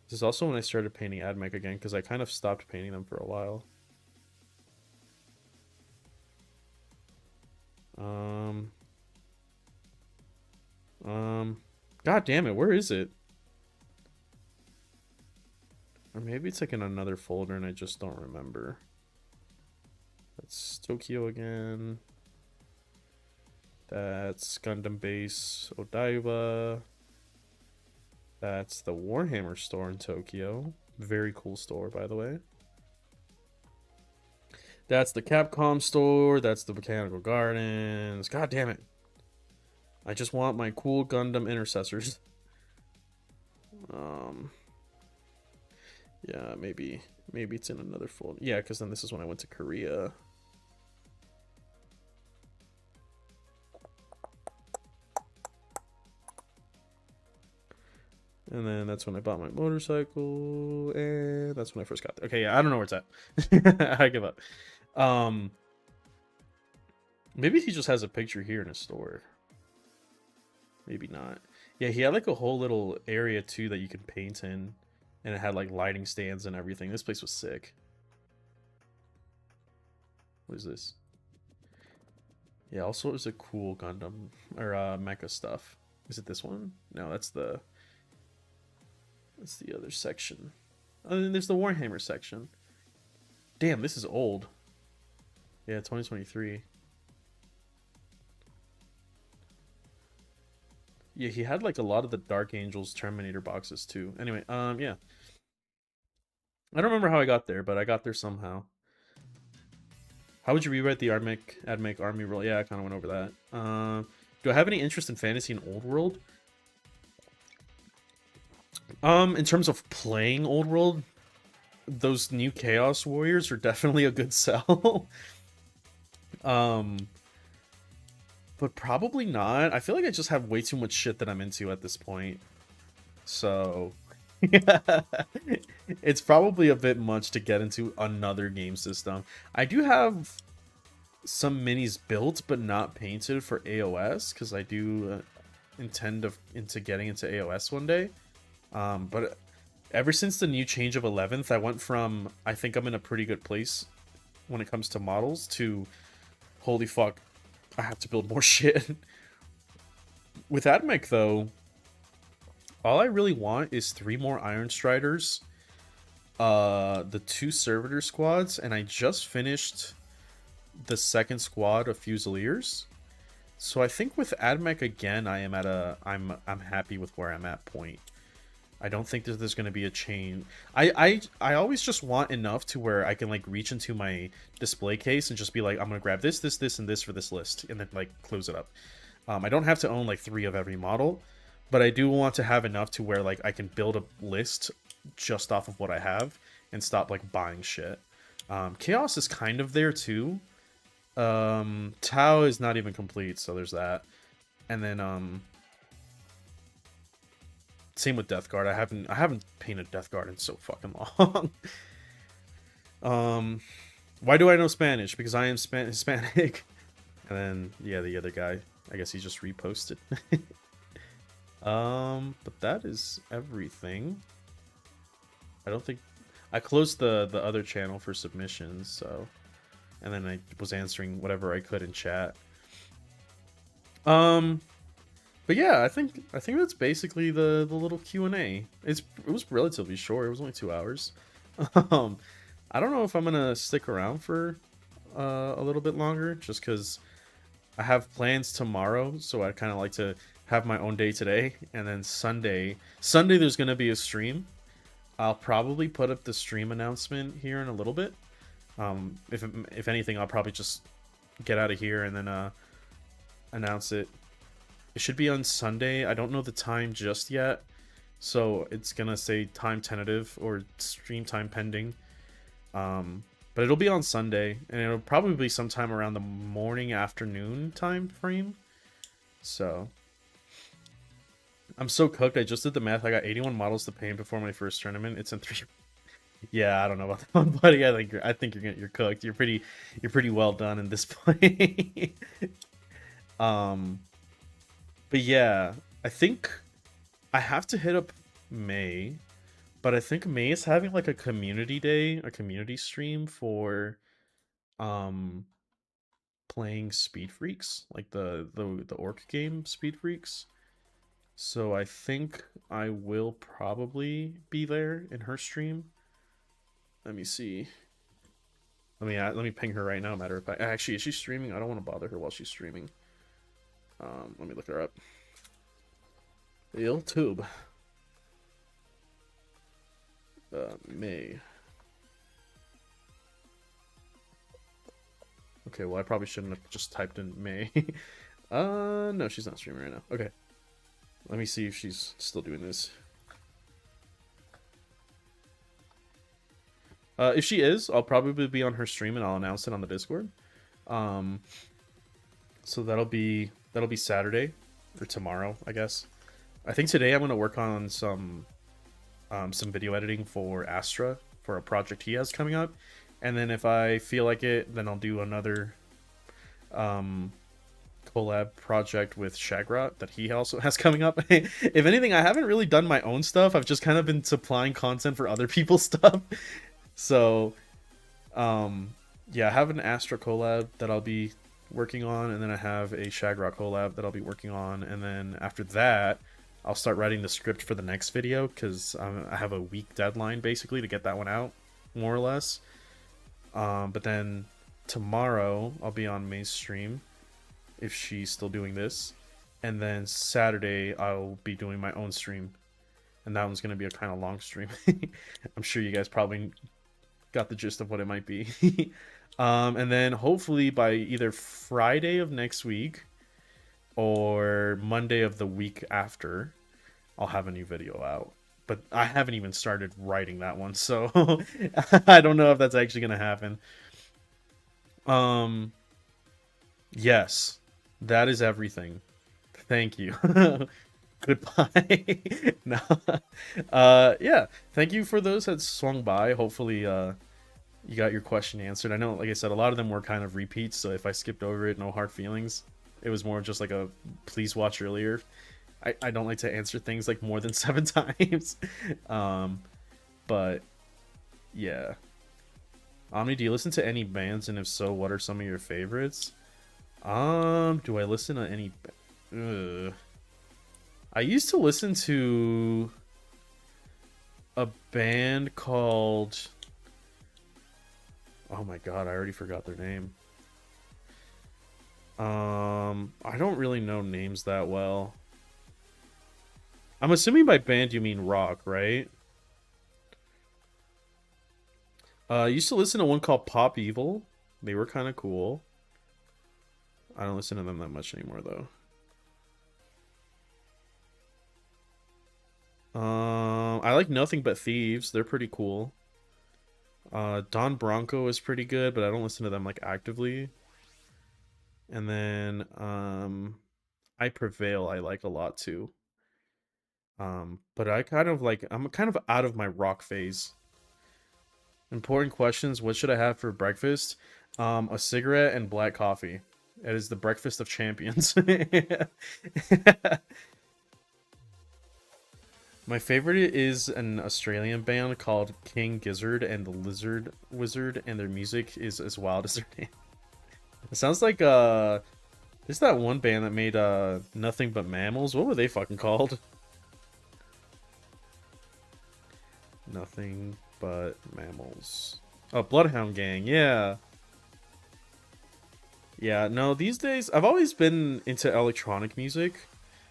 This is also when I started painting Admech again, because I kind of stopped painting them for a while. God damn it, where is it? Or maybe it's like in another folder and I just don't remember. That's Tokyo again. That's Gundam Base Odaiba. That's the Warhammer store in Tokyo. Very cool store, by the way. That's the Capcom store. That's the Botanical Gardens. God damn it. I just want my cool Gundam intercessors. Yeah, maybe it's in another folder. Yeah, because then this is when I went to Korea. And then that's when I bought my motorcycle, and that's when I first got there. Okay, yeah, I don't know where it's at. I give up. Maybe he just has a picture here in his store. Maybe not. Yeah, he had like a whole little area too that you could paint in. And it had like lighting stands and everything. This place was sick. What is this? Yeah, also it was a cool Gundam or mecha stuff. Is it this one? No, that's the... What's the other section? Oh, then there's the Warhammer section. Damn, this is old. Yeah, 2023. Yeah, he had like a lot of the Dark Angels Terminator boxes too. Anyway, yeah. I don't remember how I got there, but I got there somehow. How would you rewrite the Admech army rule? Yeah, I kind of went over that. Do I have any interest in fantasy and old world? In terms of playing old world, those new Chaos Warriors are definitely a good sell. But probably not. I feel like I just have way too much shit that I'm into at this point. So, yeah, it's probably a bit much to get into another game system. I do have some minis built but not painted for AOS because I do intend into getting into AOS one day. But ever since the new change of 11th, I went from I think I'm in a pretty good place when it comes to models to holy fuck, I have to build more shit. With Admech though, all I really want is 3 more Iron Striders, the 2 Servitor squads, and I just finished the 2nd squad of Fusiliers. So I think with Admech again, I'm happy with where I'm at point. I don't think that there's going to be a chain. I always just want enough to where I can like reach into my display case and just be like, I'm going to grab this, this, this, and this for this list, and then like close it up. I don't have to own like 3 of every model, but I do want to have enough to where like I can build a list just off of what I have and stop like buying shit. Chaos is kind of there too. Tau is not even complete, so there's that. And then same with Death Guard. I haven't painted Death Guard in so fucking long. Why do I know Spanish? Because I am Hispanic. And then yeah, the other guy, I guess he just reposted. But that is everything. I don't think I closed the other channel for submissions, so, and then I was answering whatever I could in chat. But yeah, I think that's basically the little Q&A. It was relatively short. It was only 2 hours. I don't know if I'm gonna stick around for a little bit longer, just because I have plans tomorrow, so I kind of like to have my own day today, and then Sunday there's gonna be a stream. I'll probably put up the stream announcement here in a little bit. If anything, I'll probably just get out of here and then announce it. It should be on Sunday. I don't know the time just yet, so it's gonna say time tentative or stream time pending. But it'll be on Sunday, and it'll probably be sometime around the morning afternoon time frame. So I'm so cooked. I just did the math. I got 81 models to paint before my first tournament. It's in 3. Yeah, I don't know about that one, buddy. I think you're cooked. You're pretty well done in this point. But yeah, I think I have to hit up May, but I think May is having like a community day, a community stream for playing Speed Freaks, like the orc game Speed Freaks. So I think I will probably be there in her stream. Let me see. Let me ping her right now. Matter of fact, actually, is she streaming? I don't want to bother her while she's streaming. Let me look her up. YouTube. May. Okay, well I probably shouldn't have just typed in May. No, she's not streaming right now. Okay. Let me see if she's still doing this. If she is, I'll probably be on her stream and I'll announce it on the Discord. So that'll be Saturday or tomorrow, I guess. I think today I'm gonna work on some video editing for Astra for a project he has coming up, and then if I feel like it, then I'll do another collab project with Shagrot that he also has coming up. If anything, I haven't really done my own stuff. I've just kind of been supplying content for other people's stuff. So yeah, I have an Astra collab that I'll be working on, and then I have a Shagrot collab that I'll be working on, and then after that I'll start writing the script for the next video because I have a week deadline basically to get that one out, more or less. But then tomorrow I'll be on May's stream if she's still doing this, and then Saturday I'll be doing my own stream, and that one's gonna be a kind of long stream. I'm sure you guys probably got the gist of what it might be. And then hopefully by either Friday of next week or Monday of the week after, I'll have a new video out. But I haven't even started writing that one, so I don't know if that's actually gonna happen. Yes, that is everything. Thank you. Goodbye. No. Yeah. Thank you for those that swung by. Hopefully, you got your question answered. I know, like I said, a lot of them were kind of repeats, so if I skipped over it, no hard feelings. It was more just like a please watch earlier. I don't like to answer things like more than 7 times. But yeah. Omni, do you listen to any bands, and if so, what are some of your favorites? Do I listen to any? I used to listen to a band called, oh my god, I already forgot their name. I don't really know names that well. I'm assuming by band you mean rock, right? I used to listen to one called Pop Evil. They were kind of cool. I don't listen to them that much anymore, though. I like Nothing But Thieves. They're pretty cool. Don Bronco is pretty good, but I don't listen to them like actively. And then I Prevail I like a lot too. But I'm kind of out of my rock phase. Important questions. What should I have for breakfast? A cigarette and black coffee. It is the breakfast of champions. My favorite is an Australian band called King Gizzard and the Lizard Wizard, and their music is as wild as their name. It sounds like there's that one band that made Nothing But Mammals. What were they fucking called? Nothing But Mammals. Oh, Bloodhound Gang, yeah. Yeah, no, these days I've always been into electronic music.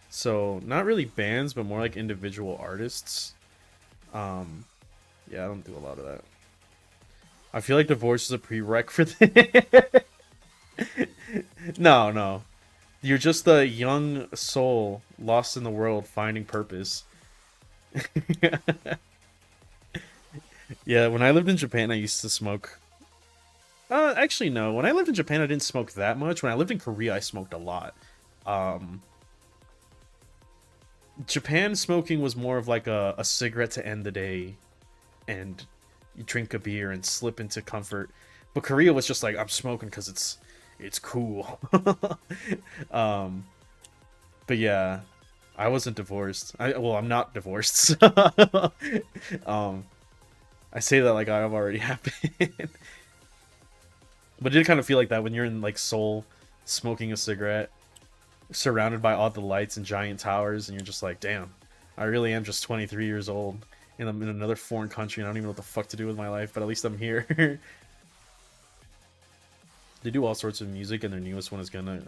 So, not really bands, but more like individual artists. Yeah, I don't do a lot of that. I feel like divorce is a prereq for this. No. You're just a young soul lost in the world finding purpose. Yeah, when I lived in Japan, I used to smoke. Actually, no. When I lived in Japan, I didn't smoke that much. When I lived in Korea, I smoked a lot. Japan smoking was more of like a cigarette to end the day, and you drink a beer and slip into comfort. But Korea was just like, I'm smoking because it's cool. But yeah, I wasn't divorced. I'm not divorced. So I say that like I've already happened. But it did kind of feel like that when you're in like Seoul, smoking a cigarette, surrounded by all the lights and giant towers, and you're just like, damn, I really am just 23 years old, and I'm in another foreign country, and I don't even know what the fuck to do with my life, but at least I'm here. They do all sorts of music, and their newest one is gonna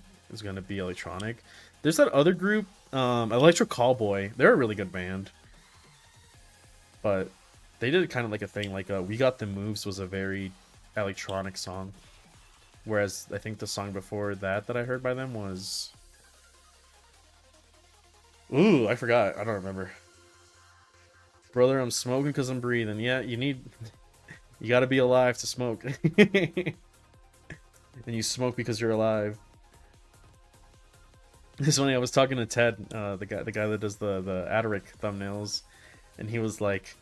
be electronic. There's that other group, Electro Callboy. They're a really good band, but they did kind of like a thing, like We Got the Moves was a very electronic song, whereas I think the song before that I heard by them was, ooh, I forgot. I don't remember. Brother, I'm smoking because I'm breathing. Yeah, you gotta be alive to smoke. And you smoke because you're alive. It's funny, I was talking to Ted, the guy that does the Adaric thumbnails, and he was like,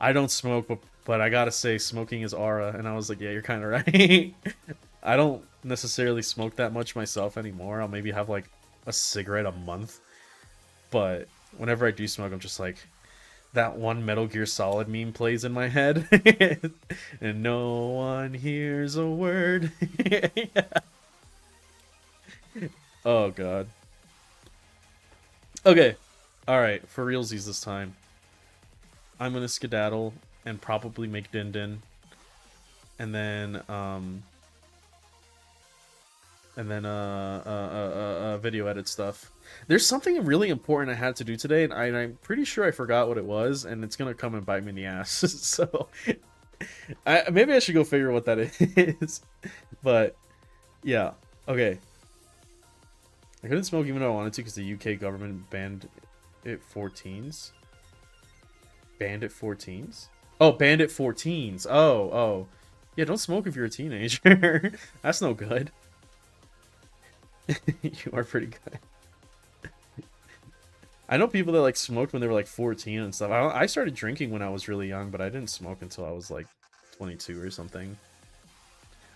I don't smoke, but I gotta say, smoking is aura. And I was like, yeah, you're kind of right. I don't necessarily smoke that much myself anymore. I'll maybe have like a cigarette a month. But whenever I do smoke, I'm just like, that one Metal Gear Solid meme plays in my head. And no one hears a word. Oh, God. Okay. All right, for realsies this time. I'm gonna skedaddle and probably make Din Din, and then video edit stuff. There's something really important I had to do today, and I'm pretty sure I forgot what it was, and it's gonna come and bite me in the ass. So, maybe I should go figure what that is. But yeah, okay. I couldn't smoke even though I wanted to because the UK government banned it for teens. Banned it for teens? Oh, banned it for teens. Oh, oh. Yeah, don't smoke if you're a teenager. That's no good. You are pretty good. I know people that like smoked when they were like 14 and stuff. I started drinking when I was really young, but I didn't smoke until I was like 22 or something.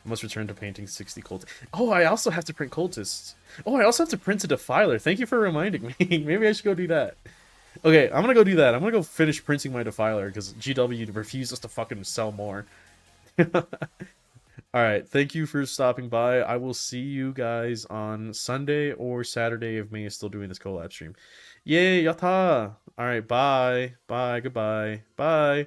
I must return to painting 60 cultists. Oh, I also have to print cultists. Oh, I also have to print a defiler. Thank you for reminding me. Maybe I should go do that. Okay, I'm gonna go do that. I'm gonna go finish printing my defiler because GW refuses to fucking sell more. Alright, thank you for stopping by. I will see you guys on Sunday or Saturday if May is still doing this collab stream. Yay, yatta! Alright, bye. Bye, goodbye. Bye.